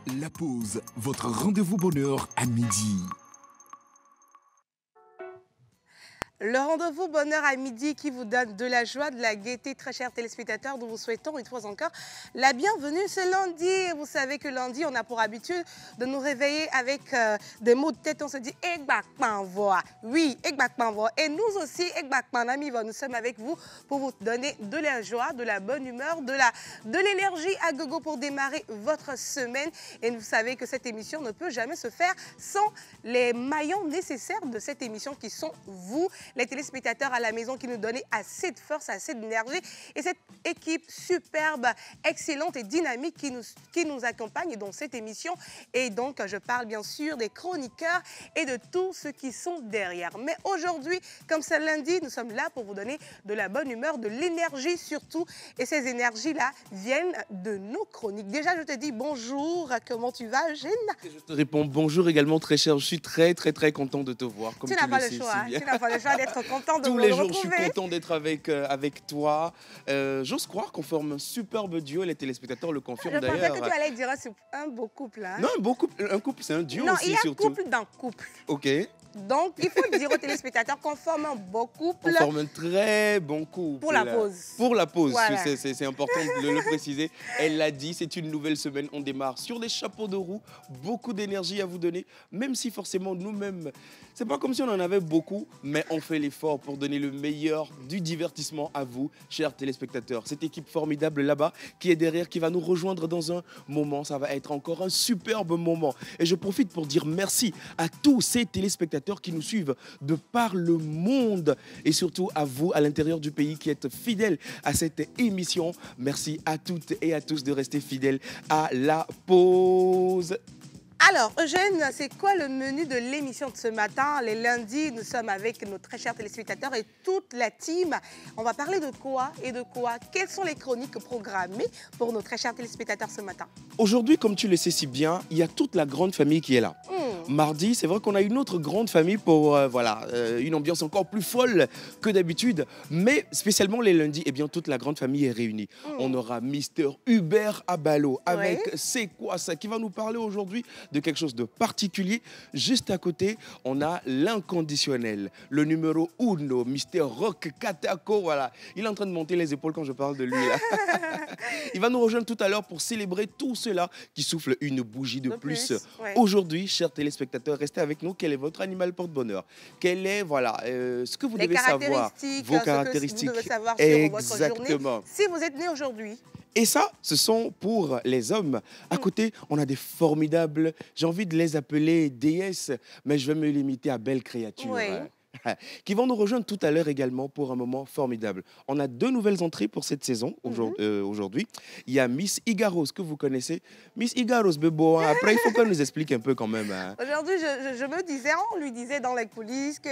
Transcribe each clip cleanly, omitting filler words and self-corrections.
La pause, votre rendez-vous bonheur à midi. Le rendez-vous bonheur à midi qui vous donne de la joie, de la gaieté. Très chers téléspectateurs, nous vous souhaitons une fois encore la bienvenue ce lundi. Et vous savez que lundi, on a pour habitude de nous réveiller avec des mots de tête. On se dit « Egbakpanvoa ». Oui, Egbakpanvoa. Et nous aussi, Egbakpanamivoa, nous sommes avec vous pour vous donner de la joie, de la bonne humeur, de l'énergie à gogo pour démarrer votre semaine. Et vous savez que cette émission ne peut jamais se faire sans les maillons nécessaires de cette émission qui sont vous, les téléspectateurs à la maison, qui nous donnent assez de force, assez d'énergie, et cette équipe superbe, excellente et dynamique qui nous accompagne dans cette émission. Et donc, je parle bien sûr des chroniqueurs et de tous ceux qui sont derrière. Mais aujourd'hui, comme c'est lundi, nous sommes là pour vous donner de la bonne humeur, de l'énergie surtout. Et ces énergies-là viennent de nos chroniques. Déjà, je te dis bonjour, comment tu vas, Eugène? Je te réponds bonjour également, très cher. Je suis très content de te voir. Comme Tu n'as pas le choix, hein? Tu n'as pas le choix d'être content de tous me les jours, retrouver. je suis content d'être avec toi. J'ose croire qu'on forme un superbe duo. Les téléspectateurs le confirment d'ailleurs. Je pensais que tu allais dire un beau couple. Hein? Non, un couple, c'est un duo non, aussi, il y a surtout. couple dans couple. Ok. Donc, il faut dire aux téléspectateurs qu'on forme un beau couple. On forme un très bon couple. Pour la pause. Pour la pause, voilà. C'est important de le préciser. Elle l'a dit, c'est une nouvelle semaine. On démarre sur des chapeaux de roue. Beaucoup d'énergie à vous donner. Même si forcément nous-mêmes, c'est pas comme si on en avait beaucoup, mais on fait l'effort pour donner le meilleur du divertissement à vous, chers téléspectateurs. Cette équipe formidable là-bas qui est derrière, qui va nous rejoindre dans un moment. Ça va être encore un superbe moment. Et je profite pour dire merci à tous ces téléspectateurs qui nous suivent de par le monde et surtout à vous à l'intérieur du pays qui êtes fidèles à cette émission. Merci à toutes et à tous de rester fidèles à la pause. Alors, Eugène, c'est quoi le menu de l'émission de ce matin? Les lundis, nous sommes avec nos très chers téléspectateurs et toute la team. On va parler de quoi et de quoi? Quelles sont les chroniques programmées pour nos très chers téléspectateurs ce matin? Aujourd'hui, comme tu le sais si bien, il y a toute la grande famille qui est là. Mardi, c'est vrai qu'on a une autre grande famille pour une ambiance encore plus folle que d'habitude. Mais spécialement les lundis, eh bien, toute la grande famille est réunie. On aura Mister Hubert Abalo avec C'est quoi ça, qui va nous parler aujourd'hui de quelque chose de particulier. Juste à côté, on a l'inconditionnel, le numéro uno, Mister Rock Katako. Voilà, il est en train de monter les épaules quand je parle de lui là. Il va nous rejoindre tout à l'heure pour célébrer tout cela qui souffle une bougie de plus. Aujourd'hui, chers téléspectateurs, restez avec nous. Quel est votre animal porte-bonheur? Quel est, ce que vous devez savoir, vos caractéristiques. Vous devez savoir sur votre journée, si vous êtes né aujourd'hui. Et ça, ce sont pour les hommes. À côté, on a des formidables, j'ai envie de les appeler déesses, mais je vais me limiter à belles créatures. Qui vont nous rejoindre tout à l'heure également pour un moment formidable. On a 2 nouvelles entrées pour cette saison aujourd'hui. Il y a Miss Igaros, que vous connaissez. Miss Igaros, Bebo, après il faut qu'elle nous explique un peu quand même. Hein. Aujourd'hui, je me disais, on lui disait dans les coulisses que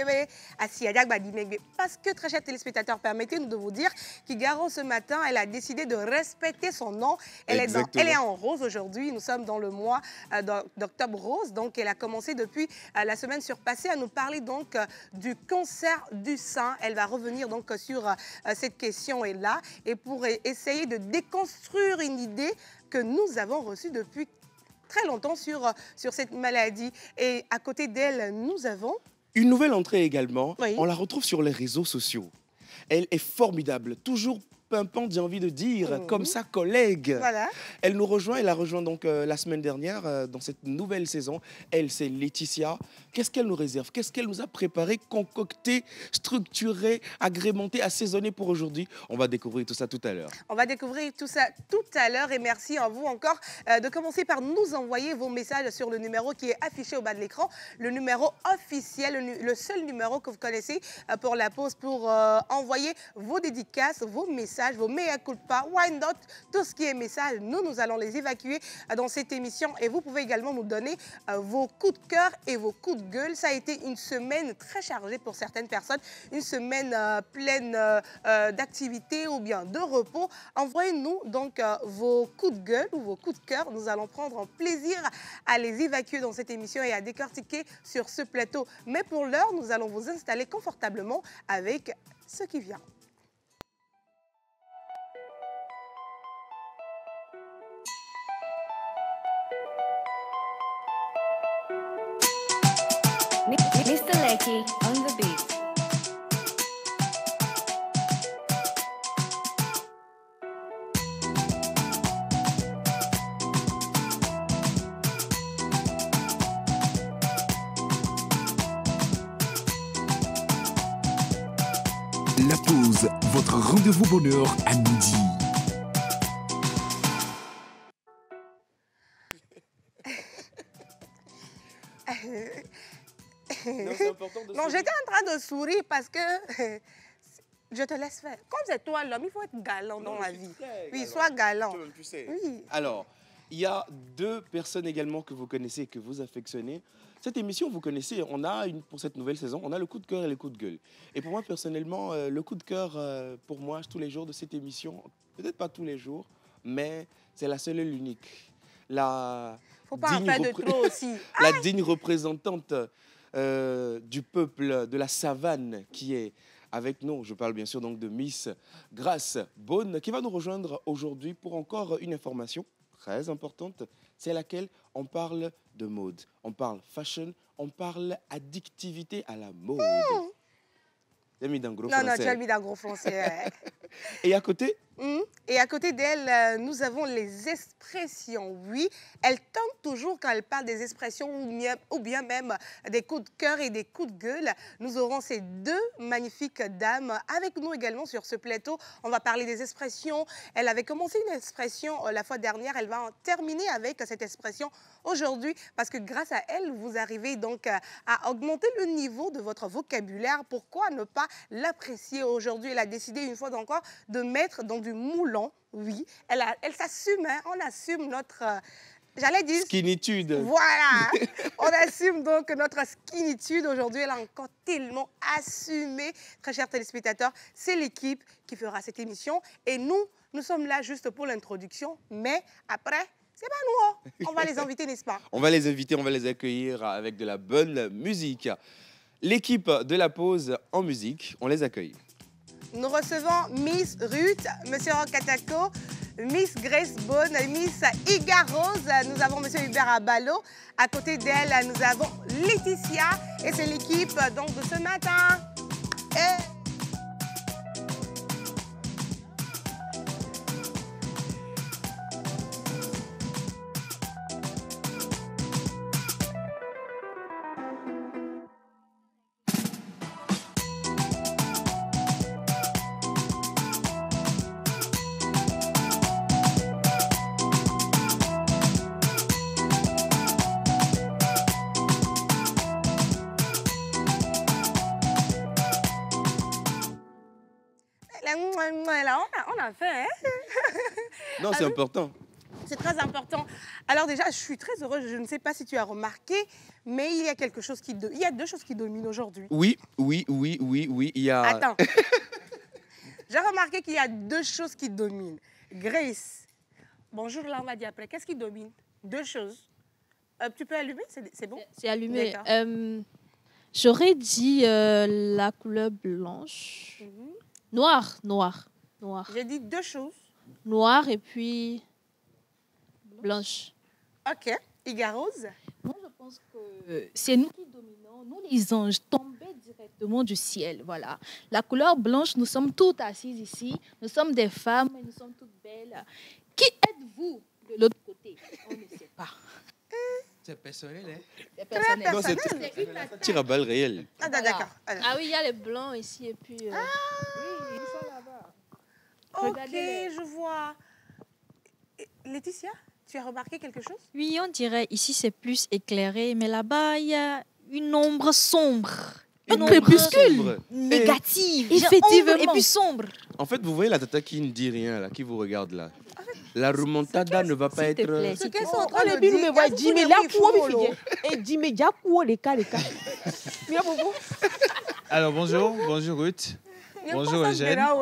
parce que, très chers téléspectateurs, permettez-nous de vous dire qu'Igaro, ce matin, elle a décidé de respecter son nom. Elle est en rose aujourd'hui. Nous sommes dans le mois d'octobre rose. Donc, elle a commencé depuis la semaine surpassée à nous parler donc du cancer du sein. Elle va revenir donc sur cette question-là et pour essayer de déconstruire une idée que nous avons reçue depuis très longtemps sur cette maladie. Et à côté d'elle, nous avons... Une nouvelle entrée également. On la retrouve sur les réseaux sociaux. Elle est formidable, toujours pimpante, j'ai envie de dire, comme sa collègue. Voilà. Elle nous rejoint, elle a rejoint donc la semaine dernière dans cette nouvelle saison. Elle, c'est Laetitia. Qu'est-ce qu'elle nous réserve? Qu'est-ce qu'elle nous a préparé, concocté, structuré, agrémenté, assaisonné pour aujourd'hui? On va découvrir tout ça tout à l'heure. On va découvrir tout ça tout à l'heure et merci à vous encore de commencer par nous envoyer vos messages sur le numéro qui est affiché au bas de l'écran, le numéro officiel, le seul numéro que vous connaissez pour la pause, pour envoyer vos dédicaces, vos messages, vos mea culpa, why not, tout ce qui est message, nous allons les évacuer dans cette émission et vous pouvez également nous donner vos coups de cœur et vos coups de gueule. Ça a été une semaine très chargée pour certaines personnes, une semaine pleine d'activités ou bien de repos. Envoyez-nous donc vos coups de gueule ou vos coups de cœur. Nous allons prendre un plaisir à les évacuer dans cette émission et à décortiquer sur ce plateau. Mais pour l'heure, nous allons vous installer confortablement avec ce qui vient. Mr. Lecky on the beat. La pause, votre rendez-vous bonheur à midi. Non, c'est important de Non, j'étais en train de sourire parce que je te laisse faire. Comme c'est toi l'homme, il faut être galant dans la vie. Oui, sois galant. Toi-même, tu sais. Oui. Alors, il y a deux personnes également que vous connaissez et que vous affectionnez. Cette émission, vous connaissez, pour cette nouvelle saison, on a le coup de cœur et le coup de gueule. Et pour moi, personnellement, le coup de cœur, pour moi, tous les jours de cette émission, peut-être pas tous les jours, mais c'est la seule et l'unique. Faut pas en faire de trop aussi. La digne représentante du peuple de la savane qui est avec nous. Je parle bien sûr donc de Miss Grace Beaune qui va nous rejoindre aujourd'hui pour encore une information très importante, c'est laquelle on parle de mode, on parle fashion, on parle addictivité à la mode. J'ai mis d'un gros Non, français. tu as mis d'un gros français. Et à côté, Et à côté d'elle, nous avons les expressions. Oui, elle tente toujours quand elle parle des expressions ou bien même des coups de cœur et des coups de gueule. Nous aurons ces deux magnifiques dames avec nous également sur ce plateau. On va parler des expressions. Elle avait commencé une expression la fois dernière. Elle va en terminer avec cette expression aujourd'hui parce que grâce à elle, vous arrivez donc à augmenter le niveau de votre vocabulaire. Pourquoi ne pas l'apprécier aujourd'hui? Elle a décidé une fois encore de mettre dans du moulon. Oui, elle s'assume, hein, on assume notre, j'allais dire... skinitude. Voilà, on assume donc notre skinitude. Aujourd'hui, elle a encore tellement assumé. Très chers téléspectateurs, c'est l'équipe qui fera cette émission. Et nous sommes là juste pour l'introduction. Mais après, c'est pas nous, hein. On va les inviter, n'est-ce pas? On va les inviter, on va les accueillir avec de la bonne musique. L'équipe de la pause en musique, on les accueille. Nous recevons Miss Ruth, Monsieur Rokatako, Miss Grace Beaune, Miss Iga Rose. Nous avons Monsieur Hubert Abalo. À côté d'elle, nous avons Laetitia. Et c'est l'équipe donc de ce matin. Là, on a fait, hein? Non, c'est important. C'est très important. Alors déjà, je suis très heureuse. Je ne sais pas si tu as remarqué, mais il y a quelque chose il y a deux choses qui dominent aujourd'hui. Oui, il y a... Attends. J'ai remarqué qu'il y a deux choses qui dominent. Grace, bonjour, là, on va dire après. Qu'est-ce qui domine? Deux choses. Tu peux allumer? C'est bon? C'est allumé. D'accord. J'aurais dit la couleur blanche. Noir. J'ai dit deux choses. Noir et puis blanche. OK. Iga Rose? Moi, je pense que c'est nous qui dominons. Nous, les anges, tombés directement du ciel. Voilà. La couleur blanche, nous sommes toutes assises ici. Nous sommes des femmes et nous sommes toutes belles. Qui êtes-vous de l'autre côté? On ne sait pas. C'est personnel, hein? C'est personnel. Non, c'est tir à balles réel. Ah, Voilà. d'accord. Ah oui, il y a les blancs ici et puis... Oui, ils sont là-bas. OK, Regardez-les. je vois. Laetitia, tu as remarqué quelque chose? Oui, on dirait ici c'est plus éclairé, mais là-bas il y a une ombre sombre. Un ombre crépuscule. négative. Effectivement. Ombre et puis sombre. En fait, vous voyez la tata qui ne dit rien, là, qui vous regarde là. La remontada ne va pas S'il te être... plaît, Ce s'il te qu'elles plaît. sont en train de Ole bi dire, me boy il y a Jimmy beaucoup la de kuo wifo, mi fije. Et Jimmy ja kuo le ka le ka. Mia bobo. Alors, bonjour Ruth. Bonjour Eugène. Ah,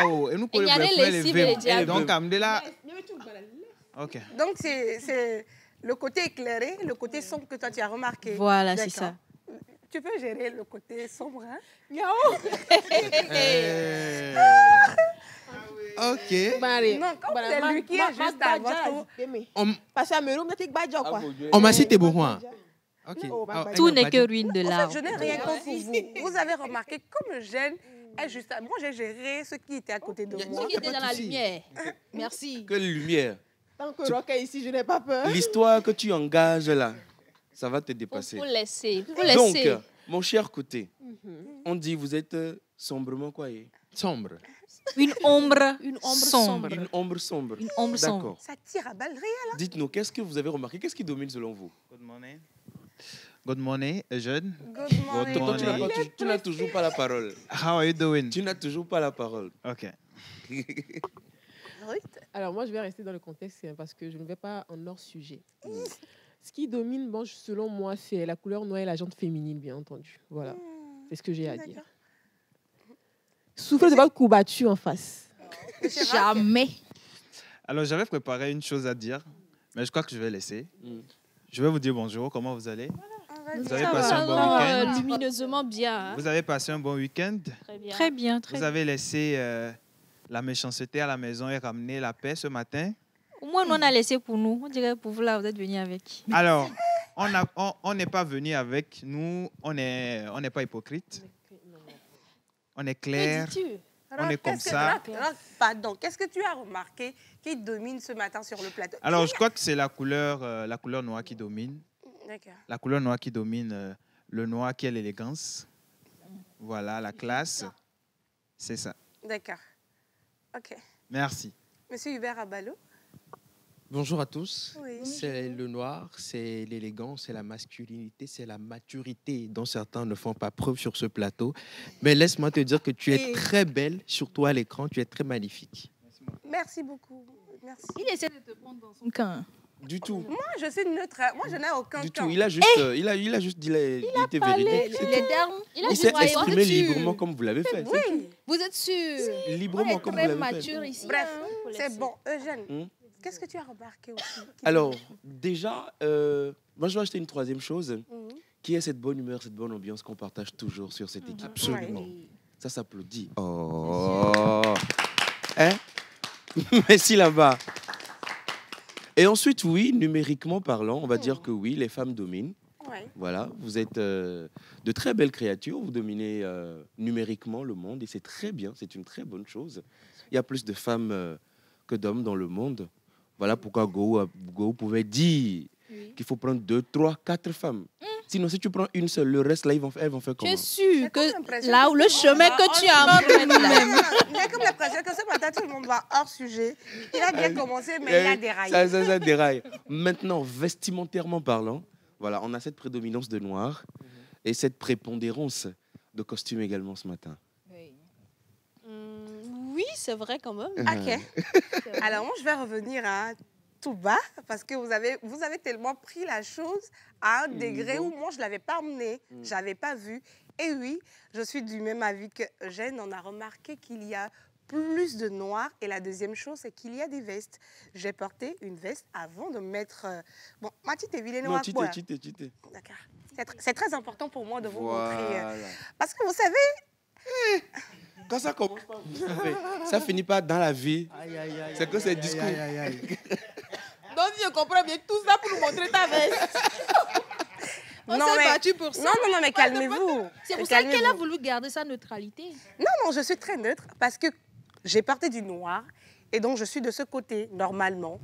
oh, et nous Il y a les lessives et les diables. Donc, Amdela. Ok. Donc, c'est le côté éclairé, le côté sombre que toi, tu as remarqué. Voilà, c'est D'accord. ça. Tu peux gérer le côté sombre, hein? Ok. Mari. Non, comme c'est lui qui est juste à votre... Parce que me room na tik ba jo quoi. On m'a cité beaucoup. Ok. Tout n'est que ruine de En fait, l'arbre. je n'ai rien contre vous. Vous avez remarqué, comme Eugène est juste à... Moi, j'ai géré ceux qui étaient à côté de moi. Ceux qui étaient dans la lumière. Merci. Quelle lumière. Tant que Rock est ici, je n'ai pas peur. L'histoire que tu engages là, ça va te dépasser. Faut laisser. Faut Donc, laisser. mon cher côté, on dit vous êtes sombrement quoi Sombre. Une ombre, Une ombre sombre. Une ombre sombre. Une ombre sombre. D'accord. Ça tire à balles réelles. Dites-nous, qu'est-ce que vous avez remarqué? Qu'est-ce qui domine selon vous? Good morning. Good morning, jeune. Good morning. Toi, tu n'as morning. pas- tu n'as toujours pas la parole. How are you doing? Tu n'as toujours pas la parole. Ok. Ruth, Alors moi, je vais rester dans le contexte parce que je ne vais pas en hors sujet. Ce qui domine, bon, selon moi, c'est la couleur noire et la jante féminine, bien entendu. Voilà, c'est ce que j'ai à dire. d'accord. Soufflez de votre courbature en face. Jamais. Alors, j'avais préparé une chose à dire, mais je crois que je vais laisser. Mm. Je vais vous dire bonjour, comment vous allez? Vas-y. Vous avez Ça passé va, un bon non, week-end? lumineusement bien. hein. Vous avez passé un bon week-end? Très bien. Très bien, très Vous bien. avez laissé la méchanceté à la maison et ramené la paix ce matin? Au moins, nous, on a laissé pour nous. On dirait pour vous, là, vous êtes venus avec. Alors, on n'est pas venu avec. Nous, on n'est pas hypocrite. On est Que clair. dis-tu? On est comme Qu'est-ce que- ça. Rock, pardon, qu'est-ce que tu as remarqué qui domine ce matin sur le plateau? Alors, je crois que c'est la couleur noire qui domine. D'accord. La couleur noire qui domine, le noir qui est l'élégance. Voilà, la classe. C'est ça. D'accord. OK. Merci. Monsieur Hubert Abalo. Bonjour à tous. Oui. C'est le noir, c'est l'élégance, c'est la masculinité, c'est la maturité dont certains ne font pas preuve sur ce plateau. Mais laisse-moi te dire que tu es Et- très belle, surtout à l'écran, tu es très magnifique. Merci beaucoup. Merci. Il essaie de te prendre dans son camp. Du tout. Moi, je suis neutre. Moi, je n'ai aucun Du camp. tout. Il a juste, il a juste dit il était véridique. c'est Les tout. termes. Il a Il dit s'est voyons. exprimé Vous êtes sûr? librement comme vous l'avez fait. c'est Oui. Vous êtes sûr? tout. On Librement est comme vous très l'avez fait. mature ici. Bref, hein. Faut c'est laisser. bon. Eugène, Hmm. qu'est-ce que tu as remarqué aussi qui- Alors, déjà, moi je vais acheter une troisième chose, Mhm. qui est cette bonne humeur, cette bonne ambiance qu'on partage toujours sur cette équipe. Absolument. Ça s'applaudit. Oh. Hein? Merci là-bas. Et ensuite, oui, numériquement parlant, on va dire que oui, les femmes dominent. Ouais. Voilà, vous êtes de très belles créatures, vous dominez numériquement le monde et c'est très bien, c'est une très bonne chose. Il y a plus de femmes que d'hommes dans le monde. Voilà pourquoi Go pouvait dire qu'il faut prendre 2, 3, 4 femmes. Sinon, si tu prends une seule, le reste, là, elles vont faire Tu comment? es sûr J'ai comme que l'impression là que où le tout le chemin monde que va tu hors as sujet. emprunté, J'ai comme l'impression que ce matin, tout le monde va hors sujet. Il a bien commencé, mais il a déraillé. Ça déraille. Maintenant, vestimentairement parlant, voilà, on a cette prédominance de noir et cette prépondérance de costume également ce matin. Oui, c'est vrai quand même. OK. Alors, moi, je vais revenir à tout bas parce que vous avez tellement pris la chose à un degré où moi, je ne l'avais pas emmené, je n'avais pas vu. Et oui, je suis du même avis que Eugène. On a remarqué qu'il y a plus de noir. Et la deuxième chose, c'est qu'il y a des vestes. J'ai porté une veste avant de mettre... Bon, ma petite est vilaine. Non, tu t'es. D'accord. C'est très important pour moi de vous montrer. Voilà. Parce que vous savez, Quand ça commence pas, vous savez, ça finit pas dans la vie. C'est que c'est discours. Donc, je comprends bien tout ça pour nous montrer ta veste. On Non, s'est mais- battu pour ça. non, mais calmez-vous. c'est pour ça qu'elle a voulu garder sa neutralité. Non, je suis très neutre parce que j'ai porté du noir et donc je suis de ce côté normalement.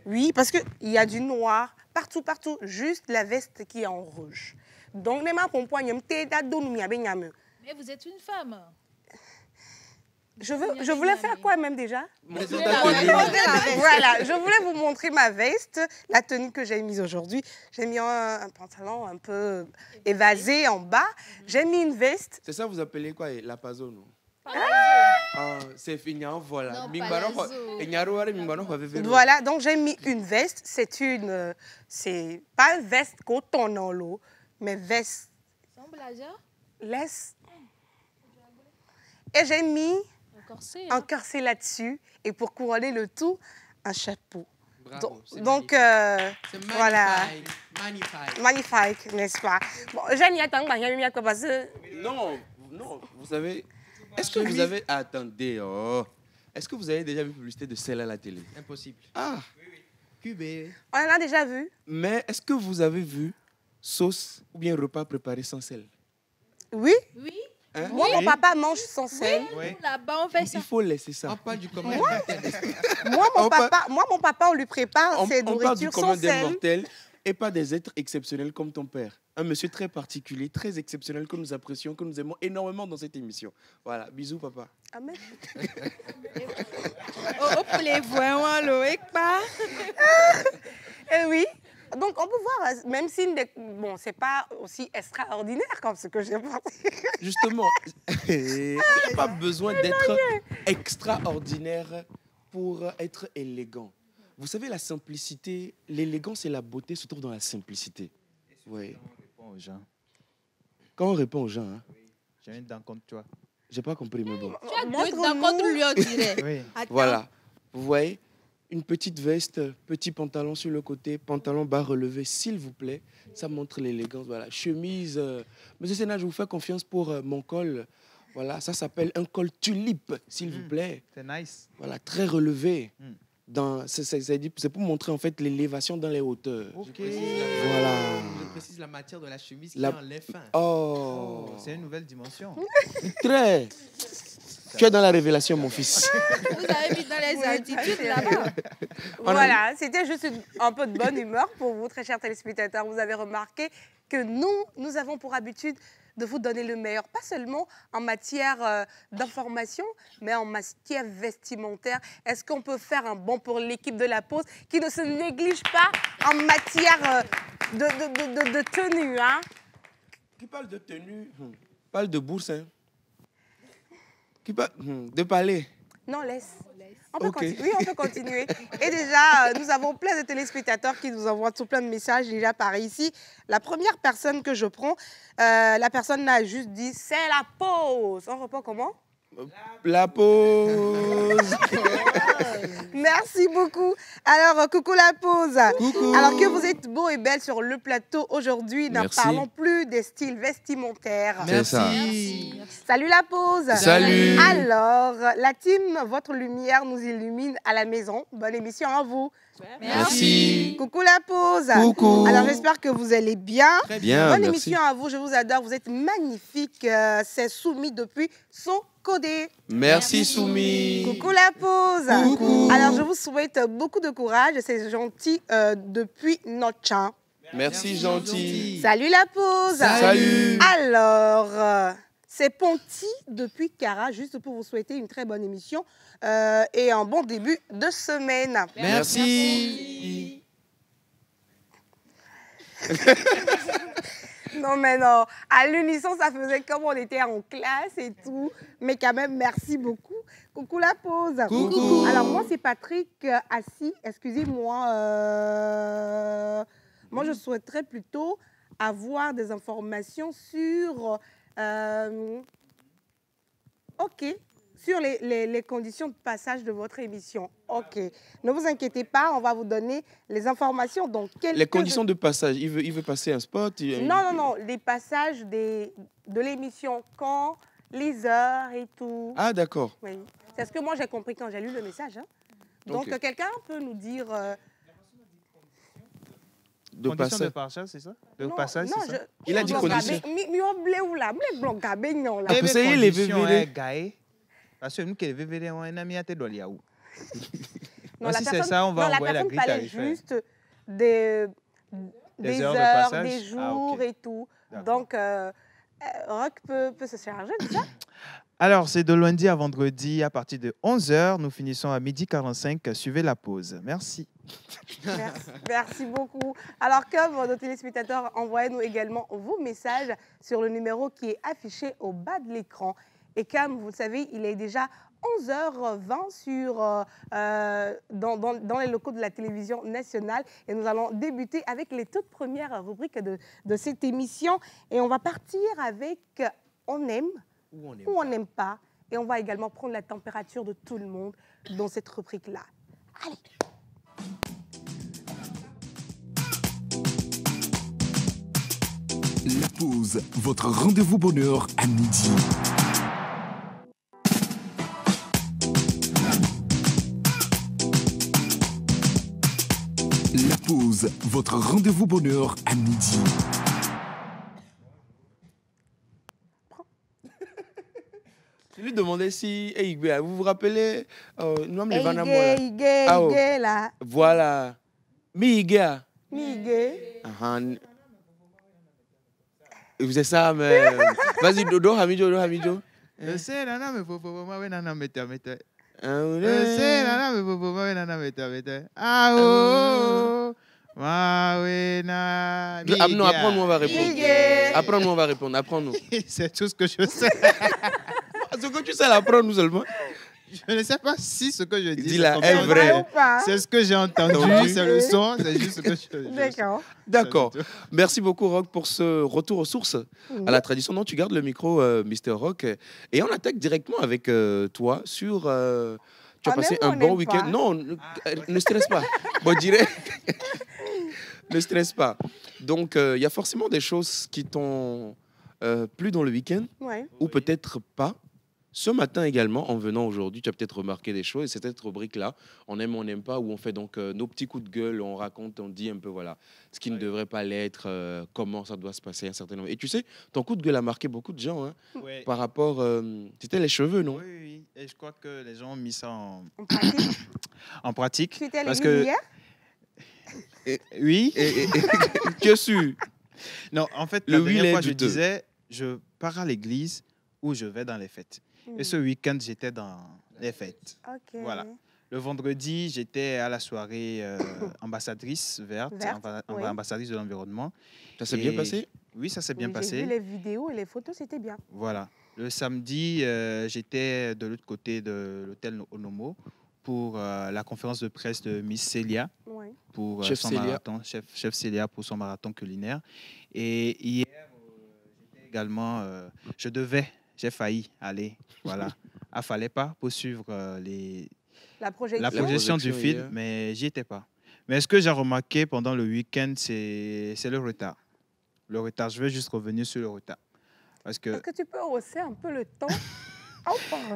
Oui, parce qu'il y a du noir partout, juste la veste qui est en rouge. Donc, Mais vous êtes une femme. je voulais faire quoi même déjà? Mais c'est Voilà, je voulais vous montrer ma veste, la tenue que j'ai mise aujourd'hui. J'ai mis un pantalon un peu évasé en bas. J'ai mis une veste. C'est ça vous appelez quoi? La pazo, non? C'est fini, voilà. Non, Mingbaro, palazzo. Enyaro, Mingbaro, Favevero. Voilà, donc j'ai mis une veste. C'est pas une veste coton dans l'eau, mais veste C'est un blazer, laisse. Et j'ai mis un corset. un corset là-dessus. Et pour couronner le tout, un chapeau. Bravo, c'est Donc, magnifique. C'est voilà. magnifique. Magnifique, n'est-ce pas? Bon, Jeanne, parce que Non, vous savez. Est-ce que vous avez. Attendez, Est-ce que vous avez déjà vu publicité de celle à la télé? Impossible. Ah, Cubé. on en a déjà vu. mais est-ce que vous avez vu sauce ou bien repas préparé sans sel? Oui. Oui. Hein? Moi, mon papa mange sans sel. Oui. Nous, là-bas, on fait ça. Il faut laisser ça. On parle du commun. Moi, mon papa, on lui prépare ses On parle du nourritures sans commun des sel. mortels et pas des êtres exceptionnels comme ton père. Un monsieur très particulier, très exceptionnel que nous apprécions, que nous aimons énormément dans cette émission. Voilà, bisous papa. Amen. Pour les voix, pas. Eh oui. Donc, on peut voir, même si bon, c'est pas aussi extraordinaire comme ce que j'ai pensé. Justement, il n'y a pas besoin d'être extraordinaire pour être élégant. Vous savez, la simplicité, l'élégance et la beauté se trouvent dans la simplicité. Oui. Quand on répond aux gens, Quand on répond aux gens, hein, j'ai une dent contre toi. j'ai pas compris, mais bon. Tu as deux Montre-nous. dents contre lui, on dirait. Oui. Attends. Voilà. Vous voyez, une petite veste, petit pantalon sur le côté, pantalon bas relevé, s'il vous plaît. Ça montre l'élégance. Voilà. Chemise. Monsieur Sénat, je vous fais confiance pour mon col. Voilà, ça s'appelle un col tulipe, s'il vous plaît. C'est nice. Voilà, très relevé. Mm. C'est pour montrer en fait l'élévation dans les hauteurs. Ok. Voilà. Je précise la matière de la chemise qui La- est en lait fin. Oh, C'est une nouvelle dimension. très. Tu es dans la révélation, mon fils. Vous avez mis dans les Oui, altitudes c'est là-bas. Voilà, c'était juste un peu de bonne humeur pour vous, très chers téléspectateurs. Vous avez remarqué que nous avons pour habitude de vous donner le meilleur, pas seulement en matière d'information, mais en matière vestimentaire. Est-ce qu'on peut faire un bond pour l'équipe de la pause qui ne se néglige pas en matière de tenue, hein? Qui parle de tenue, parle de bourse, hein. Qui parle de palais. Non, laisse. On peut Ok. oui, on peut continuer. Et déjà, nous avons plein de téléspectateurs qui nous envoient tout plein de messages déjà par ici. La première personne que je prends, la personne a juste dit « c'est la pause ». On reprend comment? La pause. Merci beaucoup. Alors, coucou la pause. Coucou. Alors que vous êtes beau et belle sur le plateau aujourd'hui, n'en Merci. parlons plus des styles vestimentaires. C'est ça. Salut la pause. Salut. Alors, la team Votre Lumière nous illumine à la maison. Bonne émission à vous. Merci. Coucou la pause. Coucou. Alors, j'espère que vous allez bien. Bien, Bonne merci. émission à vous, je vous adore. Vous êtes magnifiques. C'est Soumis depuis son codé. Merci, Soumi. Coucou la pause. Coucou. Alors, je vous souhaite beaucoup de courage. C'est gentil depuis notre champ. Merci, gentil. Salut la pause. Salut. Alors, c'est Ponty depuis Cara, juste pour vous souhaiter une très bonne émission et un bon début de semaine. Merci. Non, mais non. À l'unisson, ça faisait comme on était en classe et tout. Mais quand même, merci beaucoup. Coucou la pause. Coucou. Alors, moi, c'est Patrick Assis. Excusez-moi. Moi, je souhaiterais plutôt avoir des informations sur... OK. Sur les conditions de passage de votre émission. OK. Ne vous inquiétez pas, on va vous donner les informations dans quelques... Les conditions de passage, il veut passer un spot. Non, les passages de l'émission, quand, les heures et tout. Ah, d'accord. Oui. C'est ce que moi j'ai compris quand j'ai lu le message. Hein. Donc, Ok. quelqu'un peut nous dire... De Condition passage. de passage, c'est ça? De passage, c'est ça? Il a dit condition. condition. Ah, vous savez, les conditions, VVD. Gaé. Parce que nous, que les VVD, on a un ami à te donner à où? Non, Si c'est ça, on va envoyer la personne grille parlait tarifaire. juste des Des heures de heures, passage? des jours Ah, ok. et tout. D'accord. Donc, Rock peut se charger de ça. Alors, c'est de lundi à vendredi à partir de 11h. Nous finissons à 12h45. Suivez la pause. Merci. Merci beaucoup. Alors, comme nos téléspectateurs, envoyez-nous également vos messages sur le numéro qui est affiché au bas de l'écran. Et comme vous le savez, il est déjà 11h20 dans les locaux de la télévision nationale. Et nous allons débuter avec les toutes premières rubriques de cette émission. Et on va partir avec On aime Ou on est ou on n'aime pas. Et on va également prendre la température de tout le monde dans cette rubrique-là. Allez. La pause, votre rendez-vous bonheur à midi. La pause, votre rendez-vous bonheur à midi. Je lui demandais si, hey, vous vous rappelez, nous sommes les Vanamola. Ige, oh. Ige, là. Voilà. Mi Iga. Mi Ige. Vous êtes ça, mais. Vas-y, Dodo, Hamidjo. C'est nana, mais faut pas nana mettre. Ah, C'est nana, mais faut pas nana mettre. Ah oh. Mawena. Non, apprends-nous, on va répondre. Apprends-nous, on va répondre. Apprends-nous. C'est tout ce que je sais. Ce que tu sais, apprends-nous seulement. Je ne sais pas si ce que je dis. Dis là, est vrai. C'est ce que j'ai entendu, c'est le son, c'est juste ce que je D'accord. Merci beaucoup, Rock, pour ce retour aux sources, à la tradition. Non, tu gardes le micro, Mister Rock. Et on attaque directement avec toi sur... tu as passé un bon week-end. Non, ne stresse pas. Bon, je dirais... Ne stresse pas. Donc, il y a forcément des choses qui t'ont plu dans le week-end, ou peut-être pas. Ce matin également, en venant aujourd'hui, tu as peut-être remarqué des choses. Et c'est cette rubrique-là, on aime, on n'aime pas, où on fait donc nos petits coups de gueule, on raconte, on dit un peu voilà ce qui ne devrait pas l'être, comment ça doit se passer un certain nombre. Et tu sais, ton coup de gueule a marqué beaucoup de gens, hein, par rapport, c'était les cheveux, non? Oui. Et je crois que les gens ont mis ça pratique. En pratique. Tu étais à l'église hier? Oui. Que sûr? Non, en fait, la dernière fois, je disais, je pars à l'église ou je vais dans les fêtes. Et ce week-end, j'étais dans les fêtes. Okay. Voilà. Le vendredi, j'étais à la soirée ambassadrice verte, ambassadrice de l'environnement. Ça s'est bien passé? Oui, ça s'est bien passé. J'ai vu les vidéos et les photos, c'était bien. Voilà. Le samedi, j'étais de l'autre côté de l'hôtel Onomo pour la conférence de presse de Miss Célia, pour chef son Célia. marathon, chef Célia pour son marathon culinaire. Et hier, j'étais également, j'ai failli aller, voilà. Il ne fallait pas pour suivre la projection du film, mais j'y étais pas. Mais ce que j'ai remarqué pendant le week-end, c'est le retard. Le retard, je vais juste revenir sur le retard. Est-ce que tu peux hausser un peu le temps?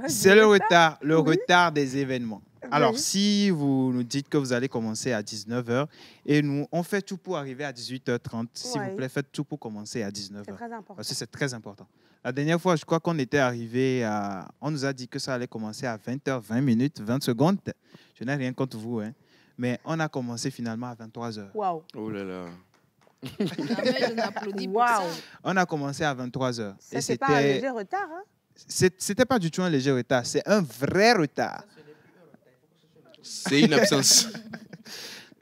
C'est le retard des événements. Alors, si vous nous dites que vous allez commencer à 19h et nous, on fait tout pour arriver à 18h30, s'il vous plaît, faites tout pour commencer à 19h. C'est très important. Parce que c'est très important. La dernière fois, je crois qu'on était arrivé à... On nous a dit que ça allait commencer à 20h, 20 minutes, 20 secondes. Je n'ai rien contre vous, hein. Mais on a commencé finalement à 23h. Waouh. Oh là là. Jamais je n'applaudis pour ça. On a commencé à 23h. Ça, c'est pas un léger retard, hein? C'était pas du tout un léger retard, c'est un vrai retard. C'est une absence.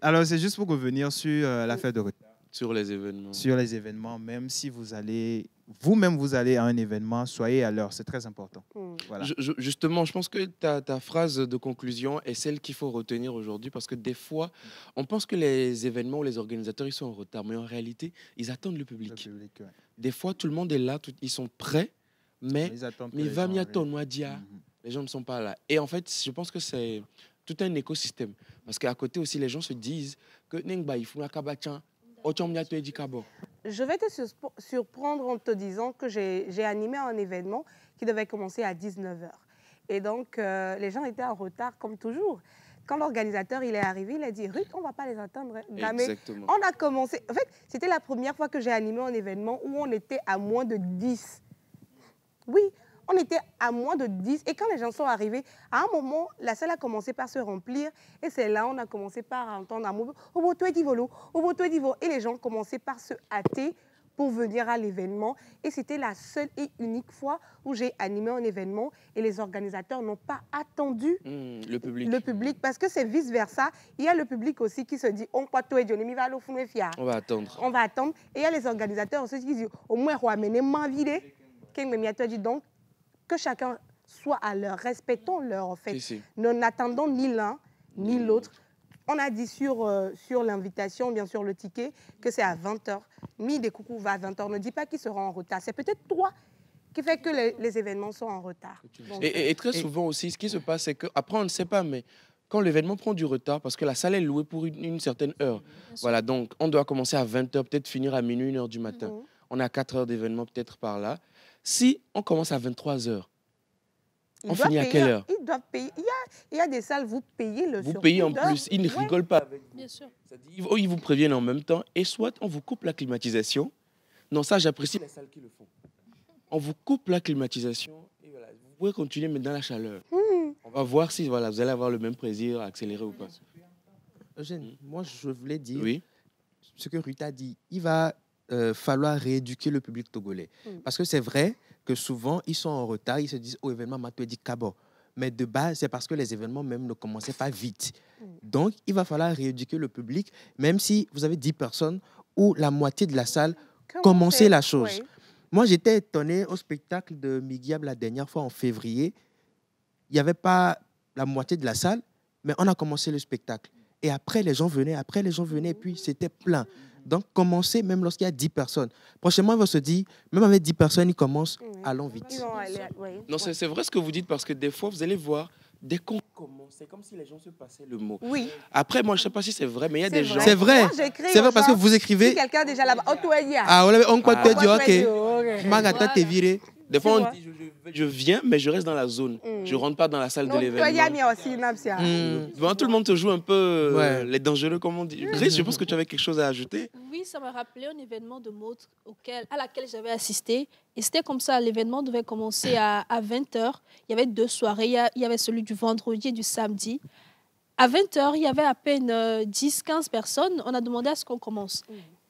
Alors, c'est juste pour revenir sur l'affaire de retard. Sur les événements. Sur les événements, même si vous allez, vous-même, vous allez à un événement, soyez à l'heure, c'est très important. Voilà. Justement, je pense que ta phrase de conclusion est celle qu'il faut retenir aujourd'hui, parce que des fois, on pense que les événements ou les organisateurs, ils sont en retard, mais en réalité, ils attendent le public. Des fois, tout le monde est là, ils sont prêts, mais les gens ne sont pas là. Et en fait, je pense que c'est tout un écosystème. Parce qu'à côté aussi, les gens se disent que je vais te surprendre en te disant que j'ai animé un événement qui devait commencer à 19h. Et donc, les gens étaient en retard comme toujours. Quand l'organisateur il est arrivé, il a dit « Ruth, on ne va pas les attendre. » Exactement. On a commencé... En fait, c'était la première fois que j'ai animé un événement où on était à moins de 10. Oui, on était à moins de 10. Et quand les gens sont arrivés, à un moment, la salle a commencé par se remplir. Et c'est là on a commencé par entendre un mot « Oboto et Divolo, Oboto et Divo ». Et les gens commençaient par se hâter pour venir à l'événement. Et c'était la seule et unique fois où j'ai animé un événement et les organisateurs n'ont pas attendu le public. Parce que c'est vice-versa. Il y a le public aussi qui se dit « On va attendre. On va attendre. Et il y a les organisateurs aussi qui disent « Au moins, on va amener ma vie. » Donc, que chacun soit à l'heure, respectons l'heure en fait. Nous n'attendons ni l'un ni l'autre. On a dit sur l'invitation, bien sûr le ticket, que c'est à 20h. Mi des coucous va à 20h. Ne dis pas qu'ils seront en retard. C'est peut-être toi qui fait que les événements sont en retard. Donc, et très souvent aussi, ce qui se passe, c'est qu'après on ne sait pas, mais quand l'événement prend du retard, parce que la salle est louée pour une certaine heure, voilà, donc on doit commencer à 20h, peut-être finir à minuit, 1h du matin. On a 4 heures d'événement peut-être par là. Si on commence à 23h, on finit à quelle heure? Ils doivent payer. Il y a des salles, vous payez le surcoût. Vous payez en plus. Ils ne rigolent pas avec vous. Bien sûr. Ils vous préviennent en même temps. Et soit on vous coupe la climatisation. Non, ça, j'apprécie les salles qui le font. On vous coupe la climatisation. Et voilà, pouvez continuer, mais dans la chaleur. On va voir si voilà, vous allez avoir le même plaisir, accélérer ou pas. Eugène, moi, je voulais dire Oui. ce que Ruth a dit. Il va falloir rééduquer le public togolais. Parce que c'est vrai que souvent, ils sont en retard, ils se disent, oh, événement, Matou dit Cabo. Mais de base, c'est parce que les événements même ne commençaient pas vite. Donc, il va falloir rééduquer le public, même si vous avez 10 personnes ou la moitié de la salle, commencer la chose. Oui. Moi, j'étais étonné au spectacle de Migiab la dernière fois en février. Il n'y avait pas la moitié de la salle, mais on a commencé le spectacle. Et après, les gens venaient, et puis c'était plein. Donc, commencer même lorsqu'il y a 10 personnes. Prochainement, il va se dire, même avec 10 personnes, ils commencent, allons vite. Ils vont aller, oui. Non, c'est vrai ce que vous dites parce que des fois, vous allez voir, dès qu'on commence, c'est comme si les gens se passaient le mot. Oui. Après, moi, je ne sais pas si c'est vrai, mais il y a des gens. C'est vrai. Moi, j'écris C'est vrai aux parce que gens, vous écrivez. Si quelqu'un déjà là-bas, oh, toi, il y a. Ah, on peut te dire, Ok. ok, Magata, t'es viré. Des fois, Tu on vois. dit, je viens, mais je reste dans la zone. Je ne rentre pas dans la salle de Donc, toi, il y a mis l'événement. aussi, Namsia. Bon, tout le monde te joue un peu Ouais. les dangereux, comme on dit. Chris, je pense que tu avais quelque chose à ajouter. Oui, ça m'a rappelé un événement de mode à laquelle j'avais assisté. Et c'était comme ça, l'événement devait commencer à 20h. Il y avait 2 soirées. Il y avait celui du vendredi et du samedi. À 20h, il y avait à peine 10-15 personnes. On a demandé à ce qu'on commence.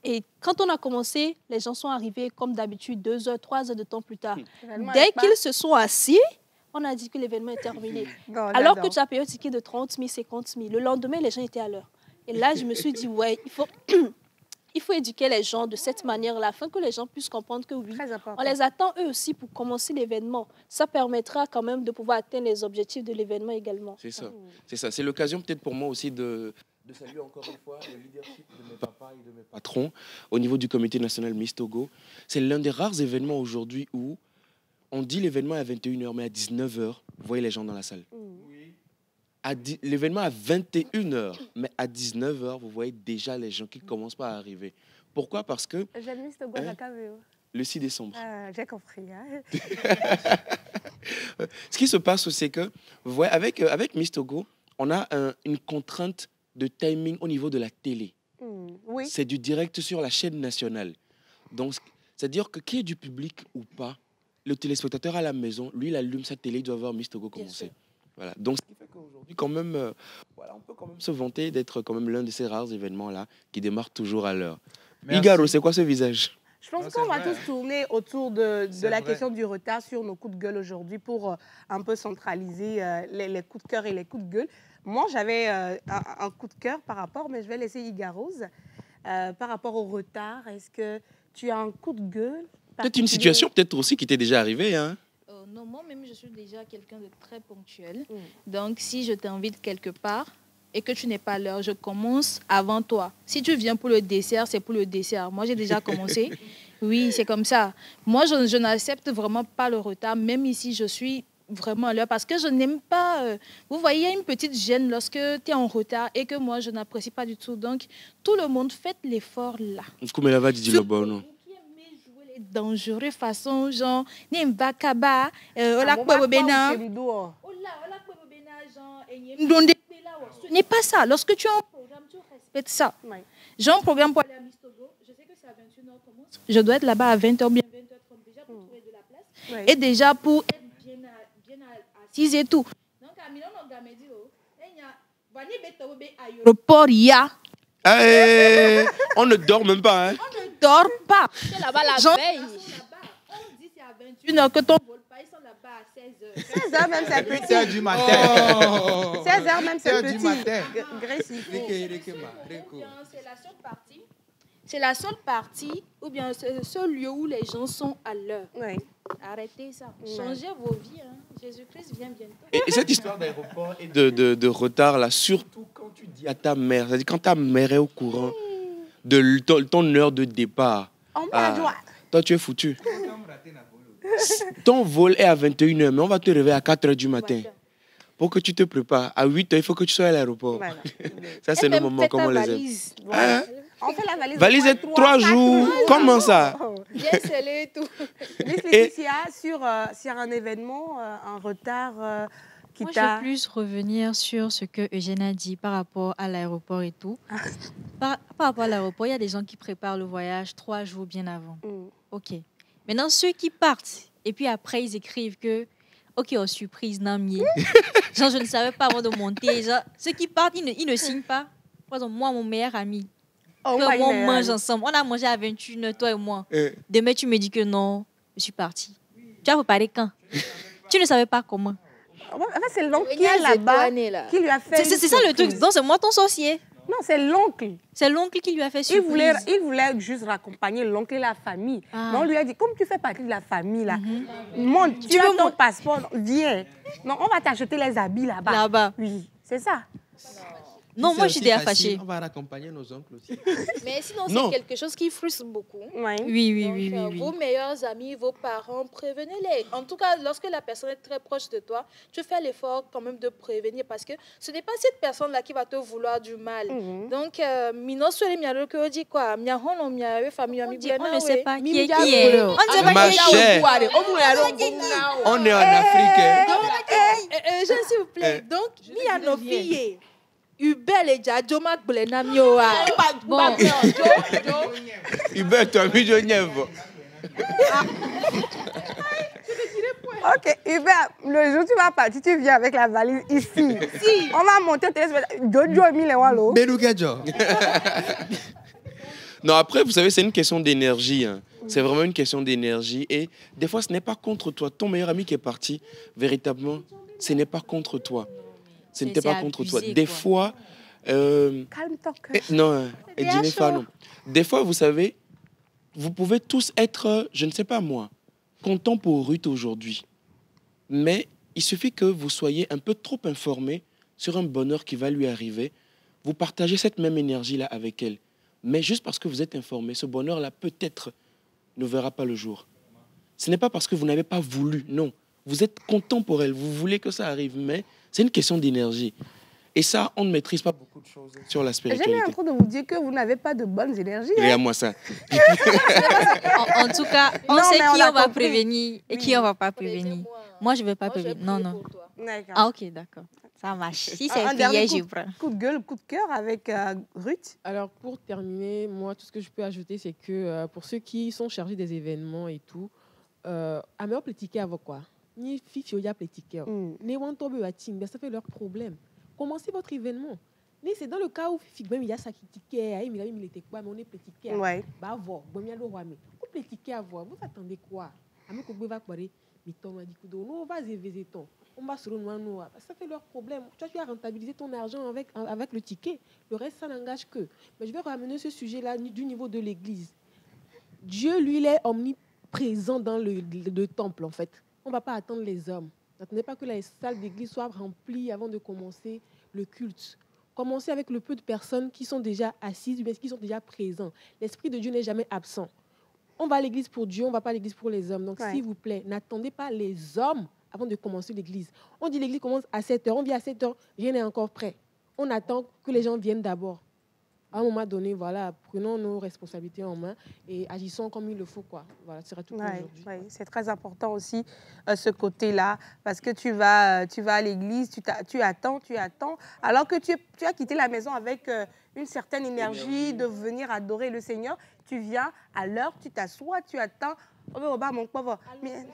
Et quand on a commencé, les gens sont arrivés comme d'habitude 2 heures, 3 heures de temps plus tard. Dès qu'ils se sont assis, on a dit que l'événement est terminé. Non, Alors que j'adore. tu as payé un ticket de 30 000, 50 000. Le lendemain, les gens étaient à l'heure. Et là, je me suis dit, ouais, il faut éduquer les gens de cette manière-là, afin que les gens puissent comprendre que oui, Très important. on les attend eux aussi pour commencer l'événement. Ça permettra quand même de pouvoir atteindre les objectifs de l'événement également. C'est ça. C'est ça. C'est l'occasion peut-être pour moi aussi de saluer encore une fois le leadership de mes papas et de mes patrons au niveau du comité national Miss Togo. C'est l'un des rares événements aujourd'hui où on dit l'événement est à 21h, mais à 19h, vous voyez les gens dans la salle. L'événement à 21h, mais à 19h, vous voyez déjà les gens qui commencent pas à arriver. Pourquoi? Parce que J'aime mis ce goût à la caméra. le 6 décembre. J'ai compris. Hein. Ce qui se passe, c'est que, vous voyez, avec Miss Togo, on a une contrainte de timing au niveau de la télé. Oui. C'est du direct sur la chaîne nationale. Donc, c'est-à-dire que qu'il y ait du public ou pas, le téléspectateur à la maison, lui, il allume sa télé, il doit voir Miss Togo commencer. Voilà. Donc, ce qui fait qu'aujourd'hui, quand même, voilà, on peut quand même se vanter d'être quand même l'un de ces rares événements-là qui démarrent toujours à l'heure. Merci. Igaro, c'est quoi ce visage? Je pense Non, qu'on c'est va vrai, tous tourner autour de la vrai. question du retard sur nos coups de gueule aujourd'hui pour un peu centraliser les coups de cœur et les coups de gueule. Moi, j'avais un coup de cœur par rapport, mais je vais laisser Igarose. Par rapport au retard, est-ce que tu as un coup de gueule? Peut-être une situation peut-être aussi qui t'est déjà arrivée. Hein? Non, moi-même, je suis déjà quelqu'un de très ponctuel. Donc, si je t'invite quelque part et que tu n'es pas à l'heure, je commence avant toi. Si tu viens pour le dessert, c'est pour le dessert. Moi, j'ai déjà commencé. Oui, c'est comme ça. Moi, je n'accepte vraiment pas le retard, même ici, je suis vraiment à l'heure parce que je n'aime pas... vous voyez, il y a une petite gêne lorsque tu es en retard et que moi, je n'apprécie pas du tout. Donc, tout le monde fait l'effort là. Comme elle va dire le bon, non? Dangereux façon genre Nimbakaba ce n'est pas ça. Lorsque tu as un programme, tu respectes ça. J'ai un programme pour aller à Miss Togo. Je sais que c'est à 21h commence. Je dois être là-bas à 20h, bien 20h30 déjà pour trouver de la place. Et déjà pour être bien assise et tout. Donc, à Milan, on a dit, l'aéroport, il y a. On ne dort même pas. Hein? On ne dort pas. C'est là-bas la veille. On dit c'est à 21h que ton vol pas, ils sont là-bas à 16h. 16h même, c'est petit. 8h du matin. 16h même, c'est 16h du petit. matin. Grace, il faut. C'est la seule partie. C'est la seule partie, ou bien c'est le seul lieu où les gens sont à l'heure. Oui. Arrêtez ça. Changez vos vies. Hein. Jésus-Christ vient bientôt. Et cette histoire d'aéroport et de retard, là, surtout quand tu dis à ta mère, c'est-à-dire quand ta mère est au courant de ton heure de départ, toi, tu es foutu. Ton vol est à 21h, mais on va te réveiller à 4h du matin. Pour que tu te prépares. À 8h, il faut que tu sois à l'aéroport. Voilà. Ça, c'est le moment comme on les aime. Voilà. On fait la valise. Valise est 3 jours. Comment ça? Bien scellé et tout. Miss Laetitia, sur un événement, un retard qui Moi, je t'a... vais plus revenir sur ce que Eugène a dit par rapport à l'aéroport et tout. Par rapport à l'aéroport, il y a des gens qui préparent le voyage 3 jours bien avant. OK. Maintenant, ceux qui partent et puis après, ils écrivent que ok, oh, surprise, Namier. Genre, je ne savais pas avant de monter. Genre, ceux qui partent, ils ne signent pas. Par exemple, moi, mon meilleur ami, Oh, que my moi, on God. mange ensemble. On a mangé à 21h, toi et moi. Demain, tu me dis que non, je suis partie. Tu as préparé quand? Tu ne savais pas comment. En fait, c'est l'oncle qui Regarde est là-bas Zétoine, là. qui lui a fait. C'est ça le truc. Donc, c'est moi ton sorcier. Non, c'est l'oncle. C'est l'oncle qui lui a fait Il surprise. voulait juste raccompagner l'oncle et la famille. Ah. Mais on lui a dit, comme tu fais partie de la famille, là, monte, tu Tu as veux ton mon- passeport, viens. Non, on va t'acheter les habits là-bas. Là-bas. Oui, c'est ça. Non, C'est moi, je suis aussi déjà facile, fâchée. On va raccompagner nos oncles aussi. Mais sinon, Non. c'est quelque chose qui frustre beaucoup. Ouais. Oui. Donc, vos meilleurs amis, vos parents, prévenez-les. En tout cas, lorsque la personne est très proche de toi, tu fais l'effort quand même de prévenir parce que ce n'est pas cette personne-là qui va te vouloir du mal. Donc, mino swele mialo que dit quoi? Mia hono mia we famille ami On ne sait pas qui est Mimi qui est. Diabo. On ne sait pas Ma qui est. chère, on est en Afrique. hein. Jean, s'il vous plaît. Donc, mi a nos filles. Ubel et Jadjoma Glenamioa. Bon, Hubert, toi, mi jo nyèvre. Ok, Hubert, le jour où tu vas partir, tu viens avec la valise ici. On va monter au téléspectateur. Jojo Mille Wallo. Belugadjo. Non, après, vous savez, c'est une question d'énergie. hein. C'est vraiment une question d'énergie. Et des fois, ce n'est pas contre toi. Ton meilleur ami qui est parti, véritablement, ce n'est pas contre toi. Ce n'était C'est pas contre toi. abusé, Des quoi. fois... Calme-toi. non, Edine Fanon. Des fois, vous savez, vous pouvez tous être, je ne sais pas moi, contents pour Ruth aujourd'hui. Mais il suffit que vous soyez un peu trop informés sur un bonheur qui va lui arriver. Vous partagez cette même énergie-là avec elle. Mais juste parce que vous êtes informé, ce bonheur-là peut-être ne verra pas le jour. Ce n'est pas parce que vous n'avez pas voulu, non. Vous êtes content pour elle, vous voulez que ça arrive, mais c'est une question d'énergie. Et ça, on ne maîtrise pas beaucoup de choses sur la J'ai mis en spiritualité. train de vous dire que vous n'avez pas de bonnes énergies. hein. Regarde-moi ça. en tout cas, on Non, sait mais on qui a on va compris. prévenir et qui on va pas prévenir. Moi, je ne vais pas prévenir. Non, non. D'accord. Ah, ok, d'accord. Ça marche. Si c'est Un dernier payé, je prends. coup de gueule, coup de cœur avec Ruth. Alors, pour terminer, moi, tout ce que je peux ajouter, c'est que pour ceux qui sont chargés des événements et tout, à meilleur platiquer avec quoi? Ni fifio ya platiquer. Ni wantobe wating, ça fait leur problème. Commencez votre événement. Mais c'est dans le cas où Fifi il y a ça qui ticket, il était quoi, mais on est platiquer. Ouais. Bah, voir, bon, il y a le roi, mais vous platiquer à voir, vous attendez quoi? À me couper va quoi? On va élever ton. On va se renouer. Ça fait leur problème. Tu as rentabilisé ton argent avec le ticket. Le reste, ça n'engage que. Mais je vais ramener ce sujet-là du niveau de l'Église. Dieu, lui, il est omniprésent dans le temple, en fait. On ne va pas attendre les hommes. N'attendez pas que la salle d'église soit remplie avant de commencer le culte. Commencez avec le peu de personnes qui sont déjà assises, mais qui sont déjà présents. L'Esprit de Dieu n'est jamais absent. On va à l'église pour Dieu, on ne va pas à l'église pour les hommes. Donc, s'il vous plaît, n'attendez pas les hommes avant de commencer l'église. On dit l'église commence à 7h, on vient à 7h, rien n'est encore prêt. On attend que les gens viennent d'abord. À un moment donné, voilà, prenons nos responsabilités en main et agissons comme il le faut, quoi. Voilà, ce sera tout pour aujourd'hui. Ouais, c'est très important aussi ce côté-là, parce que tu vas à l'église, tu attends, alors que tu as quitté la maison avec une certaine énergie de venir adorer le Seigneur. Tu viens à l'heure, tu t'assois, tu attends. Oh, bah, mon pauvre. Mais,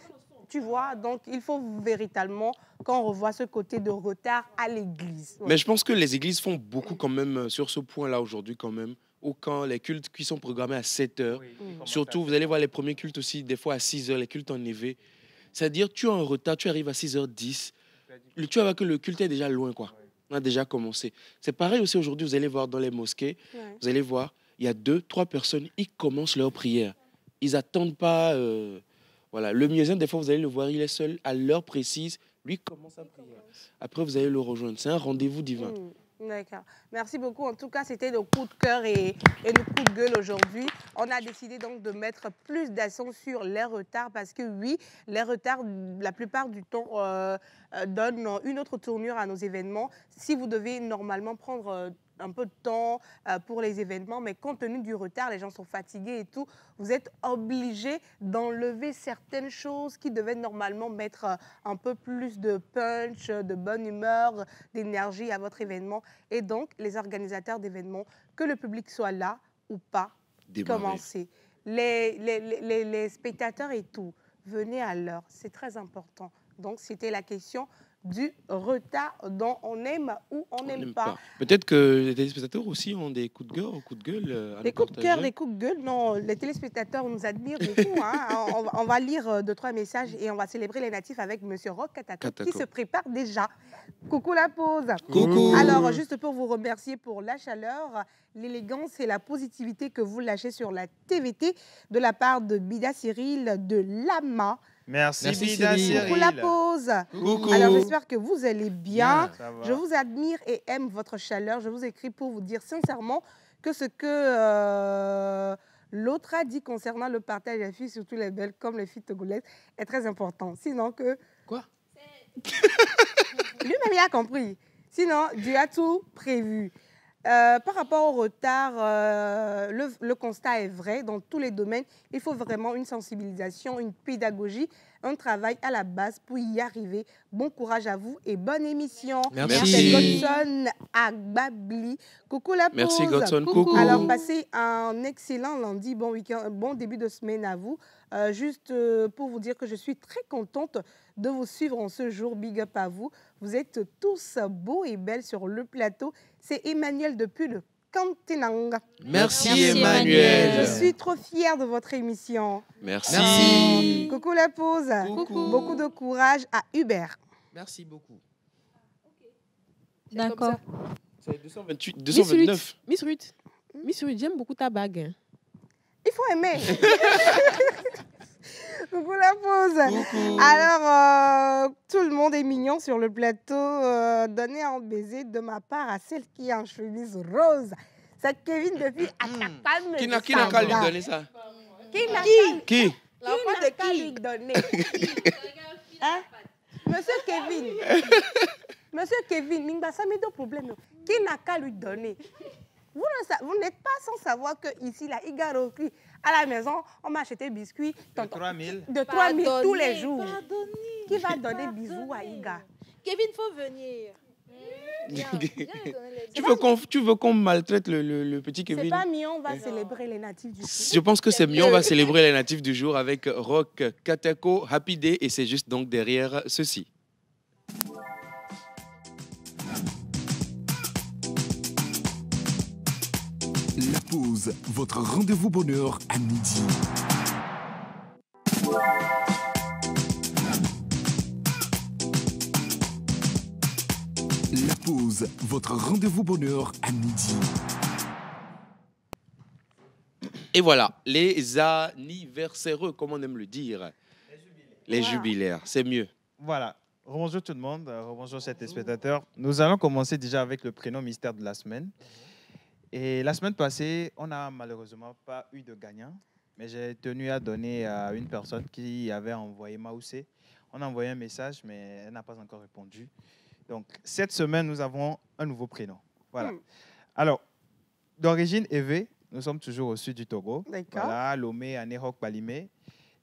tu vois, donc il faut véritablement qu'on revoie ce côté de retard à l'église. Ouais. Mais je pense que les églises font beaucoup quand même sur ce point-là aujourd'hui quand même. Ou quand les cultes qui sont programmés à 7 heures, surtout vous allez voir les premiers cultes aussi, des fois à 6 heures, les cultes en éveil. C'est-à-dire tu as un retard, tu arrives à 6h10, tu vois que le culte est déjà loin, quoi. On a déjà commencé. C'est pareil aussi aujourd'hui, vous allez voir dans les mosquées, vous allez voir, il y a 2-3 personnes, ils commencent leur prière. Ils n'attendent pas... Voilà. Le muezzin, des fois, vous allez le voir, il est seul à l'heure précise. Lui commence à prier. Après, vous allez le rejoindre. C'est un rendez-vous divin. D'accord. Merci beaucoup. En tout cas, c'était nos coups de cœur et nos coups de gueule aujourd'hui. On a décidé donc de mettre plus d'accent sur les retards parce que oui, les retards, la plupart du temps, donnent une autre tournure à nos événements. Si vous devez normalement prendre un peu de temps pour les événements, mais compte tenu du retard, les gens sont fatigués et tout, vous êtes obligé d'enlever certaines choses qui devaient normalement mettre un peu plus de punch, de bonne humeur, d'énergie à votre événement. Et donc, les organisateurs d'événements, que le public soit là ou pas, commencez. Les spectateurs et tout, venez à l'heure, c'est très important. Donc, c'était la question du retard dont on aime ou on n'aime pas. Peut-être que les téléspectateurs aussi ont des coups de cœur ou coups de gueule à Les nous coups de cœur, partager. les coups de gueule, non, les téléspectateurs nous admirent beaucoup. Hein. On va lire 2-3 messages et on va célébrer les natifs avec Monsieur Roch Katako qui se prépare déjà. Coucou la pause. Coucou. Alors, juste pour vous remercier pour la chaleur, l'élégance et la positivité que vous lâchez sur la TVT de la part de Bida Cyril de Lama. Merci, Merci, Bida Cyril. Cyril. Pour la pause. Coucou. Alors, j'espère que vous allez bien. Ça va. Je vous admire et aime votre chaleur. Je vous écris pour vous dire sincèrement que ce que l'autre a dit concernant le partage des filles, surtout les belles, comme les filles togolaises, est très important. Sinon que... Quoi? Lui-même, il a compris. Sinon, Dieu a tout prévu. Par rapport au retard, le constat est vrai dans tous les domaines. Il faut vraiment une sensibilisation, une pédagogie, un travail à la base pour y arriver. Bon courage à vous et bonne émission. Merci. C'est Godson Agbabli. Coucou la pause. Merci, Godson. Coucou. Alors, passez un excellent lundi, bon week-end, bon début de semaine à vous. Juste pour vous dire que je suis très contente de vous suivre en ce jour. Big up à vous. Vous êtes tous beaux et belles sur le plateau. C'est Emmanuel depuis le Kantenang. Merci, Emmanuel. Je suis trop fière de votre émission. Merci. Coucou la pause. Coucou. Beaucoup de courage à Hubert. Merci beaucoup. D'accord. C'est 228, Miss 229. Miss Ruth, j'aime beaucoup ta bague. Hein. Il faut aimer. Coucou la pause. Coucou. Alors, tout le monde est mignon sur le plateau. Donnez un baiser de ma part à celle qui est en chemise rose. C'est Kevin depuis Akapan. Qui n'a qu'à lui donner ça? Qui? L'enfant de qu'à lui donner. Hein? Monsieur Kevin. Monsieur Kevin, Mingba, ça met deux problèmes. Qui n'a qu'à lui donner? Vous n'êtes pas sans savoir que ici, là, Igaroki, à la maison, on m'a acheté biscuits De 3 000. de 3 000 tous Pardonnez, les jours. pardonnez. Qui va donner bisous à Iga? Kevin, faut venir. Viens, viens lui donner les Tu veux qu'on maltraite le petit C'est Kevin? pas mieux, on va célébrer les natifs du jour. Je pense que c'est mieux. On va célébrer les natifs du jour avec Roch Katako, Happy Day, et c'est juste donc derrière ceci. La pause, votre rendez-vous bonheur à midi. La pause, votre rendez-vous bonheur à midi. Et voilà, les anniversaires, comme on aime le dire. Les jubilaires, c'est mieux. Voilà. Bonjour tout le monde, bonjour chers téléspectateurs. Nous allons commencer déjà avec le prénom mystère de la semaine. Et la semaine passée, on n'a malheureusement pas eu de gagnant, mais j'ai tenu à donner à une personne qui avait envoyé Maoussé. On a envoyé un message, mais elle n'a pas encore répondu. Donc, cette semaine, nous avons un nouveau prénom. Voilà. Alors, d'origine Evé, nous sommes toujours au sud du Togo. D'accord. Voilà, Lomé, Anéhok, Balimé.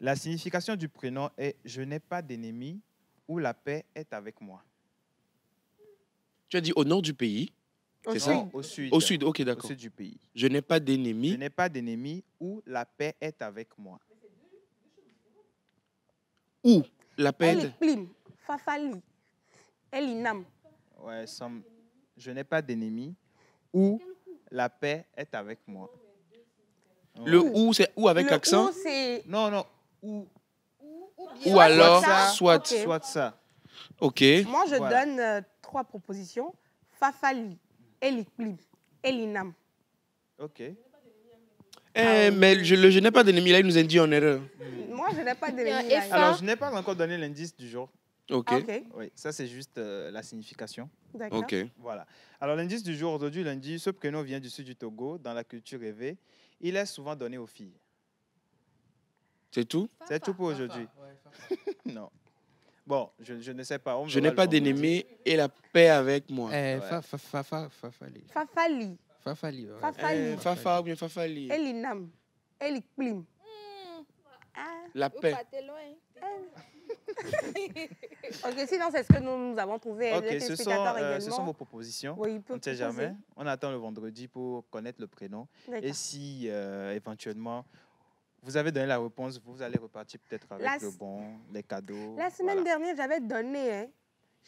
La signification du prénom est « Je n'ai pas d'ennemi » ou « La paix est avec moi ». Tu as dit au nord du pays. Au C'est sud. ça? Au sud. Au sud, ok, Au d'accord. sud du pays. Je n'ai pas Je d'ennemis n'ai pas d'ennemi ou la paix est avec moi. ou la paix. Elle Plim, Fafali, Elinam. Ouais, je n'ai pas d'ennemi ou la paix est avec moi. Le ou, c'est ou avec Le accent ou, c'est Non, non. Ou ou alors ça, soit. ok. soit ça. Ok. Moi, je Voilà. donne 3 propositions. Fafali, Elikplim, Elinam. OK. Mais je n'ai pas d'ennemis, là, il nous a dit en erreur. Moi, je n'ai pas de Il y a l'ennemi, là. F1. Alors, je n'ai pas encore donné l'indice du jour. Ok. Ah, ok, Oui, ça, c'est juste la signification. d'accord. Ok. Voilà. Alors, l'indice du jour, aujourd'hui, lundi, ce prénom vient du sud du Togo, dans la culture rêvée. Il est souvent donné aux filles. C'est tout? C'est tout pour aujourd'hui. Non. Bon, je ne sais pas. On Je verra n'ai le pas vendredi. d'ennemis et la paix avec moi. Fafali. Fafali, Fafali, ouais. Fafali, Fafa ou bien Fafali. Elinam, Elikplim. Ah, La Vous paix. partez loin. ok, sinon, c'est ce que nous avons trouvé. OK, Les ce téléspectateurs sont également. vos propositions. Oui, ils peuvent On ne sait proposer. jamais. On attend le vendredi pour connaître le prénom. Et D'accord. si éventuellement vous avez donné la réponse, vous allez repartir peut-être avec La le s- bon, les cadeaux. La semaine voilà. dernière, j'avais donné, hein.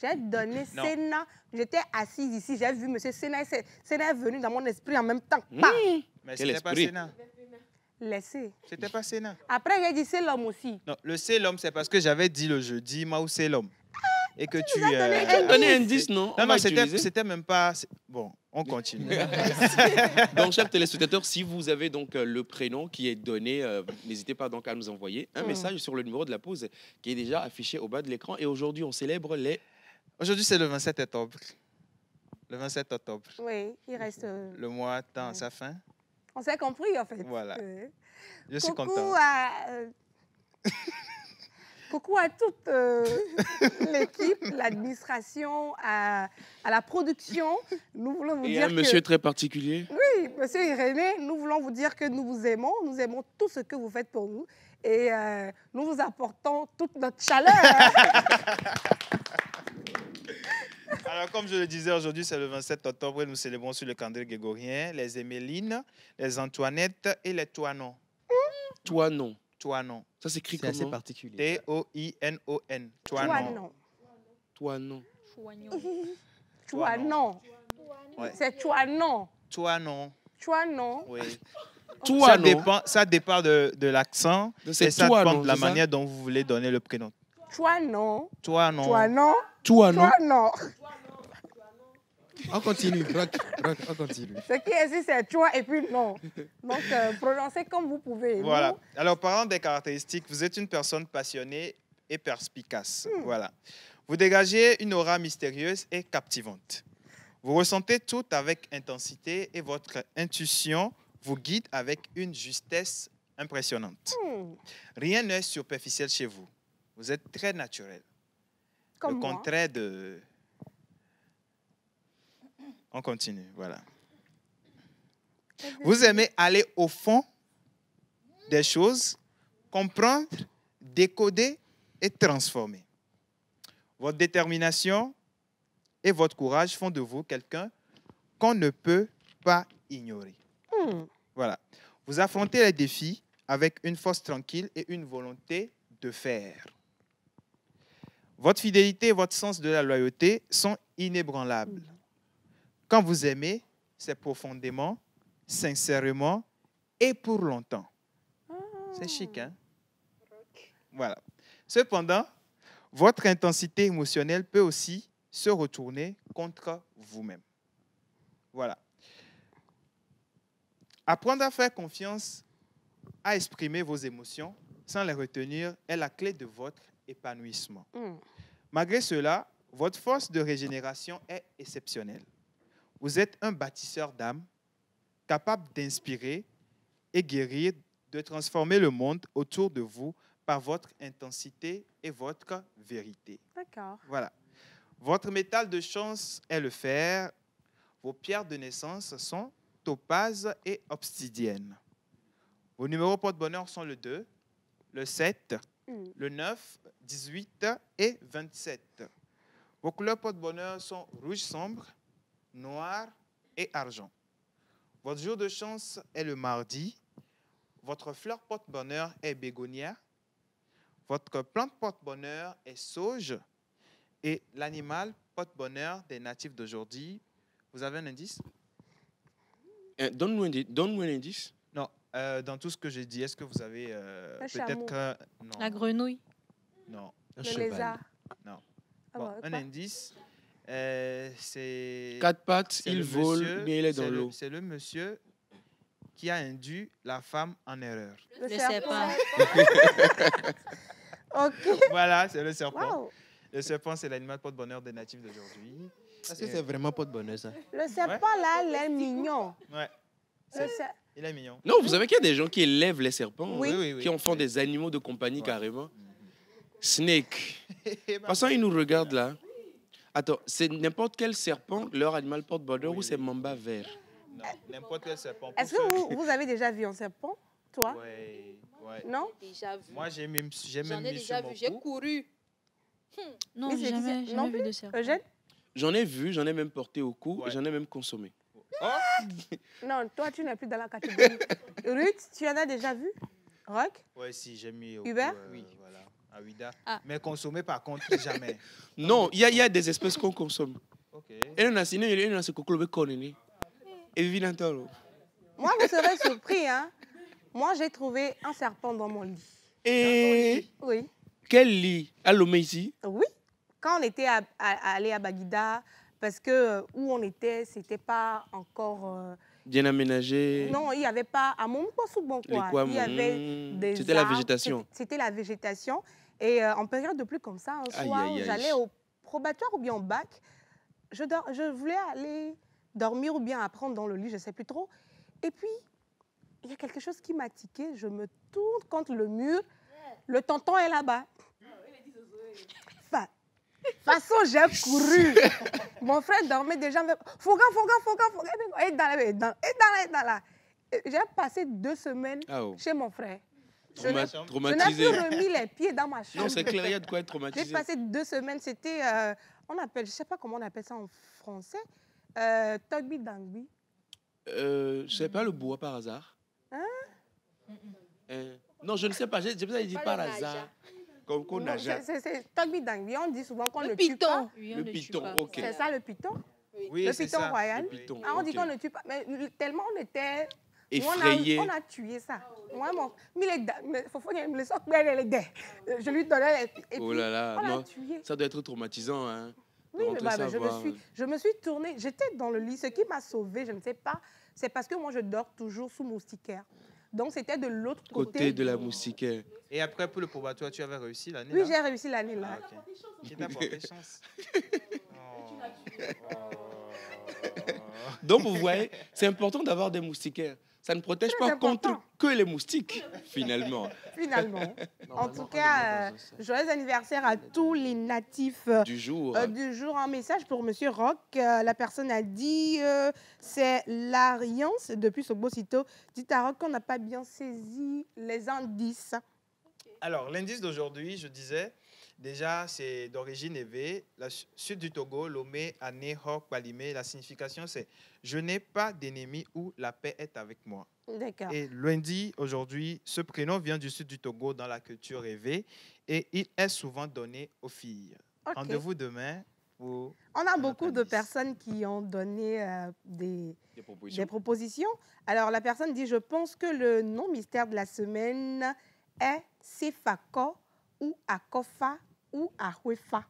J'ai donné Non. Sénat. J'étais assise ici, j'ai vu M. Sénat. Sénat est venu dans mon esprit en même temps. Mmh. Bah, Mais Quel c'était pas esprit. Sénat. laissez. C'était pas Sénat. Après, j'ai dit c'est l'homme aussi. Non, le c'est l'homme, c'est parce que j'avais dit le jeudi, Maou c'est l'homme. Et que tu. Donnez un 10, non? On Non, va non, utiliser. c'était même pas. Bon, on continue. Donc, chers téléspectateurs, si vous avez donc le prénom qui est donné, n'hésitez pas donc à nous envoyer un message sur le numéro de la pause qui est déjà affiché au bas de l'écran. Et aujourd'hui, on célèbre les... Aujourd'hui, c'est le 27 octobre. Le 27 octobre. Oui, il reste. Le mois tend à sa fin. On s'est compris en fait. Voilà. Ouais. Je suis Coucou content. Coucou à toute l'équipe, l'administration, à la production. Nous voulons vous Et dire un monsieur très particulier. Oui, monsieur Irénée, nous voulons vous dire que nous vous aimons. Nous aimons tout ce que vous faites pour nous. Et nous vous apportons toute notre chaleur. Alors, comme je le disais, aujourd'hui, c'est le 27 octobre et nous célébrons sur le calendrier grégorien les Émélines, les Antoinettes et les Toinons. Toi, non. Toinons. Ça s'écrit C'est assez comment? particulier. T-O-I-N-O-N. Toi, Toinons. non. Toi, non. Toi, non. Ouais. C'est toi, non. Toinons. Toi, non. Oui. Toi, Ça non. dépend de l'accent C'est et ça toi, dépend non, de la c'est ça? manière dont vous voulez donner le prénom. Toi, non. Toinons. Toi, non. Toi, non. Toi, non. On continue, Rock, on continue. Ce qui est ici, c'est toi et puis non. Donc, prononcez comme vous pouvez. Voilà. Nous, Alors, parlant des caractéristiques, vous êtes une personne passionnée et perspicace. Voilà. Vous dégagez une aura mystérieuse et captivante. Vous ressentez tout avec intensité et votre intuition vous guide avec une justesse impressionnante. Rien n'est superficiel chez vous. Vous êtes très naturel. comme Le moi. contraire de... On continue, voilà. Vous aimez aller au fond des choses, comprendre, décoder et transformer. Votre détermination et votre courage font de vous quelqu'un qu'on ne peut pas ignorer. Voilà. Vous affrontez les défis avec une force tranquille et une volonté de faire. Votre fidélité et votre sens de la loyauté sont inébranlables. Quand vous aimez, c'est profondément, sincèrement et pour longtemps. C'est chic, hein? Voilà. Cependant, votre intensité émotionnelle peut aussi se retourner contre vous-même. Voilà. Apprendre à faire confiance, à exprimer vos émotions sans les retenir est la clé de votre épanouissement. Malgré cela, votre force de régénération est exceptionnelle. Vous êtes un bâtisseur d'âme, capable d'inspirer et guérir, de transformer le monde autour de vous par votre intensité et votre vérité. D'accord. Voilà. Votre métal de chance est le fer. Vos pierres de naissance sont topaz et obsidienne. Vos numéros porte-bonheur sont le 2, le 7, le 9, 18 et 27. Vos couleurs porte-bonheur sont rouge sombre, noir et argent. Votre jour de chance est le mardi. Votre fleur porte-bonheur est bégonia. Votre plante porte-bonheur est sauge. Et l'animal porte-bonheur des natifs d'aujourd'hui, vous avez un indice? Donne-nous un indice. Non, dans tout ce que j'ai dit, est-ce que vous avez chameau. peut-être... non. La grenouille. Non. Le lézard. Non. Ah Bon, bah, un quoi? indice, c'est... 4 pattes, c'est il le vole, monsieur- mais il est c'est dans le- l'eau. C'est le monsieur qui a induit la femme en erreur. Le Le serpent. Ok. Voilà, c'est le serpent. Wow. Le serpent, c'est l'animal porte-bonheur des natifs d'aujourd'hui. Est-ce que c'est vraiment pas de bonheur, ça? Le serpent, là, il est mignon. Ouais, Le ser- il est mignon. Non, vous savez qu'il y a des gens qui élèvent les serpents, Oui. hein, qui en font des animaux de compagnie Ouais. carrément. Snake. Eh ben, Passant, il nous regarde là. Attends, c'est n'importe quel serpent, leur animal porte-bonheur Oui, ou c'est oui. mamba vert? non, n'importe quel serpent. Est-ce que vous avez déjà vu un serpent, toi? Ouais, ouais. Non? Déjà vu. Moi, j'ai même J'en ai mis déjà sur mon vu. J'ai cou. couru. Non, Oui, c'est- jamais, c'est- non jamais vu de serpent. Eugène? J'en ai vu, j'en ai même porté au cou, Ouais. et j'en ai même consommé. Oh, Non, toi, tu n'es plus dans la catégorie. Ruth, tu en as déjà vu? Rock? Ouais, si, j'ai mis au Hubert? oui, voilà, à Ouida. Ah. Mais consommer, par contre, jamais. Non, il y a des espèces qu'on consomme. Ok. Et on a signé, il y a ce coco le connu. Évidemment. Moi, vous serez surpris, hein? Moi, j'ai trouvé un serpent dans mon lit. Et Oui. quel lit? À Lomé ici? Oui. Quand on était allé à Baguida, parce que où on était, c'était pas encore... Bien aménagé. Non, il n'y avait pas... À mon poste ou bon quoi. quoi, Il y avait des c'était la arbres, végétation. C'était la végétation. Et en période de pluie comme ça, un Aïe, soir, aïe, aïe. j'allais au probatoire ou bien au bac. Je voulais aller dormir ou bien apprendre dans le lit, je ne sais plus trop. Et puis, il y a quelque chose qui m'a tiqué. Je me tourne contre le mur. Le tonton est là-bas. Enfin, de toute façon, j'ai couru. Mon frère dormait déjà. Fogan. Et dans là. J'ai passé 2 semaines Ah, oh. chez mon frère. Je n'ai Traumatisé. plus remis les pieds dans ma chambre. Non, c'est clair, il y a de quoi être J'ai traumatisé. passé 2 semaines. C'était, on appelle, je ne sais pas comment on appelle ça en français, Togbi Dangbi. Je sais pas le bois par hasard. Hein? Non, je ne sais pas. J'ai peut-être dit Pas par le naja. hasard. Comme qu'on Non, nageait. c'est Togbi Dangbi. On dit souvent qu'on Le ne tue pas. python. Oui, on Le ne tue python, pas. ok. C'est ça le python? Oui, Le c'est python ça. royal. Le python, Ah, on dit ok. qu'on ne tue pas. Mais tellement on était... Effrayé. On a tué ça. Moi, je lui donnais les... Et Oh puis, là là, on a non. tué. Ça doit être traumatisant, hein. Oui, mais Rentrer je me suis tournée. J'étais dans le lit. Ce qui m'a sauvée, je ne sais pas, c'est parce que moi, je dors toujours sous moustiquaire. Donc, c'était de l'autre Côté de la moustiquaire. Et après, pour le probatoire, tu avais réussi l'année Oui, là? j'ai réussi l'année là. Ah, ok. Qui t'a porté chance? Donc, vous voyez, c'est important d'avoir des moustiquaires. Ça ne protège Très pas important. contre que les moustiques, finalement. Finalement. En tout cas, joyeux anniversaire à tous les natifs Du jour. du jour. Un message pour Monsieur Rock. La personne a dit c'est l'Alliance depuis Sogbosito. Dites à Rock qu'on n'a pas bien saisi les indices. Alors, l'indice d'aujourd'hui, je disais, déjà, c'est d'origine évé. La sud du Togo, Lomé, Ané, Hok, Balimé. La signification, c'est « Je n'ai pas d'ennemi ou la paix est avec moi ». D'accord. Et lundi, aujourd'hui, ce prénom vient du sud du Togo dans la culture évé et il est souvent donné aux filles. Ok. Rendez-vous demain pour... On a beaucoup de indice. personnes qui ont donné des Des propositions. propositions. Alors, la personne dit, je pense que le nom mystère de la semaine est Sefako ou Akofa ou Ahwefa.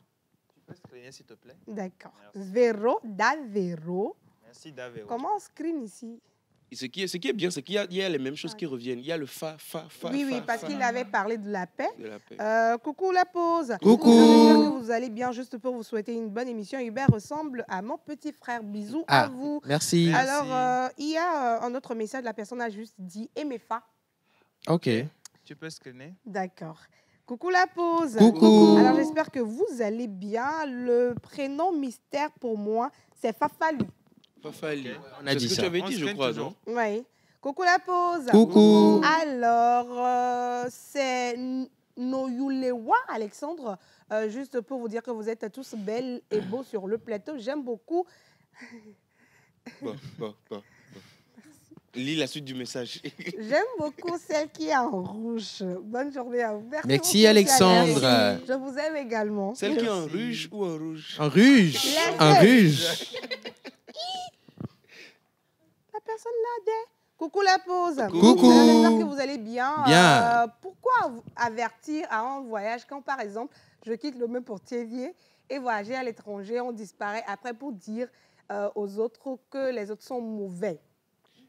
Tu peux screener, s'il te plaît? D'accord. Merci. Véro, Davero. Merci, David. Comment on screen ici? Et ce qui est bien, c'est qu'il y a les mêmes choses qui reviennent. Il y a le fa. Oui, fa, parce fa qu'il avait parlé de la paix. de la paix. Coucou la pause. Coucou. J'espère que vous allez bien. Juste pour vous souhaiter une bonne émission. Hubert ressemble à mon petit frère. Bisous à Ah, vous. merci. Merci. Alors, il y a un autre message. La personne a juste dit Emefa. Ok. Tu peux screener? D'accord. Coucou la pause. Coucou. Alors, j'espère que vous allez bien. Le prénom mystère pour moi, c'est Fafali. Fafali. On a C'est dit ce que ça. tu avais On dit, je screen crois, toujours. non? Oui. Coucou la pause. Coucou. Alors, c'est Noyulewa, Alexandre. Juste pour vous dire que vous êtes tous belles et beaux sur le plateau. J'aime beaucoup. Bon. Lis la suite du message. J'aime beaucoup celle qui est en rouge. Bonne journée à vous. Merci, beaucoup, Alexandre. Merci. Je vous aime également. Celle qui est en Merci. rouge ou en rouge? Un ruge. Laissez. Un ruge. La personne là, coucou la pause. Coucou. J'espère que vous allez bien. Bien. Pourquoi avertir à un voyage quand, par exemple, je quitte le même pour Thiévier et voyager à l'étranger, on disparaît après pour dire aux autres que les autres sont mauvais?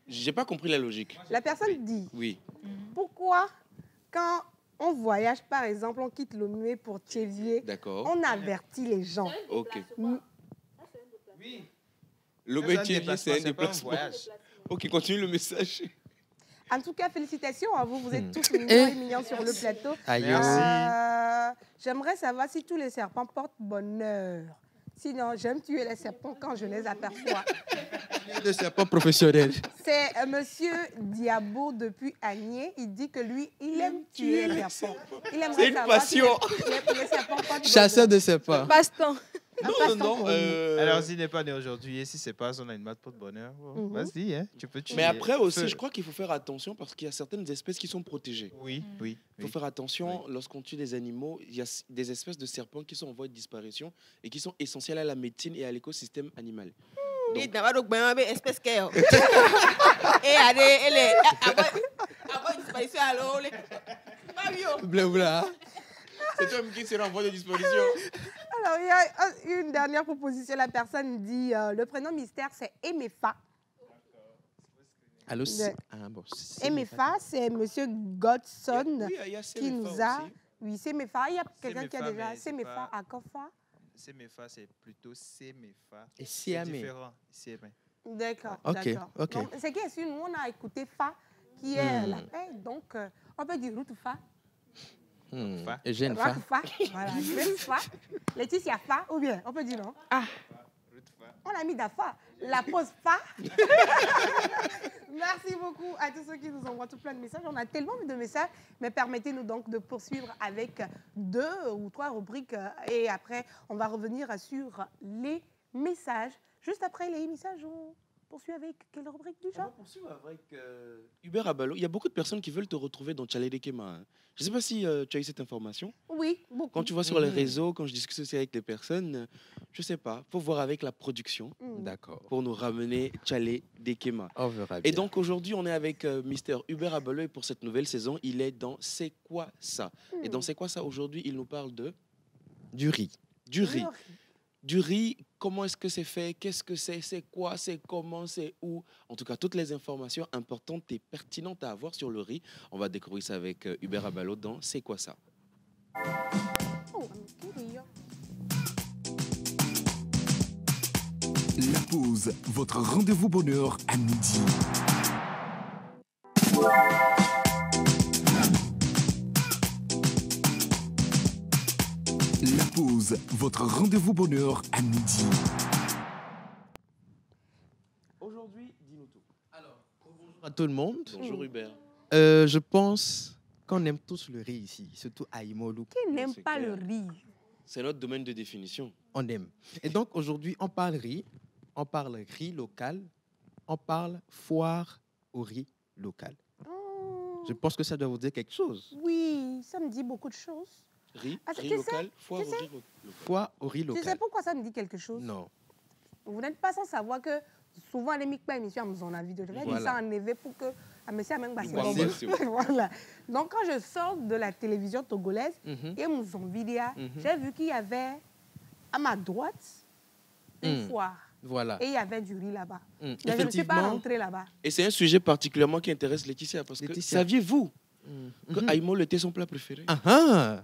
J'ai pas compris la logique. La personne dit, Oui. pourquoi quand on voyage, par exemple, on quitte le muet pour Thiévier, D'accord. on avertit les gens? Ok. Oui. L'obétier, c'est un pas un déplacement. voyage. Ok, continue le message. En tout cas, félicitations à vous. Vous êtes tous mignons et mignons sur le plateau. Aïe. Merci. J'aimerais savoir si tous les serpents portent bonheur. Sinon, j'aime tuer les serpents quand je les aperçois. De serpent professionnel. C'est Monsieur Diabo depuis Agné. Il dit que lui, il aime tuer les serpents. Il aimerait C'est une savoir passion. si les serpents portent Chasseur bonheur. de serpents. Passe-temps. Non, non, non. Alors, s'il n'est pas né aujourd'hui et si c'est pas son animal de porte-bonheur, vas-y, hein, tu peux tuer. Mais après aussi, je crois qu'il faut faire attention parce qu'il y a certaines espèces qui sont protégées. Oui, oui. Il faut faire attention lorsqu'on tue des animaux. Il y a des espèces de serpents qui sont en voie de disparition et qui sont essentielles à la médecine et à l'écosystème animal. Et c'est toi qui seras en voie de disparition. Alors, il y a une dernière proposition. La personne dit le prénom mystère, c'est Emefa. Allô, Emefa, c'est Monsieur Godson Oui, il y a qui nous a. Oui, Semefa. Il y a quelqu'un qui a déjà Semefa à Kofa. Semefa, c'est plutôt Semefa. Et C'est Siamé. différent. Siamé. D'accord. Ok, D'accord. ok. Donc, c'est qui est nous, on a écouté Fa, qui est la paix. Donc, on peut dire Ruth Fa. Fa. Eugène Rock Fa. Fa. Voilà, Grace Fa. Laetitia Fa, ou bien, on peut dire non. Ah. On a mis Dafa. La pause Fa. Merci beaucoup à tous ceux qui nous envoient tout plein de messages. On a tellement de messages, mais permettez-nous donc de poursuivre avec 2 ou 3 rubriques. Et après, on va revenir sur les messages. Juste après les messages, on poursuit avec quelle rubrique du On va genre? poursuivre avec Hubert Abalo. Il y a beaucoup de personnes qui veulent te retrouver dans Tchalé Dekema. Hein. Je ne sais pas si tu as eu cette information. Oui, beaucoup. Quand tu vois sur les réseaux, quand je discute aussi avec les personnes, je ne sais pas. Il faut voir avec la production D'accord. pour nous ramener Tchalé Dekema. On verra bien. Et donc aujourd'hui, on est avec Mister Hubert Abalo et pour cette nouvelle saison, il est dans C'est quoi ça? Et dans C'est quoi ça aujourd'hui, il nous parle de Du riz. du riz. Du riz, comment est-ce que c'est fait? Qu'est-ce que c'est quoi? C'est comment? C'est où? En tout cas, toutes les informations importantes et pertinentes à avoir sur le riz. On va découvrir ça avec Hubert Abalo dans C'est quoi ça? Oh, un petit riz. La pause, votre rendez-vous bonheur à midi. La pause, votre rendez-vous bonheur à midi. Aujourd'hui, dis-nous tout. Bonjour à tout le monde. Bonjour Hubert. Je pense qu'on aime tous le riz ici, surtout à Imolou. Qui n'aime C'est pas clair. le riz? C'est notre domaine de définition. On aime. Et donc aujourd'hui, on parle riz, on parle riz local, on parle foire au riz local. Oh, Je pense que ça doit vous dire quelque chose. oui, ça me dit beaucoup de choses. Riz, Ah, riz tu sais, local, foire tu au sais. riz local. Foire au riz Tu local. sais pourquoi ça me dit quelque chose? Non. Vous n'êtes pas sans savoir que souvent les micros émissions nous en avis de dire Voilà. ça en éveil pour que monsieur même passer Voilà. voilà. Donc quand je sors de la télévision togolaise Mhm. et nous en vidéo, Mhm. j'ai vu qu'il y avait à ma droite une Mm. foire Voilà. et il y avait du riz là-bas. Mm. Mais je ne suis pas Effectivement. rentrée là-bas. Et c'est un sujet particulièrement qui intéresse Laetitia parce que Laetitia. saviez-vous Mm. que Mhm. Aïmol était son plat préféré? Ah ah.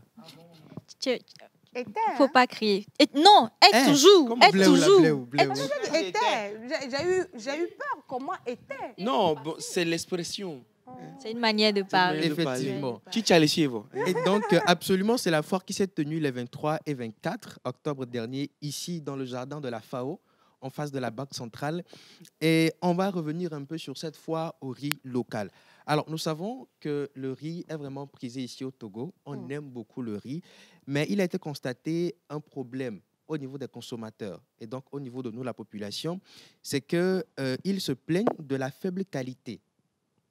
Était, Faut hein? pas crier. Non, est Eh, toujours. comme Est bleu ou la toujours. bleu ou bleu ou. Était. J'ai eu peur. Comment était? Non, bon, c'est l'expression. C'est une manière de parler. Effectivement. Chichalisievo. Et donc, absolument, c'est la foire qui s'est tenue les 23 et 24 octobre dernier, ici dans le jardin de la FAO, en face de la Banque centrale. Et on va revenir un peu sur cette foire au riz local. Alors, nous savons que le riz est vraiment prisé ici au Togo. On aime beaucoup le riz, mais il a été constaté un problème au niveau des consommateurs et donc au niveau de nous, la population, c'est qu'ils se plaignent de la faible qualité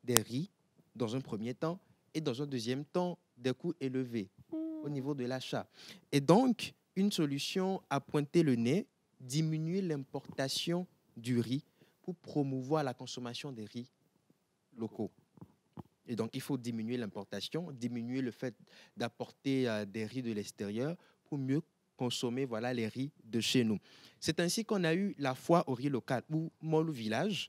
des riz dans un premier temps et dans un deuxième temps des coûts élevés au niveau de l'achat. Et donc, une solution à pointer le nez, diminuer l'importation du riz pour promouvoir la consommation des riz locaux. Et donc, il faut diminuer l'importation, diminuer le fait d'apporter des riz de l'extérieur pour mieux consommer les riz de chez nous. C'est ainsi qu'on a eu la foire au riz local ou Molou Village,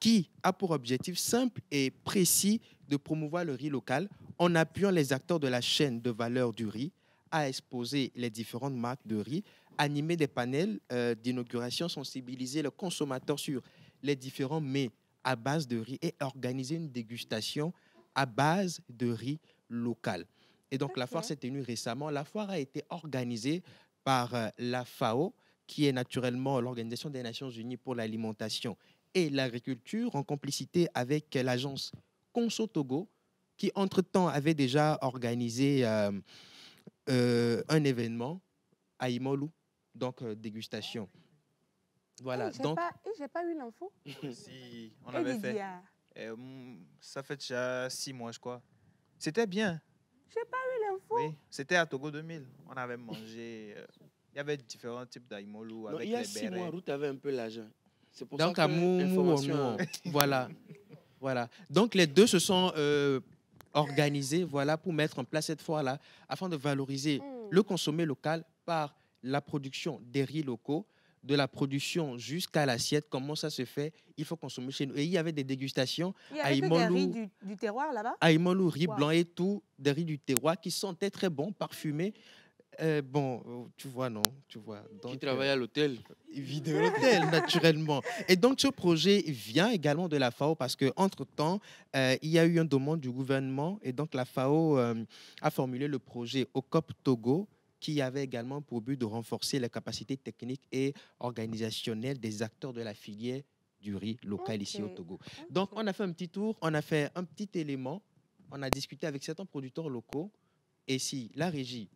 qui a pour objectif simple et précis de promouvoir le riz local en appuyant les acteurs de la chaîne de valeur du riz à exposer les différentes marques de riz, animer des panels d'inauguration, sensibiliser le consommateur sur les différents mets à base de riz et organiser une dégustation à base de riz local. Et donc, la foire s'est tenue récemment. La foire a été organisée par la FAO, qui est naturellement l'Organisation des Nations Unies pour l'alimentation et l'agriculture, en complicité avec l'agence Conso Togo, qui entre-temps avait déjà organisé un événement à Imolou, donc dégustation. Voilà. J'ai Donc, pas eu l'info. Si, on Et avait fait. Lydia, Ça fait déjà 6 mois, je crois. C'était bien. j'ai pas eu l'info. Oui, c'était à Togo 2000. On avait mangé. Il y avait différents types d'aïmolou Non, avec il y a les 6 bérets. mois, Ruth avait un peu l'âge. C'est pour donc ça à que Moumou, l'information- voilà. Voilà. Donc les deux se sont organisés, voilà, pour mettre en place cette foire-là, afin de valoriser le consommé local par la production des riz locaux, de la production jusqu'à l'assiette. Comment ça se fait? Il faut consommer chez nous. Et il y avait des dégustations Il y avait que des Aïmolou, riz du terroir là-bas. Aïmolou, riz Wow. blanc et tout, des riz du terroir qui sentaient très bon, parfumés. Tu vois, non, tu vois. Donc, Qui travaille à l'hôtel. vide de l'hôtel, naturellement. Et donc, ce projet vient également de la FAO parce qu'entre-temps, il y a eu une demande du gouvernement et donc la FAO a formulé le projet OCOP Togo qui avait également pour but de renforcer les capacités techniques et organisationnelles des acteurs de la filière du riz local ici au Togo. Donc, on a fait un petit tour, on a fait un petit élément, on a discuté avec certains producteurs locaux et si la régie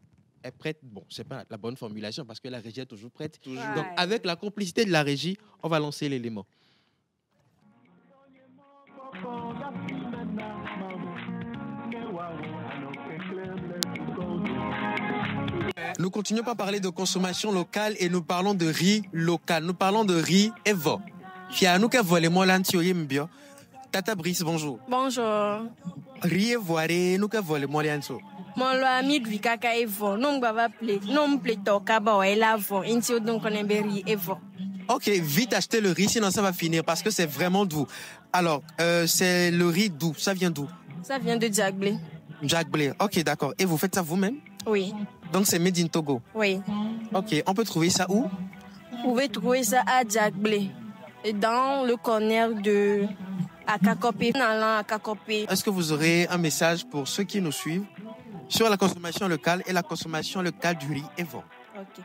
est prête, bon, c'est pas la bonne formulation parce que la régie est toujours prête. Toujours. Donc, avec la complicité de la régie, on va lancer l'élément. Nous continuons par parler de consommation locale et nous parlons de riz local. Nous parlons de riz Evo. Fianou ke volemo l'antioye mbio. Tata Brice, bonjour. Bonjour. Riz Evoire, nous ke volemo l'antio. Mon lo ami du kaka Evo. Non bava plate. Non plate au kaba ou elavo. Intio donc on emberi Evo. Ok, vite acheter le riz, sinon ça va finir parce que c'est vraiment doux. Alors, c'est le riz d'où? Ça vient d'où? Ça vient de Djagblé. Djagblé. Ok, d'accord. Et vous faites ça vous-même? Oui. Donc c'est made in Togo. Oui. Ok, on peut trouver ça où? Vous pouvez trouver ça à Djagblé. Dans le corner de Akakopé. Dans Akakopé. Est-ce que vous aurez un message pour ceux qui nous suivent sur la consommation locale et la consommation locale du riz Evo? Ok.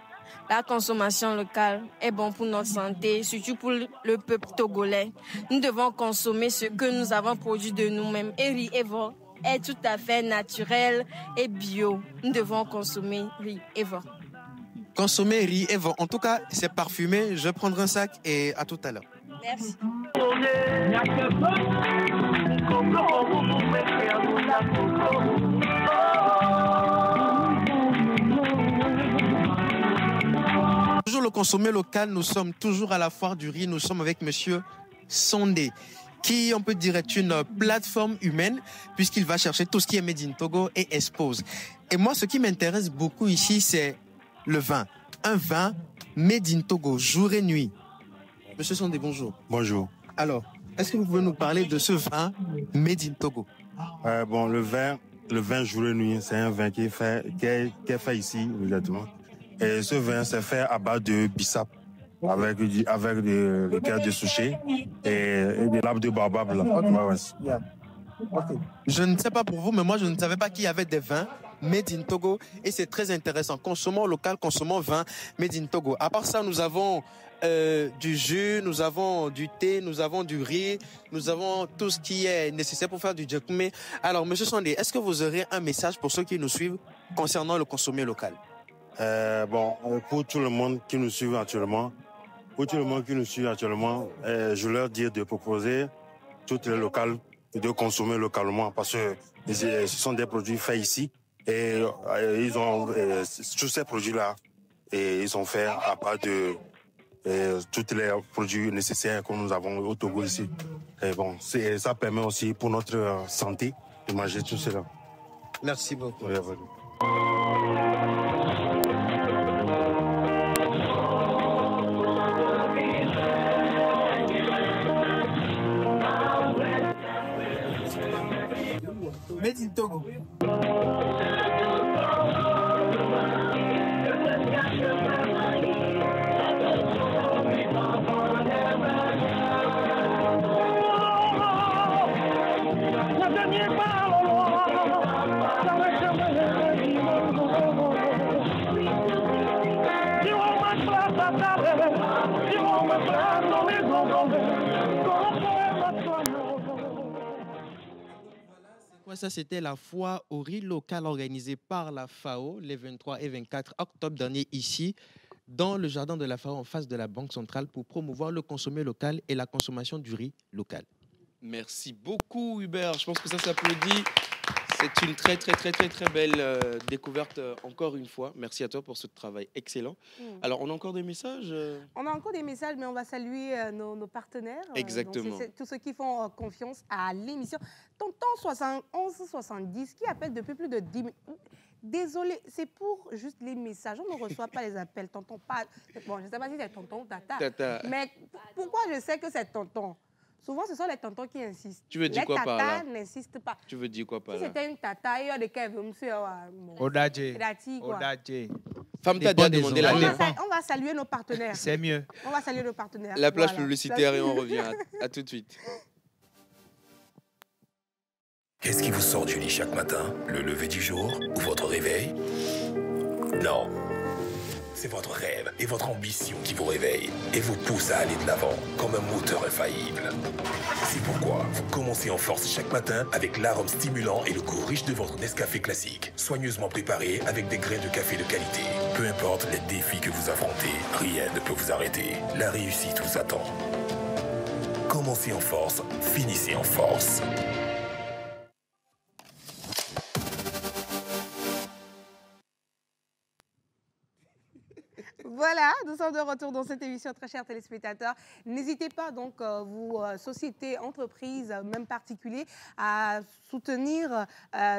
La consommation locale est bon pour notre santé, surtout pour le peuple togolais. Nous devons consommer ce que nous avons produit de nous-mêmes. Et riz Evo est tout à fait naturel et bio. Nous devons consommer riz Evo. Consommer riz Evo. En tout cas, c'est parfumé. Je prendrai un sac et à tout à l'heure. Merci. Toujours le consommer local, nous sommes toujours à la foire du riz. Nous sommes avec monsieur Sondé, qui, on peut dire, est une plateforme humaine, puisqu'il va chercher tout ce qui est made in Togo et expose. Et moi, ce qui m'intéresse beaucoup ici, c'est le vin. Un vin made in Togo, jour et nuit. Monsieur Sondé, bonjour. Bonjour. Alors, est-ce que vous pouvez nous parler de ce vin made in Togo? Bon, le vin jour et nuit, c'est un vin qui est fait ici, exactement. Et ce vin, c'est fait à base de bissap, avec des liqueurs de souché et des labres de baobab. Là. Okay. Je ne sais pas pour vous, mais moi, je ne savais pas qu'il y avait des vins made in Togo. Et c'est très intéressant. Consommons local, consommons vin made in Togo. À part ça, nous avons du jus, nous avons du thé, nous avons du riz, nous avons tout ce qui est nécessaire pour faire du djekmé. Alors, monsieur Sondé, est-ce que vous aurez un message pour ceux qui nous suivent concernant le consommé local? Pour tout le monde qui nous suit actuellement, je leur dis de proposer toutes les locales et de consommer localement parce que ce sont des produits faits ici et ils ont tous ces produits-là et ils sont faits à part de tous les produits nécessaires que nous avons au Togo ici. Et bon, ça permet aussi pour notre santé de manger tout cela. Merci beaucoup. Made in Togo. Ça, c'était la foire au riz local organisée par la FAO les 23 et 24 octobre dernier ici. dans le jardin de la Phare en face de la Banque centrale pour promouvoir le consommé local et la consommation du riz local. Merci beaucoup, Hubert. Je pense que ça s'applaudit. C'est une très belle découverte encore une fois. Merci à toi pour ce travail excellent. Alors, on a encore des messages On a encore des messages, mais on va saluer nos partenaires. Exactement. Donc, tous ceux qui font confiance à l'émission. Tonton 7170 qui appelle depuis plus de 10 minutes. Désolé, c'est pour juste les messages. On ne reçoit pas les appels. Tonton, pas. Bon, je ne sais pas si c'est tonton ou tata. Mais pourquoi je sais que c'est tonton? Souvent, ce sont les tontons qui insistent. Tu veux dire quoi par là? Les tatas n'insistent pas. Tu veux dire quoi par là? Si c'était une tata, il y a des cas, monsieur. Odadje. Femme t'a déjà demandé la lettre. On va saluer nos partenaires. C'est mieux. On va saluer nos partenaires. La plage publicitaire et on revient. À tout de suite. Qu'est-ce qui vous sort du lit chaque matin? Le lever du jour ou votre réveil? Non. C'est votre rêve et votre ambition qui vous réveillent et vous pousse à aller de l'avant comme un moteur infaillible. C'est pourquoi vous commencez en force chaque matin avec l'arôme stimulant et le goût riche de votre Nescafé classique, soigneusement préparé avec des grains de café de qualité. Peu importe les défis que vous affrontez, rien ne peut vous arrêter. La réussite vous attend. Commencez en force, finissez en force. Voilà, nous sommes de retour dans cette émission, très chers téléspectateurs. N'hésitez pas donc, vous, sociétés, entreprises, même particuliers, à soutenir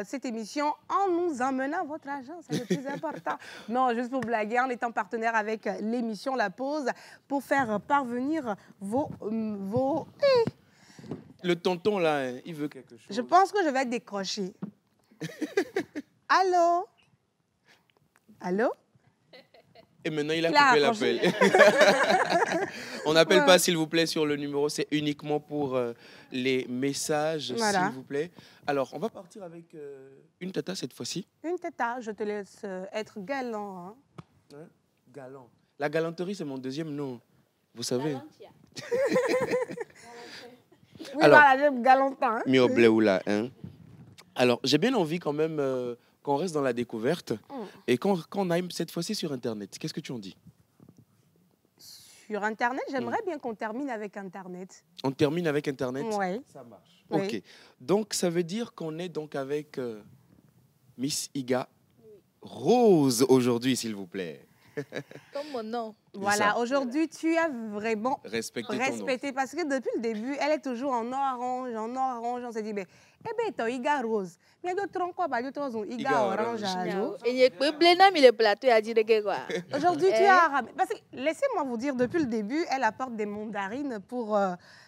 cette émission en nous emmenant votre argent, c'est le plus important. Non, juste pour blaguer, en étant partenaire avec l'émission La Pause, pour faire parvenir vos... Le tonton, là, il veut quelque chose. Je pense que je vais décrocher. Allô? Allô? Et maintenant, il a coupé l'appel. On n'appelle pas, s'il vous plaît, sur le numéro. C'est uniquement pour les messages, s'il vous plaît. Alors, on va partir avec une tata cette fois-ci. Une tata, je te laisse être galant. Hein? Galant. La galanterie, c'est mon deuxième nom. Vous savez. Oui, alors, voilà, galantin. Mio Bleoula, hein. Alors, j'ai bien envie quand même qu'on reste dans la découverte et qu'on aille cette fois-ci sur Internet. Qu'est-ce que tu en dis? Sur Internet, j'aimerais bien qu'on termine avec Internet. On termine avec Internet? Oui. Ça marche. Oui. Ok. Donc, ça veut dire qu'on est donc avec Miss Iga Rose aujourd'hui, s'il vous plaît. Comme mon nom. Voilà, aujourd'hui, tu as vraiment respecté parce que depuis le début, elle est toujours en orange. On s'est dit, mais tu as Iga Rose. Mais d'autres ont quoi? Iga orange. Et le plateau a dit quoi? Aujourd'hui, tu as... Parce que, laissez-moi vous dire, depuis le début, elle apporte des mandarines pour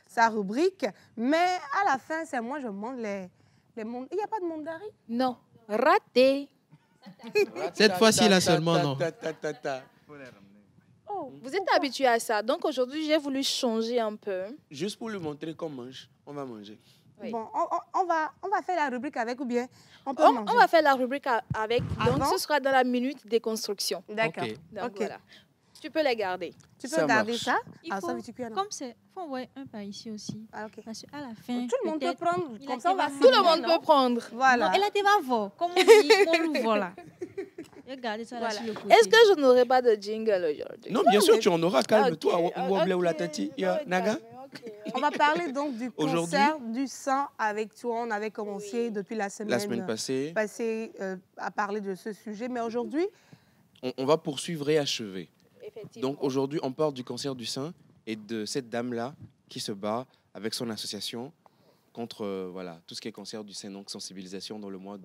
sa rubrique. Mais à la fin, c'est moi, je mange les mandarines. Il n'y a pas de mandarines? Non. Raté. Cette fois-ci, là seulement, non. Oh, vous êtes habitué à ça. Donc aujourd'hui, j'ai voulu changer un peu. Juste pour lui montrer qu'on mange. On va manger. Oui. Bon, on va faire la rubrique avec ou bien on va faire la rubrique avec. Donc ce sera dans la minute déconstruction. D'accord. Okay. Donc voilà. Tu peux les garder. Tu peux garder ça. Comme c'est, faut envoyer un par ici aussi. Ah, okay. Parce qu'à la fin, tout le monde peut prendre. Comme ça, tout le monde peut prendre. Voilà. Non, elle a des voir. Comme on dit, on l'ouvre là. Regardez ça là sur le côté. Est-ce que je n'aurai pas de jingle aujourd'hui? Non, bien sûr, tu en auras. Calme-toi. Naga. On va parler donc du cancer du sein avec toi. On avait commencé depuis la semaine passée à parler de ce sujet. Mais aujourd'hui... On va poursuivre et achever. Donc aujourd'hui, on parle du cancer du sein et de cette dame-là qui se bat avec son association contre tout ce qui est cancer du sein, donc sensibilisation dans le mois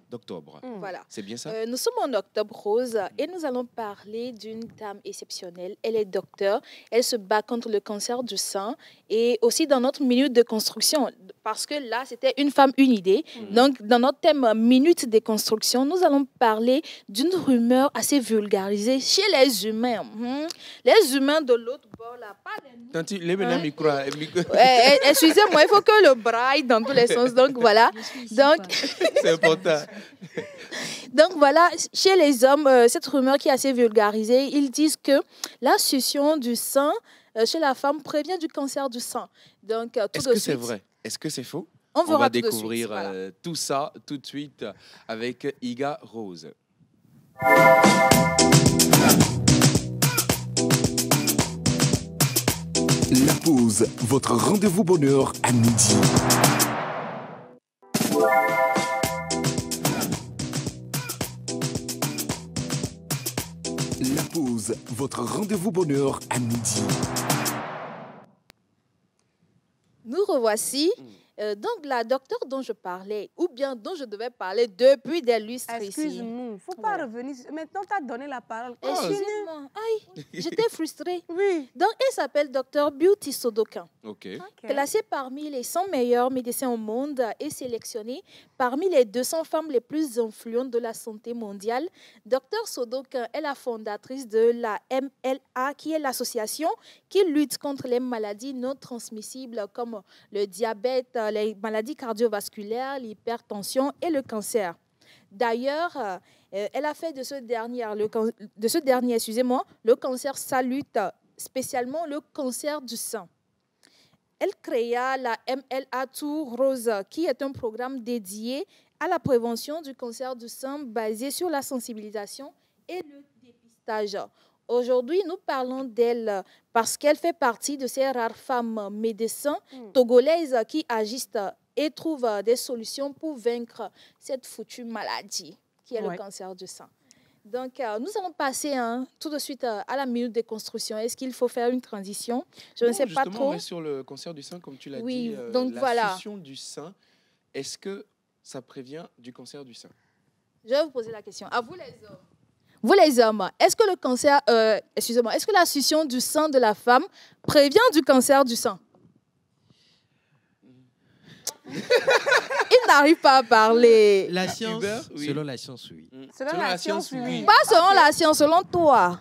d'octobre. Voilà. C'est bien ça? Nous sommes en octobre rose et nous allons parler d'une dame exceptionnelle. Elle est docteure. Elle se bat contre le cancer du sein et aussi dans notre minute de construction. Parce que là, c'était une femme, une idée. Donc, dans notre thème minute de construction, nous allons parler d'une rumeur assez vulgarisée chez les humains. Les humains de l'autre bord, là, pas de nous. Tanti, les micro. Excusez-moi, il faut que le bras aille dans tous les sens. Donc, voilà. Donc, c'est important. Donc voilà, chez les hommes, cette rumeur qui est assez vulgarisée, ils disent que la succion du sein chez la femme prévient du cancer du sein. Donc est-ce que c'est vrai? Est-ce que c'est faux? On va découvrir tout ça tout de suite avec Iga Rose. La pause, votre rendez-vous bonheur à midi. La pause, votre rendez-vous bonheur à midi. Nous revoici. Donc, la docteure dont je parlais, ou bien dont je devais parler depuis des lustres ici. Excuse-nous, il ne faut pas revenir. Maintenant, tu as donné la parole. Excusez-moi. Aïe, j'étais frustrée. Oui. Donc, elle s'appelle Dr Beauty Sodokan. Ok. Classée parmi les 100 meilleurs médecins au monde et sélectionnée parmi les 200 femmes les plus influentes de la santé mondiale, Dr Sodokan est la fondatrice de la MLA, qui est l'association qui lutte contre les maladies non transmissibles comme le diabète, les maladies cardiovasculaires, l'hypertension et le cancer. D'ailleurs, elle a fait de ce dernier, le cancer sa lutte, spécialement le cancer du sein. Elle créa la MLA Tour Rose, qui est un programme dédié à la prévention du cancer du sein basé sur la sensibilisation et le dépistage. Aujourd'hui, nous parlons d'elle parce qu'elle fait partie de ces rares femmes médecins togolaises qui agissent et trouvent des solutions pour vaincre cette foutue maladie qui est le cancer du sein. Donc, nous allons passer tout de suite à la minute de construction. Est-ce qu'il faut faire une transition? Je ne sais pas trop. On est sur le cancer du sein, comme tu l'as dit. Donc la succion du sein, est-ce que ça prévient du cancer du sein? Je vais vous poser la question. À vous les hommes. Vous les hommes, est-ce que le cancer, est-ce que la succion du sein de la femme prévient du cancer du sein? Il n'arrive pas à parler. La science, selon la science, oui. Selon la science, oui. Pas selon la science, selon toi.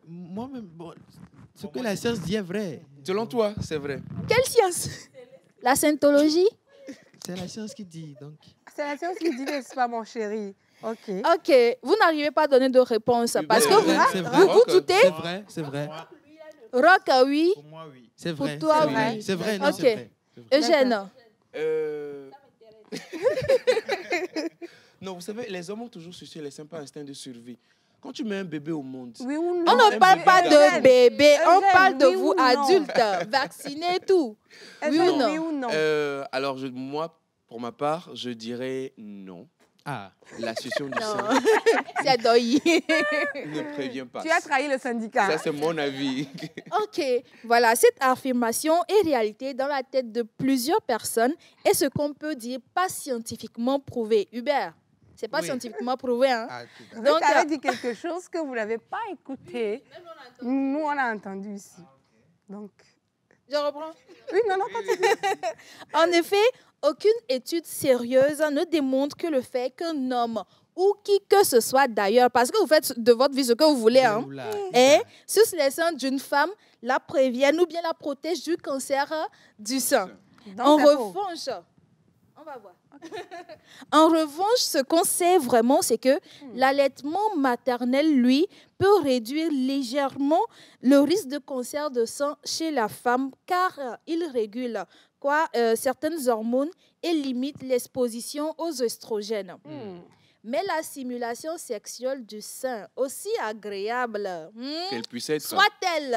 Moi-même, bon, ce que la science dit est vrai. Selon toi, c'est vrai. Quelle science? La scientologie? C'est la science qui dit, donc. C'est la science qui dit, n'est-ce pas, mon chéri? Ok. Ok, vous n'arrivez pas à donner de réponse parce que vous doutez. C'est vrai, c'est vrai. Rock, oui. Pour moi, oui. C'est vrai. Pour toi, oui. C'est vrai, non, ok. c'est vrai. Eugène. Non, vous savez, les hommes ont toujours su les simples instincts de survie. Quand tu mets un bébé au monde... Oui ou non? On ne parle pas de bébé, on parle de vous adultes, vaccinés et tout. Oui ou non? Oui ou non? Alors, moi, pour ma part, je dirais non. Ah, la succion du sein c'est doyi. ne prévient pas. Tu as trahi le syndicat. Ça, c'est mon avis. Ok, voilà, cette affirmation est réalité dans la tête de plusieurs personnes et ce qu'on peut dire pas scientifiquement prouvé. Hubert, c'est pas scientifiquement prouvé, hein? Donc, tu avais dit quelque chose que vous n'avez pas écouté. Nous, on a entendu ici. Donc... Je reprends? Oui, non, continue. En effet, aucune étude sérieuse ne démontre que le fait qu'un homme ou qui que ce soit d'ailleurs, parce que vous faites de votre vie ce que vous voulez, hein, et sur les seins d'une femme, la préviennent ou bien la protègent du cancer du sein. En revanche, on va voir. En revanche, ce qu'on sait vraiment, c'est que l'allaitement maternel, lui, peut réduire légèrement le risque de cancer de sein chez la femme car il régule certaines hormones et limite l'exposition aux oestrogènes. Mais la stimulation sexuelle du sein, aussi agréable qu'elle puisse être, soit-elle,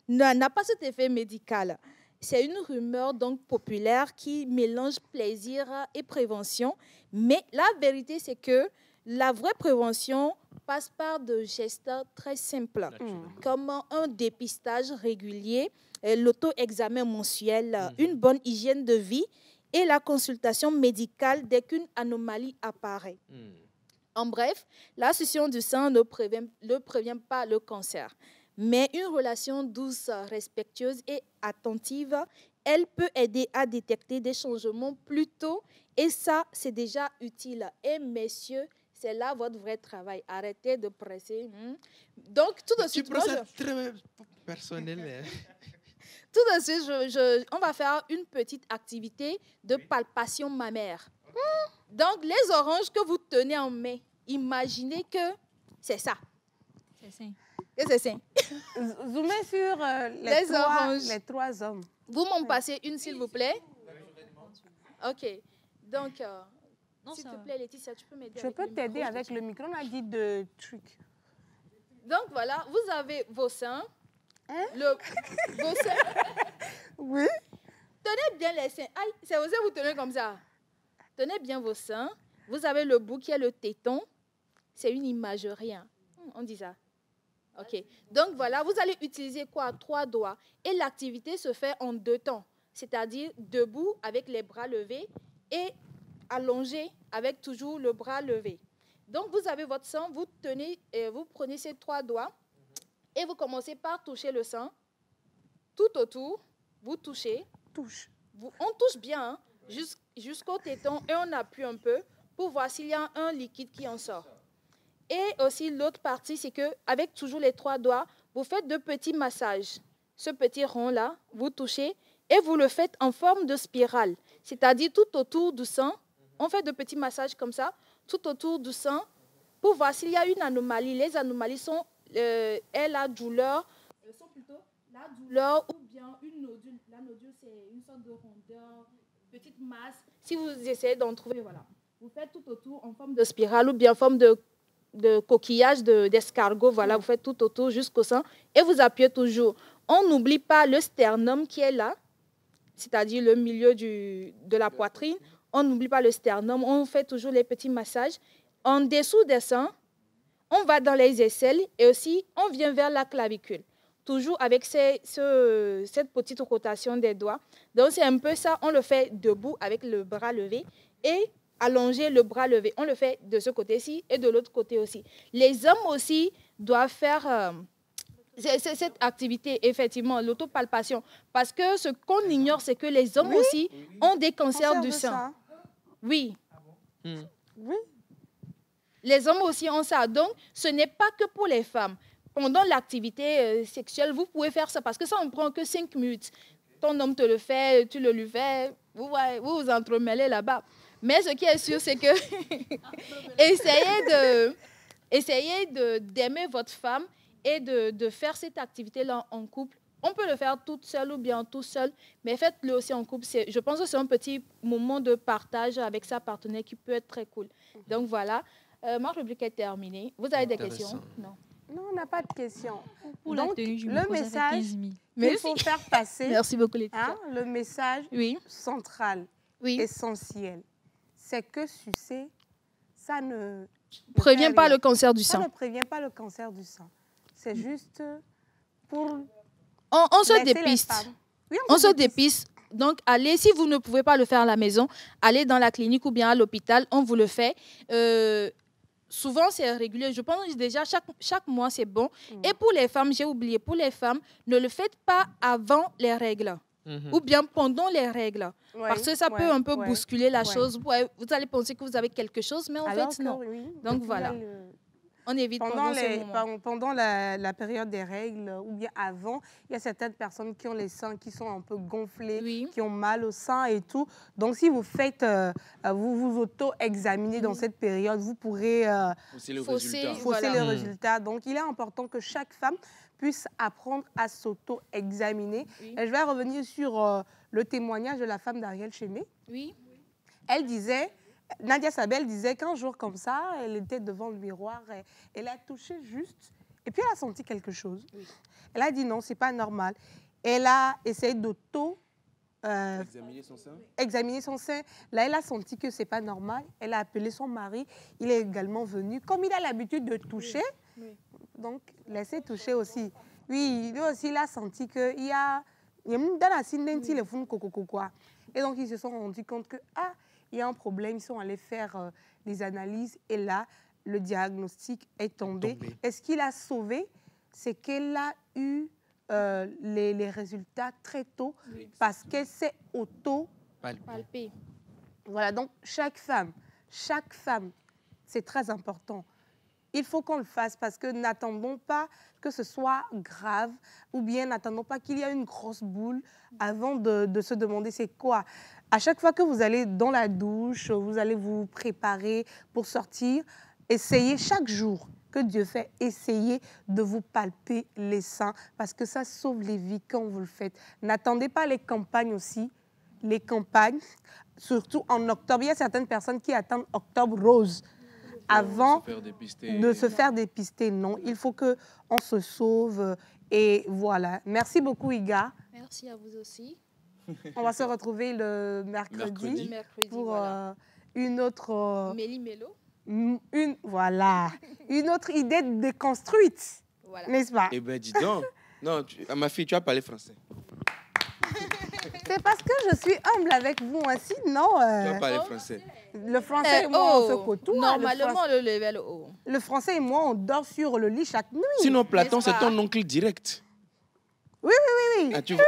n'a pas cet effet médical. C'est une rumeur donc populaire qui mélange plaisir et prévention. Mais la vérité, c'est que la vraie prévention passe par de gestes très simples, comme un dépistage régulier, l'auto-examen mensuel, une bonne hygiène de vie et la consultation médicale dès qu'une anomalie apparaît. En bref, la succion du sein ne prévient pas le cancer. Mais une relation douce, respectueuse et attentive, elle peut aider à détecter des changements plus tôt. Et ça, c'est déjà utile. Et messieurs, c'est là votre vrai travail. Arrêtez de presser. Donc, tout de suite... Tu prends ça très personnel. Tout de suite, on va faire une petite activité de palpation mammaire. Donc, les oranges que vous tenez en main, imaginez que c'est ça. C'est ça. Zoomez sur les trois hommes. Vous m'en passez une, s'il vous plaît. Ok. Donc, s'il te plaît, Laetitia, tu peux m'aider. Je peux t'aider avec le micro. On a dit deux trucs. Donc, voilà, vous avez vos seins. Vos seins. Oui. Tenez bien les seins. Aïe, c'est osé vous tenez comme ça. Tenez bien vos seins. Vous avez le bout qui est le téton. C'est une imagerie. Hein. On dit ça. OK. Donc voilà, vous allez utiliser quoi? 3 doigts. Et l'activité se fait en 2 temps. C'est-à-dire debout avec les bras levés et allongé avec toujours le bras levé. Donc vous avez votre sein, vous prenez ces 3 doigts et vous commencez par toucher le sein. Tout autour, vous touchez. On touche bien hein, jusqu'au téton et on appuie un peu pour voir s'il y a un liquide qui en sort. Et aussi l'autre partie, c'est qu'avec toujours les 3 doigts, vous faites de petits massages. Ce petit rond-là, vous touchez et vous le faites en forme de spirale. C'est-à-dire tout autour du sein, on fait de petits massages comme ça, tout autour du sein, pour voir s'il y a une anomalie. Les anomalies sont la douleur, sont plutôt la douleur ou bien une nodule. La nodule, c'est une sorte de rondeur, petite masse. Si vous essayez d'en trouver, voilà. Vous faites tout autour en forme de spirale ou bien en forme de coquillage, d'escargot. Voilà, vous faites tout autour jusqu'au sein et vous appuyez toujours. On n'oublie pas le sternum qui est là, c'est-à-dire le milieu de la poitrine. On n'oublie pas le sternum. On fait toujours les petits massages. En dessous des seins, on va dans les aisselles et aussi on vient vers la clavicule. Toujours avec cette petite rotation des doigts. Donc c'est un peu ça. On le fait debout avec le bras levé et allonger le bras levé. On le fait de ce côté-ci et de l'autre côté aussi. Les hommes aussi doivent faire cette activité, effectivement, l'autopalpation. Parce que ce qu'on ignore, c'est que les hommes aussi ont des cancers du sein. Oui. Oui. Les hommes aussi ont ça. Donc, ce n'est pas que pour les femmes. Pendant l'activité sexuelle, vous pouvez faire ça parce que ça ne prend que 5 minutes. Ton homme te le fait, tu le lui fais, vous vous entremêlez là-bas. Mais ce qui est sûr, c'est que essayez d'aimer votre femme et de faire cette activité-là en couple. On peut le faire toute seule ou bien tout seul, mais faites-le aussi en couple. Je pense que c'est un petit moment de partage avec sa partenaire qui peut être très cool. Donc voilà, ma rubrique est terminée. Vous avez des questions? Non. Non, on n'a pas de questions. Pour donc, la tenue, je me le pose avec message 15 000. qu'il faut faire passer, Merci beaucoup, Laetitia. Hein, le message central, essentiel, c'est que sucer, ça ne prévient pas le cancer du sein. Ça ne prévient pas le cancer du sein. C'est juste pour... On se dépiste. Oui, on se dépiste. Donc, allez, si vous ne pouvez pas le faire à la maison, allez dans la clinique ou bien à l'hôpital, on vous le fait. Souvent, c'est régulier. Je pense déjà, chaque mois, c'est bon. Et pour les femmes, j'ai oublié, pour les femmes, ne le faites pas avant les règles. Ou bien pendant les règles. Parce que ça peut un peu bousculer la chose. Vous allez penser que vous avez quelque chose, mais en fait, non. Donc, voilà. On évite pendant la période des règles ou bien avant, il y a certaines personnes qui ont les seins qui sont un peu gonflés, qui ont mal au sein et tout. Donc, si vous faites, vous vous auto-examinez dans cette période, vous pourrez fausser les résultats. Donc, il est important que chaque femme puisse apprendre à s'auto-examiner. Et je vais revenir sur le témoignage de la femme d'Ariel Chémé. Elle disait... Nadia Sabel disait qu'un jour comme ça, elle était devant le miroir, elle a touché juste, et puis elle a senti quelque chose. Elle a dit non, c'est pas normal. Elle a essayé examiner son sein. Là, elle a senti que c'est pas normal. Elle a appelé son mari. Il est également venu. Comme il a l'habitude de toucher, donc laissez toucher aussi. Oui, lui aussi, il a senti qu'il y a dans la signe d'un téléphone quoi. Et donc ils se sont rendus compte que il y a un problème, ils sont allés faire des analyses et là, le diagnostic est tombé. Et ce qui l'a sauvé, c'est qu'elle a eu les résultats très tôt parce qu'elle s'est auto-palpée. Voilà, donc chaque femme, c'est très important. Il faut qu'on le fasse parce que n'attendons pas que ce soit grave ou bien n'attendons pas qu'il y ait une grosse boule avant de se demander c'est quoi. À chaque fois que vous allez dans la douche, vous allez vous préparer pour sortir, essayez chaque jour que Dieu fait, essayez de vous palper les seins parce que ça sauve les vies quand vous le faites. N'attendez pas les campagnes aussi. Les campagnes, surtout en octobre, il y a certaines personnes qui attendent octobre rose avant se faire dépister. de se faire dépister. Non, il faut qu'on se sauve. Et voilà. Merci beaucoup, Iga. Merci à vous aussi. On va se retrouver le mercredi, pour voilà. Une autre... Méli-mélo. Voilà. Une autre idée déconstruite. Voilà. N'est-ce pas? Eh bien, dis donc. Non, ma fille, tu as parlé français. C'est parce que je suis humble avec vous ainsi, non Tu as parlé français. Le français et moi, on se côtoie. Normalement, le level haut. Le français et moi, on dort sur le lit chaque nuit. Sinon, Platon, c'est ton oncle direct. Oui, oui, oui, oui. Ah, tu vois.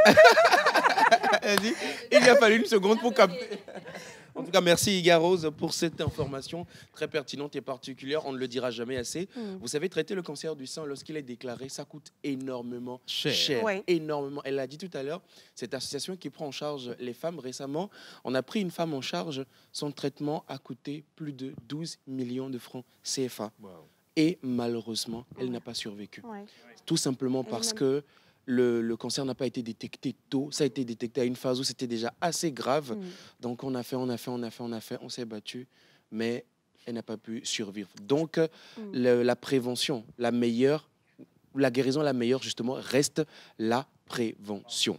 Elle dit, il lui a fallu une seconde pour capter. En tout cas, merci Iga Rose pour cette information très pertinente et particulière. On ne le dira jamais assez. Vous savez, traiter le cancer du sein lorsqu'il est déclaré, ça coûte énormément cher. Ouais. Énormément. Elle l'a dit tout à l'heure, cette association qui prend en charge les femmes récemment, on a pris une femme en charge. Son traitement a coûté plus de 12 millions de francs CFA. Wow. Et malheureusement, elle n'a pas survécu. Ouais. Tout simplement parce que le cancer n'a pas été détecté tôt. Ça a été détecté à une phase où c'était déjà assez grave. Donc, on s'est battu, mais elle n'a pas pu survivre. Donc, la prévention, la guérison la meilleure, justement, reste la prévention.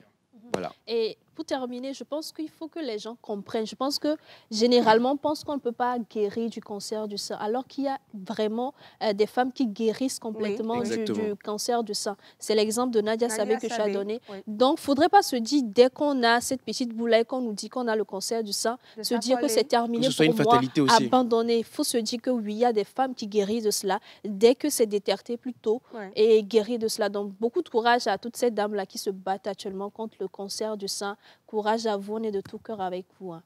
Voilà. Et pour terminer, je pense qu'il faut que les gens comprennent. Je pense que généralement, on pense qu'on ne peut pas guérir du cancer du sein, alors qu'il y a vraiment des femmes qui guérissent complètement du cancer du sein. C'est l'exemple de Nadia Sabé que tu as donné. Oui. Donc, il ne faudrait pas se dire, dès qu'on a cette petite boule qu'on nous dit qu'on a le cancer du sein, se dire que c'est terminé pour moi, abandonner. Il faut se dire que oui, il y a des femmes qui guérissent de cela dès que c'est détecté plus tôt et guérir de cela. Donc, beaucoup de courage à toutes ces dames-là qui se battent actuellement contre le cancer du sein. Courage à vous, on est de tout cœur avec vous. Hein.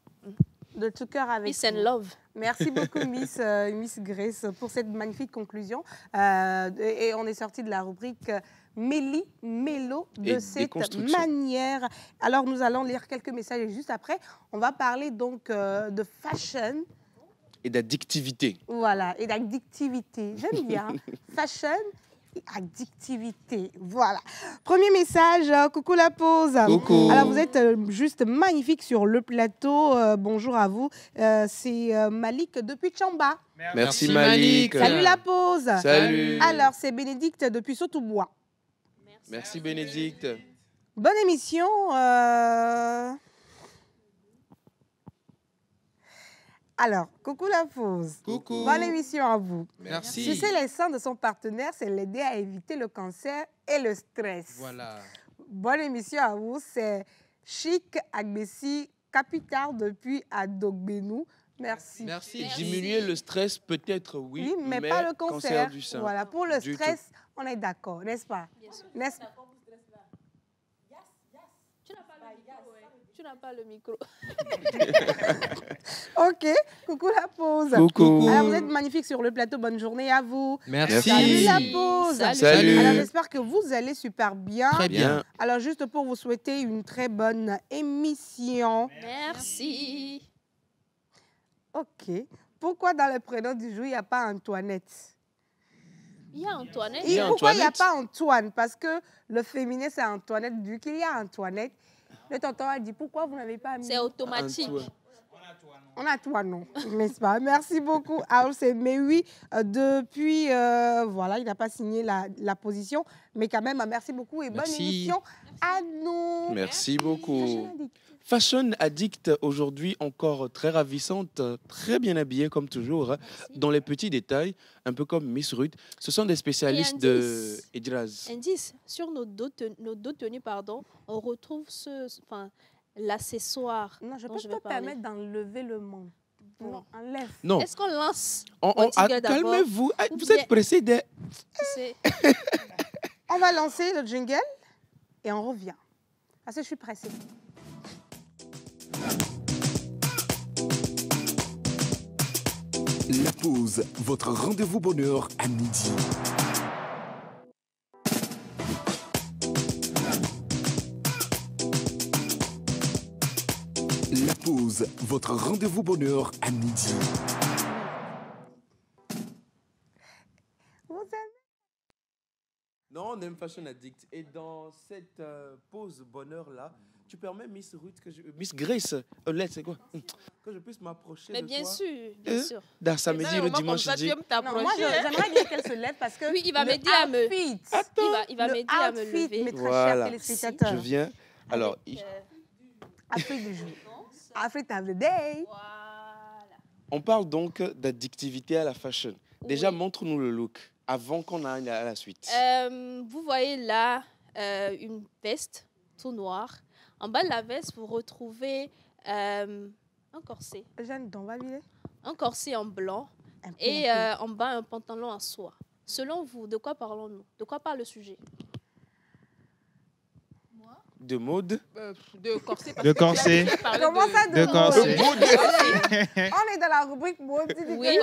De tout cœur avec vous. Peace and love. Merci beaucoup, Miss Grace, pour cette magnifique conclusion. Et on est sorti de la rubrique Méli-mélo de cette manière. Alors, nous allons lire quelques messages et juste après, on va parler donc de fashion. Et d'addictivité. Voilà, et d'addictivité. J'aime bien. Fashion. Addictivité, voilà. Premier message, coucou la pause. Coucou. Alors vous êtes juste magnifique sur le plateau. Bonjour à vous. C'est Malik depuis Tchamba. Merci Malik. Salut la pause. Salut. Alors c'est Bénédicte depuis Sotoubois. Merci Bénédicte. Bonne émission. Alors, coucou la pause. Coucou. Bonne émission à vous. Merci. Sucer les seins de son partenaire, c'est l'aider à éviter le cancer et le stress. Voilà. Bonne émission à vous. C'est Chic Agbessi Capital depuis Adogbenou. Merci. Merci. Diminuer le stress, peut-être, oui, mais pas le cancer du sein. Voilà, pour le stress, on est d'accord, n'est-ce pas? N'est-ce pas? Tu n'as pas le micro. Ok, coucou la pause. Coucou. Alors, vous êtes magnifique sur le plateau. Bonne journée à vous. Merci. Salut la pause. Salut. Alors, j'espère que vous allez super bien. Très bien. Alors, juste pour vous souhaiter une très bonne émission. Merci. Ok. Pourquoi dans le prénom du jour, il n'y a pas Antoinette? Il y a Antoinette. Pourquoi il n'y a pas Antoine? Parce que le féminin, c'est Antoinette. Vu qu'il y a Antoinette, le tonton a dit, pourquoi vous n'avez pas mis... C'est automatique. On a toi, non, n'est-ce pas? Merci beaucoup. Alors, c'est mais oui, depuis, voilà, il n'a pas signé la position, mais quand même, merci beaucoup et bonne émission à nous. Merci beaucoup. Fashion Addict, aujourd'hui encore très ravissante, très bien habillée comme toujours, dans les petits détails, un peu comme Miss Ruth. Ce sont des spécialistes de Edraz. Indice, sur nos deux tenues, on retrouve l'accessoire. Non, je ne peux pas permettre d'enlever le manteau. Non, enlève. Non. Est-ce qu'on lance calmez-vous, vous êtes pressés de... On va lancer le jingle et on revient. Parce que je suis pressée. La pause, votre rendez-vous bonheur à midi. La pause, votre rendez-vous bonheur à midi. Non, on aime Fashion Addict. Et dans cette pause bonheur-là, Tu permets, Miss Ruth, Miss Grace, Olette, c'est quoi? Que je puisse m'approcher Mais de bien toi. sûr, bien sûr. D'un samedi, le dimanche, je dis. Non, moi, j'aimerais bien qu'elle se lève parce que Oui, il va le m'aider à me... outfit, Il va m'aider à me outfit, lever. mes très chers Voilà. téléspectateurs. Je viens. Alors, Outfit du jour. Outfit of the day. on parle donc d'addictivité à la fashion. Déjà, montre-nous le look avant qu'on aille à la suite. Vous voyez là une veste tout noire. En bas de la veste, vous retrouvez un corset. Jeanne, on va virer. Un corset en blanc et en bas un pantalon en soie. Selon vous, de quoi parlons-nous? De quoi parle le sujet? De mode. De corset. De corset. Comment ça, de corset. On est dans la rubrique mode. Oui,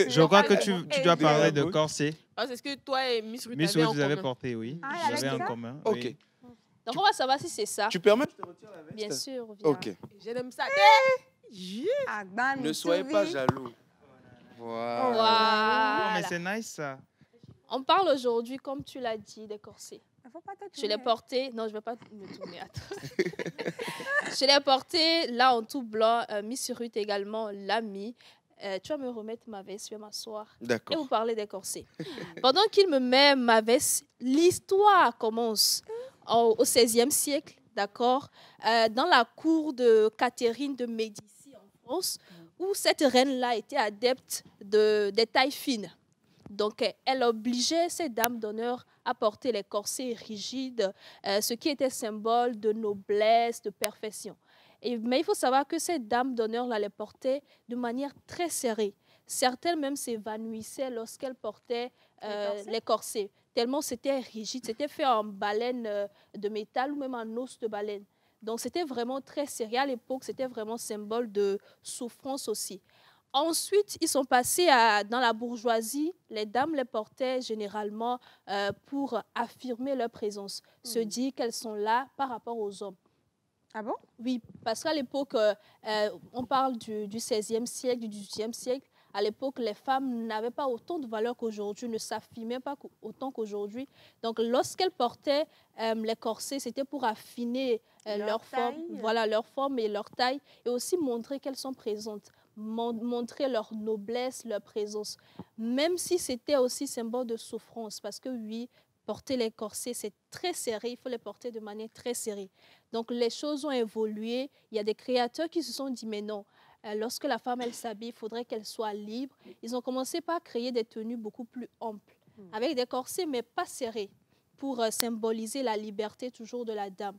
Je crois que tu dois parler de corset. Ah, c'est ce que toi et Miss Ruth Miss avez Ruth, en vous avez commun. porté, oui. Ah, Vous avez avec en ça? commun. Ok. Oui. Donc on va savoir si c'est ça. Tu permets? Je te retire la veste. Bien sûr. Viens. Ok. J'aime ça. Ne soyez pas jaloux. Voilà. Voilà. Oh, mais c'est nice ça. On parle aujourd'hui, comme tu l'as dit, des corsets. Faut pas te Je l'ai porté. Non, je ne vais pas me tourner. Attends. Je l'ai porté là en tout blanc. Miss Ruth également l'a mis. Tu vas me remettre ma veste, je vais m'asseoir. D'accord. Et vous parlez des corsets. Pendant qu'il me met ma veste, l'histoire commence au XVIe siècle, d'accord, dans la cour de Catherine de Médicis en France, où cette reine-là était adepte des tailles fines. Donc, elle obligeait ces dames d'honneur à porter les corsets rigides, ce qui était symbole de noblesse, de perfection. Mais il faut savoir que ces dames d'honneur les portaient de manière très serrée. Certaines même s'évanouissaient lorsqu'elles portaient les corsets, tellement c'était rigide, c'était fait en baleine de métal ou même en os de baleine. Donc, c'était vraiment très serré. À l'époque, c'était vraiment symbole de souffrance aussi. Ensuite, ils sont passés dans la bourgeoisie. Les dames les portaient généralement pour affirmer leur présence, se dire qu'elles sont là par rapport aux hommes. Ah bon? Oui, parce qu'à l'époque, on parle du XVIe siècle, du XVIIIe siècle. À l'époque, les femmes n'avaient pas autant de valeur qu'aujourd'hui, ne s'affirmaient pas autant qu'aujourd'hui. Donc, lorsqu'elles portaient les corsets, c'était pour affiner leur forme, voilà, leur forme et leur taille, et aussi montrer qu'elles sont présentes, montrer leur noblesse, leur présence. Même si c'était aussi symbole de souffrance, parce que oui, porter les corsets, c'est très serré, il faut les porter de manière très serrée. Donc, les choses ont évolué. Il y a des créateurs qui se sont dit, mais non, lorsque la femme, elle s'habille, il faudrait qu'elle soit libre. Ils ont commencé par créer des tenues beaucoup plus amples, avec des corsets, mais pas serrés, pour symboliser la liberté toujours de la dame.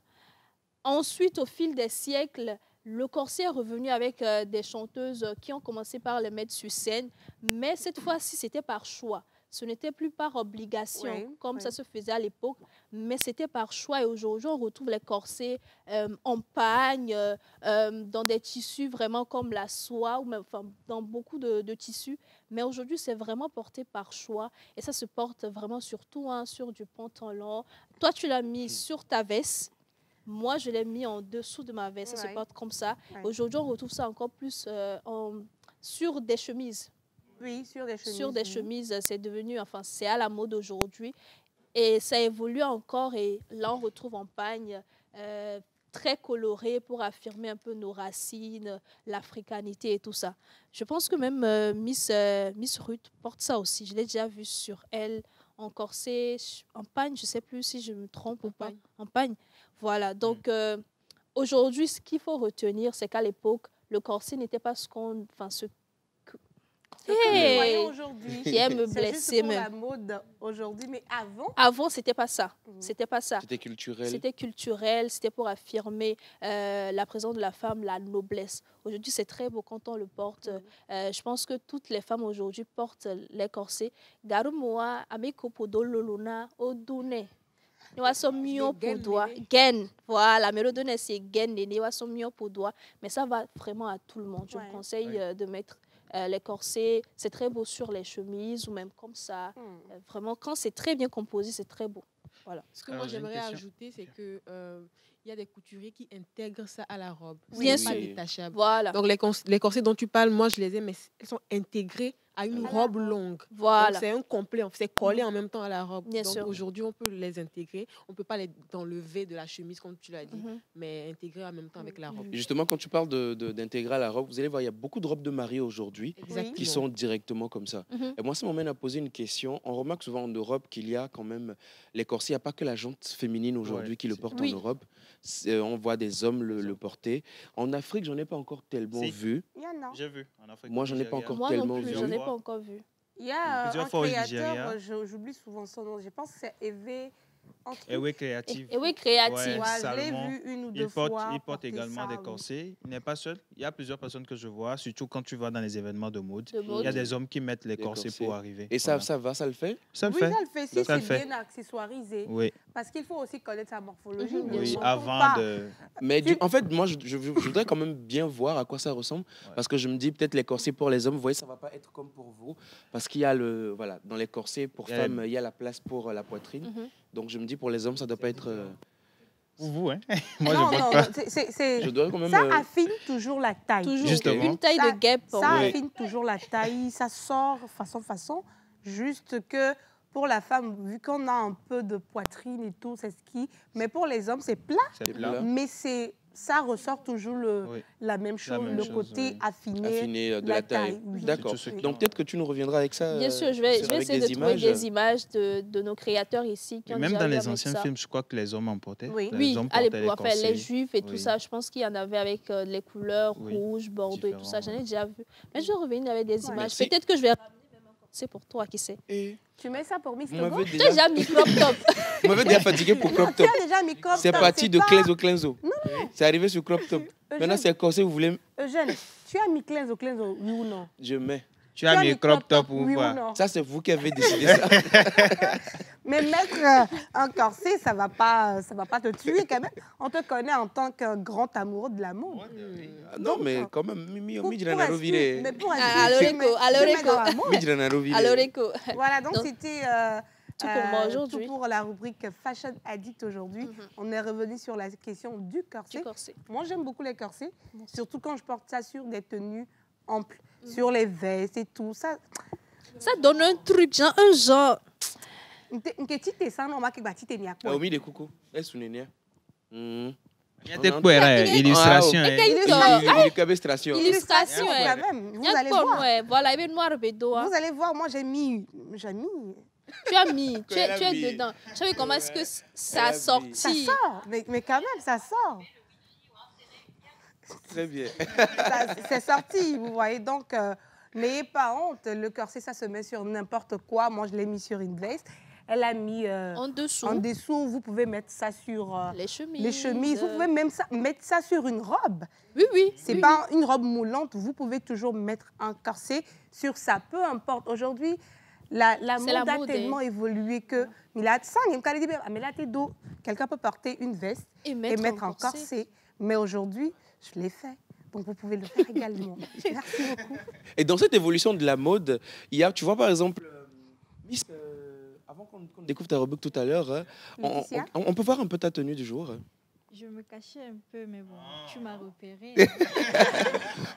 Ensuite, au fil des siècles, le corset est revenu avec des chanteuses qui ont commencé par le mettre sur scène, mais cette fois-ci, c'était par choix. Ce n'était plus par obligation, comme ça se faisait à l'époque, mais c'était par choix. Et aujourd'hui, on retrouve les corsets en pagne, dans des tissus vraiment comme la soie, ou même enfin, dans beaucoup de tissus. Mais aujourd'hui, c'est vraiment porté par choix. Et ça se porte vraiment surtout sur du pantalon. Toi, tu l'as mis sur ta veste. Moi, je l'ai mis en dessous de ma veste. Ça se porte comme ça. Aujourd'hui, on retrouve ça encore plus sur des chemises. Oui, sur des chemises. Sur des chemises, c'est devenu, enfin, c'est à la mode aujourd'hui. Et ça évolue encore. Et là, on retrouve en pagne très coloré pour affirmer un peu nos racines, l'africanité et tout ça. Je pense que même Miss Ruth porte ça aussi. Je l'ai déjà vu sur elle, en corset, en pagne. Je ne sais plus si je me trompe ou pas. En pagne. Voilà. Donc, aujourd'hui, ce qu'il faut retenir, c'est qu'à l'époque, le corset n'était pas ce qu'on... Enfin, ce aujourd'hui, qui aime me c'est blesser juste pour même. la mode aujourd'hui, mais Avant, c'était pas ça. C'était pas ça. C'était culturel. C'était culturel, c'était pour affirmer la présence de la femme, la noblesse. Aujourd'hui, c'est très beau quand on le porte. Je pense que toutes les femmes aujourd'hui portent les corsets. Garumoa, ameko podololona, odune. Nous sommes mieux pour doigt. Gain. Voilà, mais le donner c'est gain. Nous sommes mieux pour doigt. Mais ça va vraiment à tout le monde. Je vous conseille de mettre les corsets. C'est très beau sur les chemises ou même comme ça. Vraiment, quand c'est très bien composé, c'est très beau. Voilà. Ce que moi j'aimerais ajouter, c'est que il y a des couturiers qui intègrent ça à la robe. Bien C'est pas sûr. détachable. Voilà. Donc les corsets dont tu parles, moi je les ai, mais elles sont intégrées à une robe longue. Voilà. C'est un complet, c'est collé en même temps à la robe. Bien Donc sûr. aujourd'hui, on peut les intégrer. On ne peut pas les enlever de la chemise, comme tu l'as dit, mais intégrer en même temps avec la robe. Et justement, quand tu parles d'intégrer à la robe, vous allez voir, il y a beaucoup de robes de mariée aujourd'hui qui sont directement comme ça. Et moi, ça m'amène à poser une question. On remarque souvent en Europe qu'il y a quand même les corsets. Il n'y a pas que la jante féminine aujourd'hui qui le porte en Europe. On voit des hommes le porter. En Afrique, j'en ai pas encore tellement vu. Il y en a. J'ai vu en Afrique. Moi, j'en ai pas encore Moi tellement non plus, vu. j'en ai pas encore vu. Il y a Plusieurs un fois au Nigeria. créateur, j'oublie souvent son nom, je pense que c'est Eve. Et oui, créative. Et oui, créative. Ouais, Ouais, je l'ai Salomon. vu une ou deux fois. Il porte porter également ça, des oui. corsets. Il n'est pas seul. Il y a plusieurs personnes que je vois, surtout quand tu vas dans les événements de mode. De mode. Il y a des hommes qui mettent les corsets pour arriver. Et ça, ça va, ça le fait? Ça le Oui, fait. ça le fait, si Ça le c'est fait. bien accessoirisé. Oui. Parce qu'il faut aussi connaître sa morphologie. Oui, avant de... Mais en fait, moi, je voudrais quand même bien voir à quoi ça ressemble. Parce que je me dis, peut-être les corsets pour les hommes, vous voyez, ça ne va pas être comme pour vous. Parce qu'il y a voilà, dans les corsets pour femmes, il y a la place pour la poitrine. Donc je me dis, pour les hommes, ça ne doit pas être... Pour vous, hein? Moi, non, je non, pas. Je dois quand même, ça affine toujours la taille. Toujours. Justement. Une taille de guêpe. Ça Oui. affine toujours la taille, ça sort façon. Juste que pour la femme, vu qu'on a un peu de poitrine et tout, c'est ce qui... Mais pour les hommes, c'est plat. C'est plat. Mais ça ressort toujours la même chose, le côté affiné, de la taille. Oui. D'accord. Donc peut-être que tu nous reviendras avec ça. Bien sûr, je vais essayer de trouver des images de nos créateurs ici. Qui ont Même déjà dans eu les avec anciens ça. films, je crois que les hommes en portaient. Oui, Les hommes à portaient l'époque, les corsets. les juifs et tout Oui. ça, je pense qu'il y en avait avec les couleurs Oui. rouge, bordeaux et tout ça. J'en ai déjà vu. Mais je vais revenir avec des images. Merci. Peut-être que je vais ramener même un corset pour toi, qui sait. Tu mets ça pour Miss Vous Togo? m'avez Tu as déjà mis crop top. Vous m'avez déjà fatigué pour crop top. Tu as déjà mis crop top. C'est parti de pas- Clenzo Clenzo. Non. C'est arrivé sur crop top. Maintenant, c'est corset, vous voulez... Eugène, tu as mis Clenzo, oui ou non? Je mets. Tu as mis crop top ou oui ou pas? non? Ça, c'est vous qui avez décidé ça. Mais mettre un corset, ça va pas te tuer quand même. On te connaît en tant qu'un grand amoureux de l'amour. Non, mais quand même, Mimi, Pour Midjana exclure- Rovire. mais pour Alors, exclure, Rico, alors, tu mets Rico. dans l'amour. Midjana Rovire. Alors, Rico. Voilà, donc Donc, c'était tout pour moi aujourd'hui. tout pour la rubrique Fashion Addict aujourd'hui. On est revenu sur la question du corset. Moi, j'aime beaucoup les corsets, surtout quand je porte ça sur des tenues amples, sur les vestes et tout. Ça donne un truc, genre un genre. Une petite descente, on va que tu t'es mis à quoi? Omi de coucou. Est-ce que tu illustration. Illustration. Illustration, quand même. Vous allez voir. Voilà, il y a noir bédo. Vous allez voir, moi j'ai mis. Tu as mis, tu es dedans. Tu sais comment est-ce que ça a sorti? Ça sort, mais quand même, ça sort. Très bien. C'est sorti, vous voyez. Donc, n'ayez pas honte. Le corset, ça se met sur n'importe quoi. Moi, je l'ai mis sur une veste. Elle a mis en dessous. En dessous, vous pouvez mettre ça sur les chemises. Les chemises. Vous pouvez même mettre ça sur une robe. Oui. C'est pas une robe moulante. Vous pouvez toujours mettre un corset sur ça. Peu importe. Aujourd'hui, la mode a tellement évolué que quelqu'un peut porter une veste et mettre un corset. Mais aujourd'hui, je l'ai fait. Donc, vous pouvez le faire également. Merci beaucoup. Et dans cette évolution de la mode, il y a, tu vois, par exemple, Miss, avant qu'on découvre ta rubrique tout à l'heure, on peut voir un peu ta tenue du jour. Je me cachais un peu, mais bon, tu m'as repéré.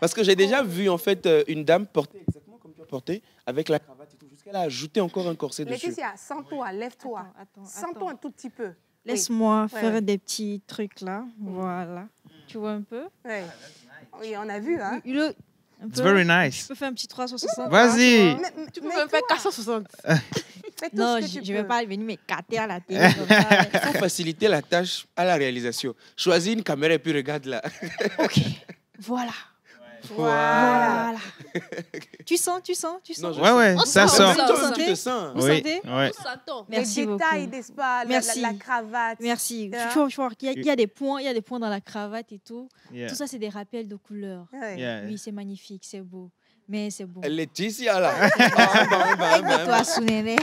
Parce que j'ai déjà vu, en fait, une dame porter exactement comme tu as porté, avec la cravate et tout, jusqu'à là, ajouter encore un corset dessus. Laetitia, sens-toi, lève-toi. Sens-toi un tout petit peu. Laisse-moi faire des petits trucs là. Voilà. Tu vois un peu? Oui, on a vu, hein? It's very nice. Je peux faire un petit 360. Vas-y. Tu peux même faire 460. Non, je ne vais pas venir m'écarter à la télé. Il faut faciliter la tâche à la réalisation. Choisis une caméra et puis regarde là. OK. Voilà. Voilà. Tu sens? Non, ouais, ça sort. Tu te sens. Vous sentez? Ouais. Merci beaucoup. Les détails, n'est-ce pas? Merci. La cravate. Merci. Tu vois qu'il y a des points, dans la cravate et tout. Yeah. Tout ça, c'est des rappels de couleurs. Yeah. Oui, c'est magnifique, c'est beau. Mais c'est beau. Laetitia là. Aide-toi, Sounéné.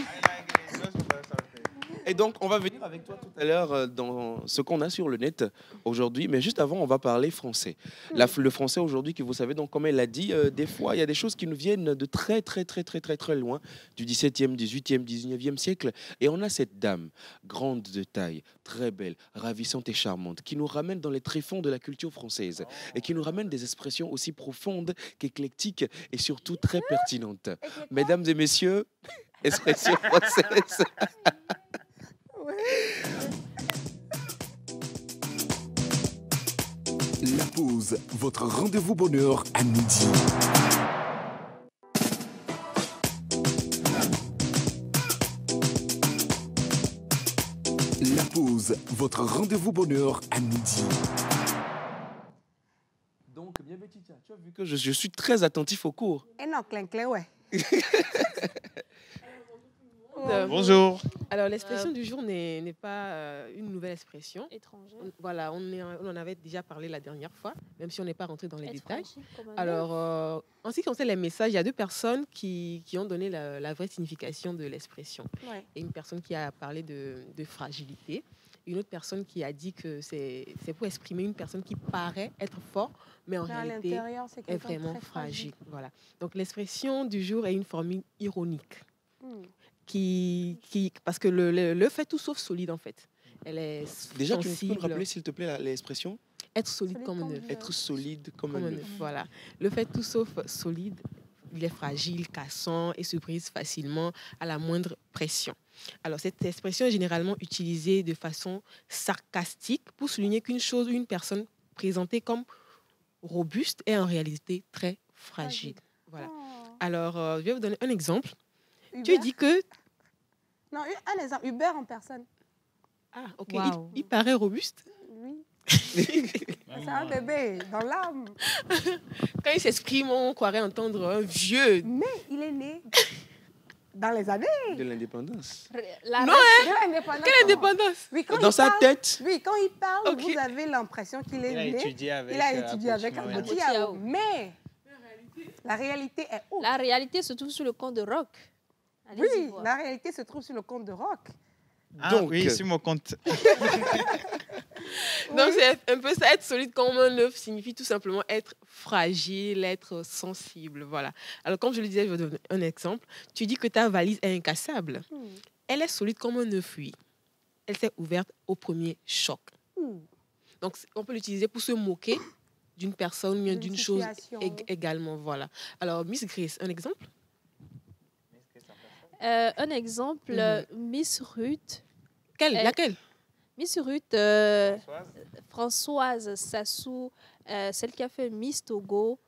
Et donc, on va venir avec toi tout à l'heure dans ce qu'on a sur le net aujourd'hui. Mais juste avant, on va parler français. Le français aujourd'hui, que vous savez, donc, comme elle l'a dit, des fois, il y a des choses qui nous viennent de très, très, très, très, très, très loin, du 17e, 18e, 19e siècle. Et on a cette dame, grande de taille, très belle, ravissante et charmante, qui nous ramène dans les tréfonds de la culture française et qui nous ramène des expressions aussi profondes qu'éclectiques et surtout très pertinentes. Mesdames et messieurs, expression française. La pause, votre rendez-vous bonheur à midi. La pause, votre rendez-vous bonheur à midi. Donc, bien Betty, tu as vu que je suis très attentif au cours. Et non, clin, ouais. Bonjour. Alors, l'expression du jour n'est pas une nouvelle expression. Étranger. Voilà, on en avait déjà parlé la dernière fois, même si on n'est pas rentré dans les détails. Comme un Alors, en ce qui concerne les messages, il y a deux personnes qui ont donné la vraie signification de l'expression. Ouais. Et une personne qui a parlé de fragilité. Une autre personne qui a dit que c'est pour exprimer une personne qui paraît être fort, mais en Mais à réalité l'intérieur, c'est est quelqu'un de vraiment très fragile. fragile. Voilà. Donc, l'expression du jour est une formule ironique. Parce que le fait tout sauf solide, en fait. Elle est Déjà, sensible. tu peux me rappeler, s'il te plaît, l'expression? Être solide comme un œuf. Être solide comme un œuf. Voilà. Le fait tout sauf solide, il est fragile, cassant et se brise facilement à la moindre pression. Alors, cette expression est généralement utilisée de façon sarcastique pour souligner qu'une chose ou une personne présentée comme robuste est en réalité très fragile. Voilà. Alors, je vais vous donner un exemple. Hubert? Tu dis que... Non, un exemple, Hubert en personne. Ah, ok. Wow. Il paraît robuste. Oui. C'est un bébé dans l'âme. Quand il s'exprime, on croirait entendre un vieux. Mais il est né dans les années de l'indépendance. Non, hein? Quelle indépendance? Oui, quand dans il sa parle, tête. Oui, quand il parle, Ok. vous avez l'impression qu'il est né. étudié avec, il a étudié avec Apothiao. Apothiao. Mais la réalité est autre. La réalité se trouve sur le compte de Rock. Allez-y Oui, voir. la réalité se trouve sur le compte de Rock. Ah Donc, oui, sur mon compte. Donc, c'est un peu ça. Être solide comme un œuf signifie tout simplement être fragile, être sensible. Voilà. Alors, comme je le disais, je vais donner un exemple. Tu dis que ta valise est incassable. Elle est solide comme un œuf, oui. Elle s'est ouverte au premier choc. Donc, on peut l'utiliser pour se moquer d'une personne, bien d'une chose également. Voilà. Alors, Miss Grace, un exemple? Un exemple, Miss Ruth. Laquelle? Miss Ruth, Françoise Sassou, celle qui a fait Miss Togo.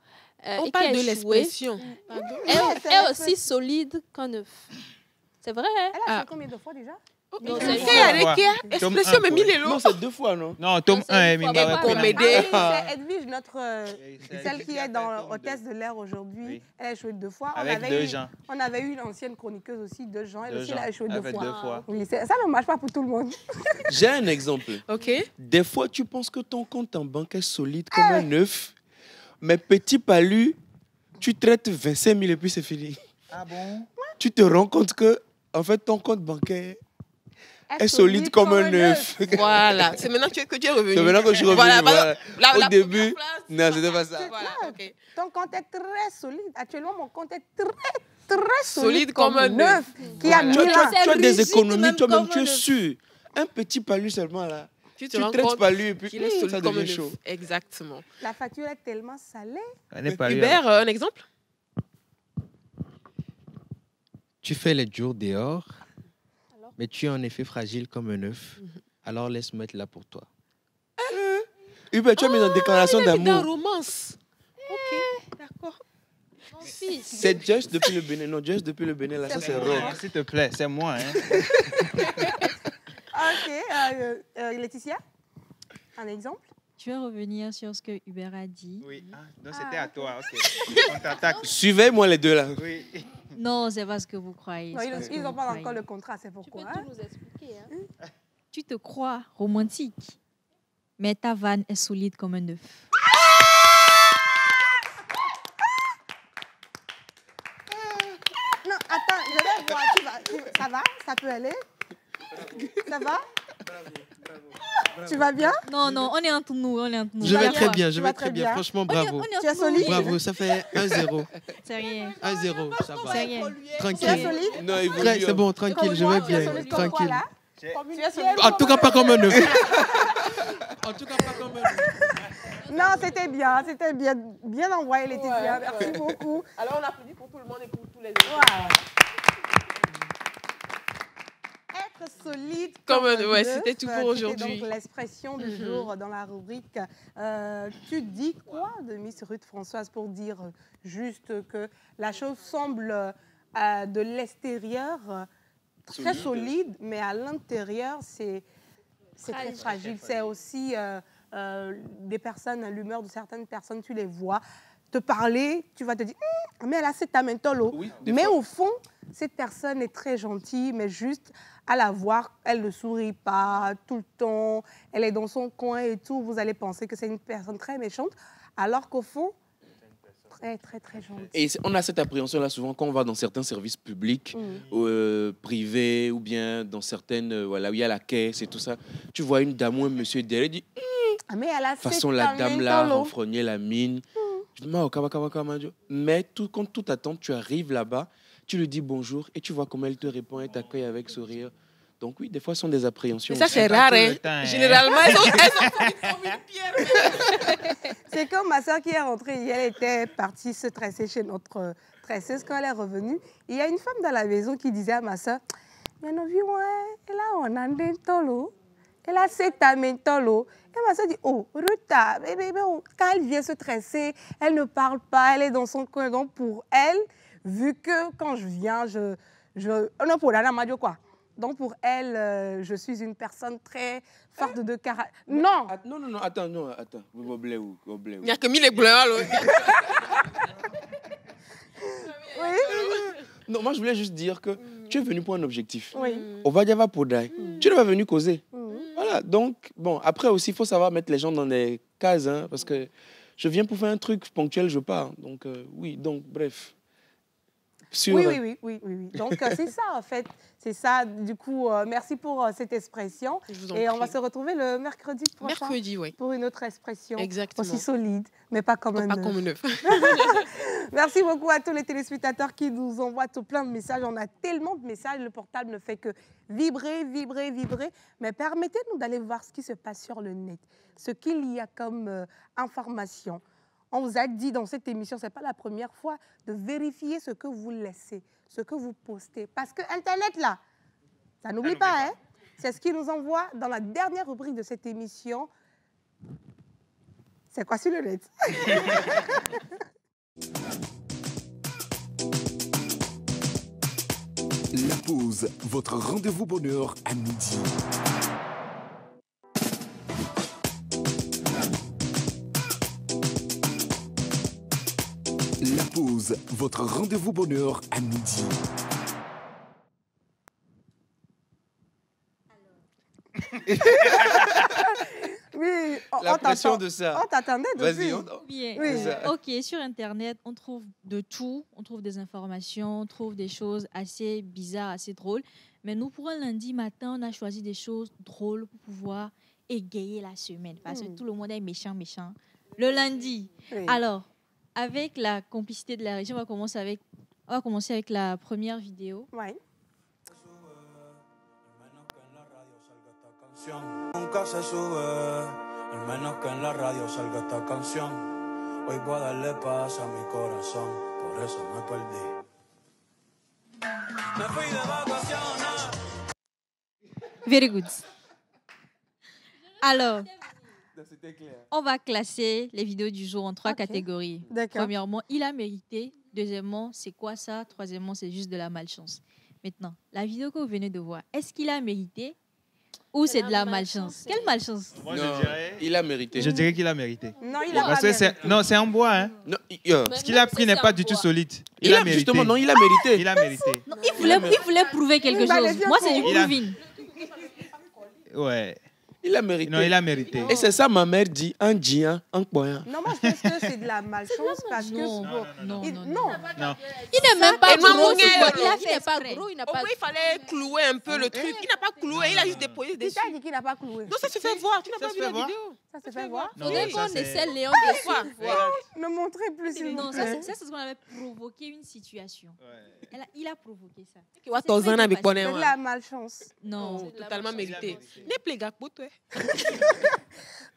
On et parle qui a de échoué. l'expression. Elle est aussi solide qu'un œuf. C'est vrai, hein? Elle a fait combien de fois déjà? Non, Expression, mais mille et Non, c'est 2 fois, non? Non, tome 1 est Edwige, celle qui est dans Hôtesse de l'air aujourd'hui, elle a échoué 2 fois. Avec 2 gens. On avait eu l'ancienne chroniqueuse aussi, 2 gens. Elle aussi, elle a échoué 2 2 fois. fois. Oui, ça ne marche pas pour tout le monde. J'ai un exemple. Ok. Des fois, tu penses que ton compte en banque est solide comme un œuf, mais petit palu, tu traites 25 000 et puis c'est fini. Ah bon? Tu te rends compte que, en fait, ton compte bancaire est solide comme un œuf. Voilà. C'est maintenant que tu es revenu. C'est maintenant que je suis revenu. Voilà. Au début, non, c'était pas ça. Voilà, ok. Ton compte est très solide. Actuellement, mon compte est très Solide comme un œuf. Qui a mis là. Tu as des économies, toi-même, tu es sûr. Un petit palu seulement là. Tu traites palu et puis qu'il est solide ça comme un devient œuf. chaud. Exactement. La facture est tellement salée. Hubert, un exemple? Tu fais les jours dehors, mais tu es en effet fragile comme un œuf. Alors laisse-moi être là pour toi. Hubert, tu as mis une déclaration Dans d'amour. romance. Ok, d'accord. C'est Just depuis le Bénin. Non, Just depuis le Bénin, là, ça c'est rock. S'il te plaît, c'est moi. Hein. Ok, Laetitia, un exemple? Tu veux revenir sur ce que Hubert a dit? Oui, donc c'était à toi. Ok. On t'attaque. Suivez-moi les deux là. Oui. Non, c'est pas ce que vous croyez. Non, ils n'ont pas encore le contrat, c'est pourquoi. Tu peux tout nous expliquer. Hein? Tu te crois romantique, mais ta vanne est solide comme un œuf. Non, attends, je vais voir. Ça va? Ça peut aller? Ça va? Tu vas bien? Non, non, on est entre nous, on est entre nous. Je vais Voilà. très bien, je Tu vais vas très très bien. bien. Franchement, bravo. Tu es solide? Bravo, ça fait 1-0. C'est rien. 1-0, ça va. C'est rien. Tu es Tranquille. solide? Non, il vaut Très- mieux. C'est bon, tranquille, je vais Tu es bien. solide comme quoi, Tranquille. là? Tu es solide? En tout cas, pas comme un œuf. En tout cas, pas comme un œuf. Non, c'était bien, bien envoyé Laetitia, merci beaucoup. Alors on applaudit pour tout le monde et pour tous les autres. Être solide Comme un- un ouais, œuf, c'était tout pour c'était aujourd'hui. donc l'expression du jour dans la rubrique. Tu dis quoi de Miss Ruth Françoise pour dire juste que la chose semble de l'extérieur très solide, mais à l'intérieur c'est très fragile. C'est aussi des personnes, l'humeur de certaines personnes, tu les vois te parler, tu vas te dire mais elle a cet amentolo. Oui, mais au fond, cette personne est très gentille, mais juste à la voir, elle ne sourit pas tout le temps, elle est dans son coin et tout. Vous allez penser que c'est une personne très méchante, alors qu'au fond, très, très, très gentille. Et on a cette appréhension-là souvent quand on va dans certains services publics, privés, ou bien dans certaines, voilà, où il y a la caisse et tout ça. Tu vois une dame ou un monsieur derrière, il dit mais elle a de toute façon, la dame là renfrognait la mine. Je dis, mais tout, quand tout attend, tu arrives là-bas, tu lui dis bonjour et tu vois comment elle te répond et t'accueille avec sourire. Donc oui, des fois, ce sont des appréhensions. Mais ça, aussi. c'est rare, hein. Généralement, elles sont comme une pierre. C'est comme ma soeur qui est rentrée hier, elle était partie se tresser chez notre tresseuse. Quand elle est revenue, il y a une femme dans la maison qui disait à ma soeur, elle a un mentolo, elle a cet mentolo. Et ma soeur dit, oh, Ruta, quand elle vient se tresser, elle ne parle pas, elle est dans son coin. Donc pour elle, vu que quand je viens, non, pour la madio quoi. Donc pour elle, je suis une personne très forte de caractère. Non. Non, attends. Vous m'oubliez où? Il n'y a que 1000 bleus, alors. Non, moi je voulais juste dire que tu es venu pour un objectif. Oui. On va dire pour Dai. Tu n'es pas venu causer. Voilà, donc, bon, après aussi, il faut savoir mettre les gens dans des cases, hein, parce que je viens pour faire un truc ponctuel, je pars. Donc, oui, donc, bref. Oui. Donc, c'est ça, en fait. C'est ça, du coup, merci pour cette expression. Et on va se retrouver le mercredi prochain. Mercredi, oui. Pour une autre expression. Exactement. Aussi solide, mais pas comme un œuf. Pas comme un œuf. Merci beaucoup à tous les téléspectateurs qui nous envoient tout plein de messages. On a tellement de messages, le portable ne fait que vibrer. Mais permettez-nous d'aller voir ce qui se passe sur le net, ce qu'il y a comme information. On vous a dit dans cette émission, ce n'est pas la première fois, de vérifier ce que vous laissez, ce que vous postez. Parce que Internet, là, ça n'oublie pas, hein? C'est ce qui nous envoie dans la dernière rubrique de cette émission. C'est quoi sur le net? La pause, votre rendez-vous bonheur à midi. La pause, votre rendez-vous bonheur à midi. Oui, la pression de ça. On t'attendait depuis. Vas-y, Bien. Oui. Ok, sur Internet, on trouve de tout. On trouve des informations, on trouve des choses assez bizarres, assez drôles. Mais nous, pour un lundi matin, on a choisi des choses drôles pour pouvoir égayer la semaine. Parce que tout le monde est méchant. Le lundi. Oui. Alors, avec la complicité de la région, on va commencer avec la première vidéo. Ouais. Nunca se sube, al menos que en la radio salga esta canción. Hoy voy a darle paz a mi corazón, por eso me perdí. Me fui de vacaciones. Very good. Alors, on va classer les vidéos du jour en 3 catégories. Premièrement, il a mérité. Deuxièmement, c'est quoi ça? Troisièmement, c'est juste de la malchance. Maintenant, la vidéo que vous venez de voir, est-ce qu'il a mérité ou c'est de la malchance? Quelle malchance? Moi, je dirais... Il a mérité. Je dirais qu'il a mérité. Non, il a Parce pas que mérité. non, c'est en bois. Hein. Non, Ce qu'il a pris n'est pas du tout solide. Il a mérité. Justement, non, il a mérité. Il a mérité. Non, il voulait prouver quelque chose. Moi, c'est du proving. Ouais. Il a mérité. Non, il a mérité. Et c'est ça, ma mère dit, un djien, un poing. Non, moi, je pense que c'est de la malchance parce que... Non. Il n'est même pas gros. Il n'est pas gros, il n'a pas... Il fallait clouer un peu le truc. Il n'a pas cloué, il a juste déposé dessus. Qui t'a dit qu'il n'a pas cloué? Non, ça se fait voir. Tu n'as pas vu la vidéo? Ça se fait voir? Il faudrait qu'on essaie Léon dessus. Ne montrez plus, s'il vous Non, plaît. ça c'est ce qu'on avait provoqué une situation. Il a provoqué ça. Tu vois, ton zan avec bonheur. C'est de la malchance. Non. Totalement mérité. N'est plus gars pour toi.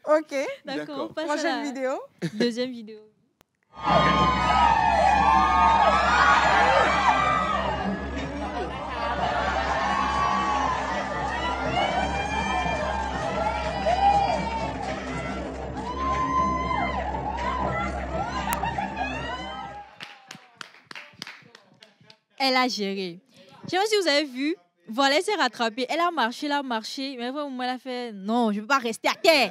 Ok. D'accord, on passe Prochaine à la vidéo. deuxième vidéo. Elle a géré. Je ne sais pas si vous avez vu. Voilà, elle s'est rattrapée. Elle a marché, mais à un moment, elle a fait non, je ne peux pas rester à terre.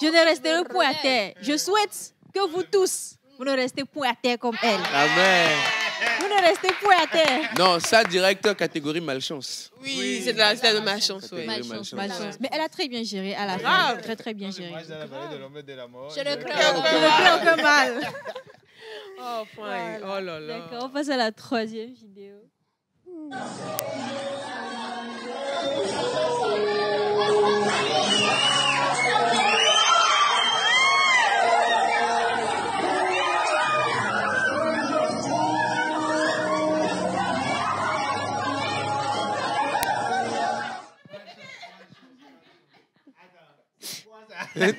Je ne resterai point à terre. Je souhaite que vous tous, vous ne restez point à terre comme elle. Amen. Vous ne restez point à terre. Non, ça, directeur catégorie malchance. Oui, c'est de la malchance. Malchance. Mais elle a très bien géré à la fin. Très, très bien géré. Je ne crains aucun mal. Oh, fine. Oh là là. D'accord, on passe à la troisième vidéo.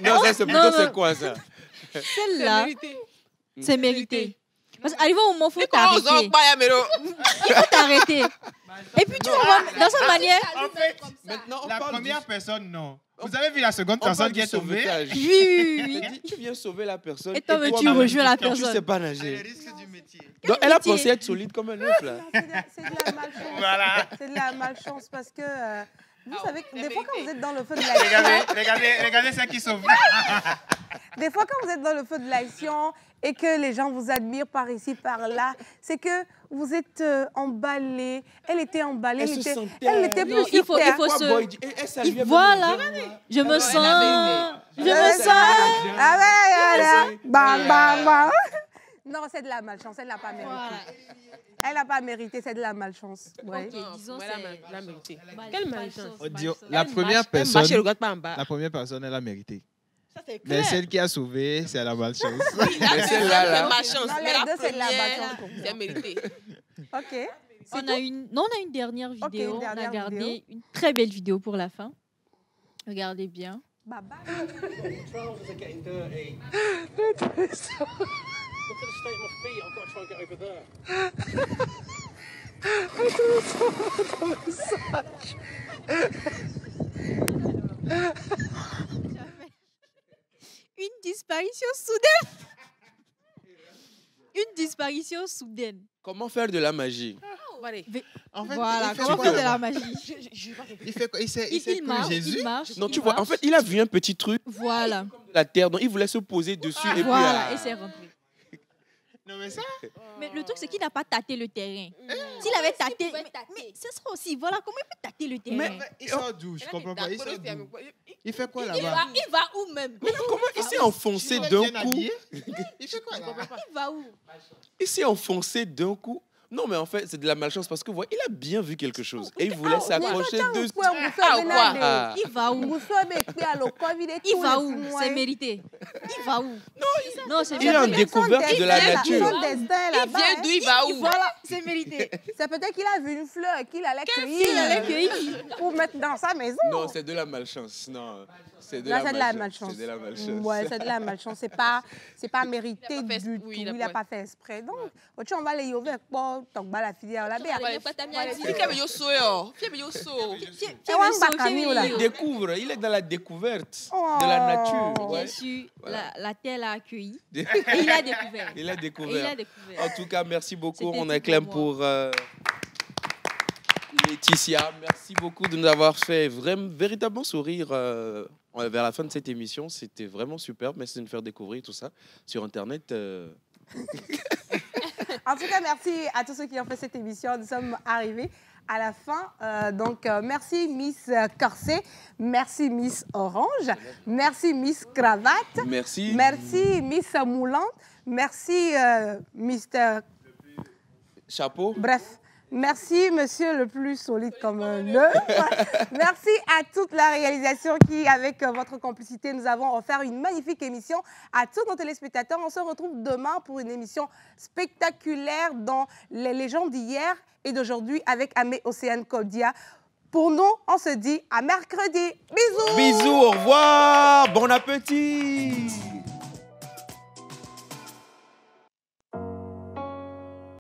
Non, ça, c'est plutôt, c'est quoi ça? Celle-là, c'est mérité. Parce qu'arrivé au moment où il faut t'arrêter. Il faut t'arrêter. Et puis tu vois, dans sa manière... En fait, maintenant, la première personne, non. Vous avez vu la seconde personne qui est sauvée? Oui. Tu viens sauver la personne. Et toi, tu rejoins la personne. Tu ne sais pas nager. Donc, elle a pensé être solide comme un œuf, là. C'est de la malchance. Voilà. C'est de la malchance parce que... vous savez, des fois, quand vous êtes dans le feu de l'action... Regardez celle qui sauve. Des fois, quand vous êtes dans le feu de l'action et que les gens vous admirent par ici, par là, c'est que vous êtes emballé. Elle était emballée. Elle était plus il faut se... Voilà. Je me sens... Bam, bam, bam. Non, c'est de la malchance. Elle n'a pas mérité. Elle n'a pas mérité, c'est de la malchance. Ouais. Okay, disons c'est la mérité. Quelle malchance? La première personne, elle a mérité. Mais celle qui a sauvé, c'est la malchance. Mais celle-là, malchance. Mais la deux, c'est de la malchance. C'est mérité. Ok. On a une dernière vidéo. On a gardé une très belle vidéo pour la fin. Regardez bien. Bye bye. Look at the state of my feet. I've got to try and get over there. Une disparition soudaine. Une disparition soudaine. Comment faire de la magie? En fait, voilà, comment faire de la magie? Il fait quoi? Il fait marche, Jésus? il marche. Non, tu vois, en fait, il a vu un petit truc. Voilà. De la terre, donc il voulait se poser dessus. Et voilà, puis, et c'est rentré. Non, mais ça... Mais le truc, c'est qu'il n'a pas tâté le terrain. S'il avait tâté... Mais ce sera aussi... Voilà, comment il peut tâter le terrain? Mais il sort d'où? Je comprends pas. Il fait quoi là-bas? Il va où même? Mais comment il s'est enfoncé d'un coup? Il fait quoi là-bas? Il va où? Il s'est enfoncé d'un coup. Non, mais en fait, c'est de la malchance parce que il a bien vu quelque chose et il voulait s'accrocher dessus. Il va où? Il va où? C'est mérité. Il va où? Non, c'est il est en découverte de la nature. Il vient d'où? Il va où? Voilà, c'est mérité. C'est peut-être qu'il a vu une fleur qu'il allait cueillir. Pour mettre dans sa maison. Non, c'est de la malchance. Non. C'est de, la malchance. C'est de la malchance. Ouais, c'est de la malchance. C'est pas mérité du tout. Il n'a pas fait exprès. Donc, on va les ouvrir pour tomber la filière là. Il découvre. Il est dans la découverte de la nature. Bien sûr, la terre l'a accueilli. Il a découvert. Il a découvert. En tout cas, merci beaucoup. On acclame pour Laetitia. Merci beaucoup de nous avoir fait véritablement sourire vers la fin de cette émission. C'était vraiment super. Merci de nous faire découvrir tout ça sur Internet. En tout cas, merci à tous ceux qui ont fait cette émission. Nous sommes arrivés à la fin. Donc, merci Miss Corset, merci Miss Orange, merci Miss Cravate, merci Miss Moulante, merci Mr. Chapeau. Bref. Merci, monsieur le plus solide comme un œuf. Merci à toute la réalisation qui, avec votre complicité, nous avons offert une magnifique émission à tous nos téléspectateurs. On se retrouve demain pour une émission spectaculaire dans les légendes d'hier et d'aujourd'hui avec Amé Océane Kodia. Pour nous, on se dit à mercredi. Bisous. Bisous, au revoir, bon appétit.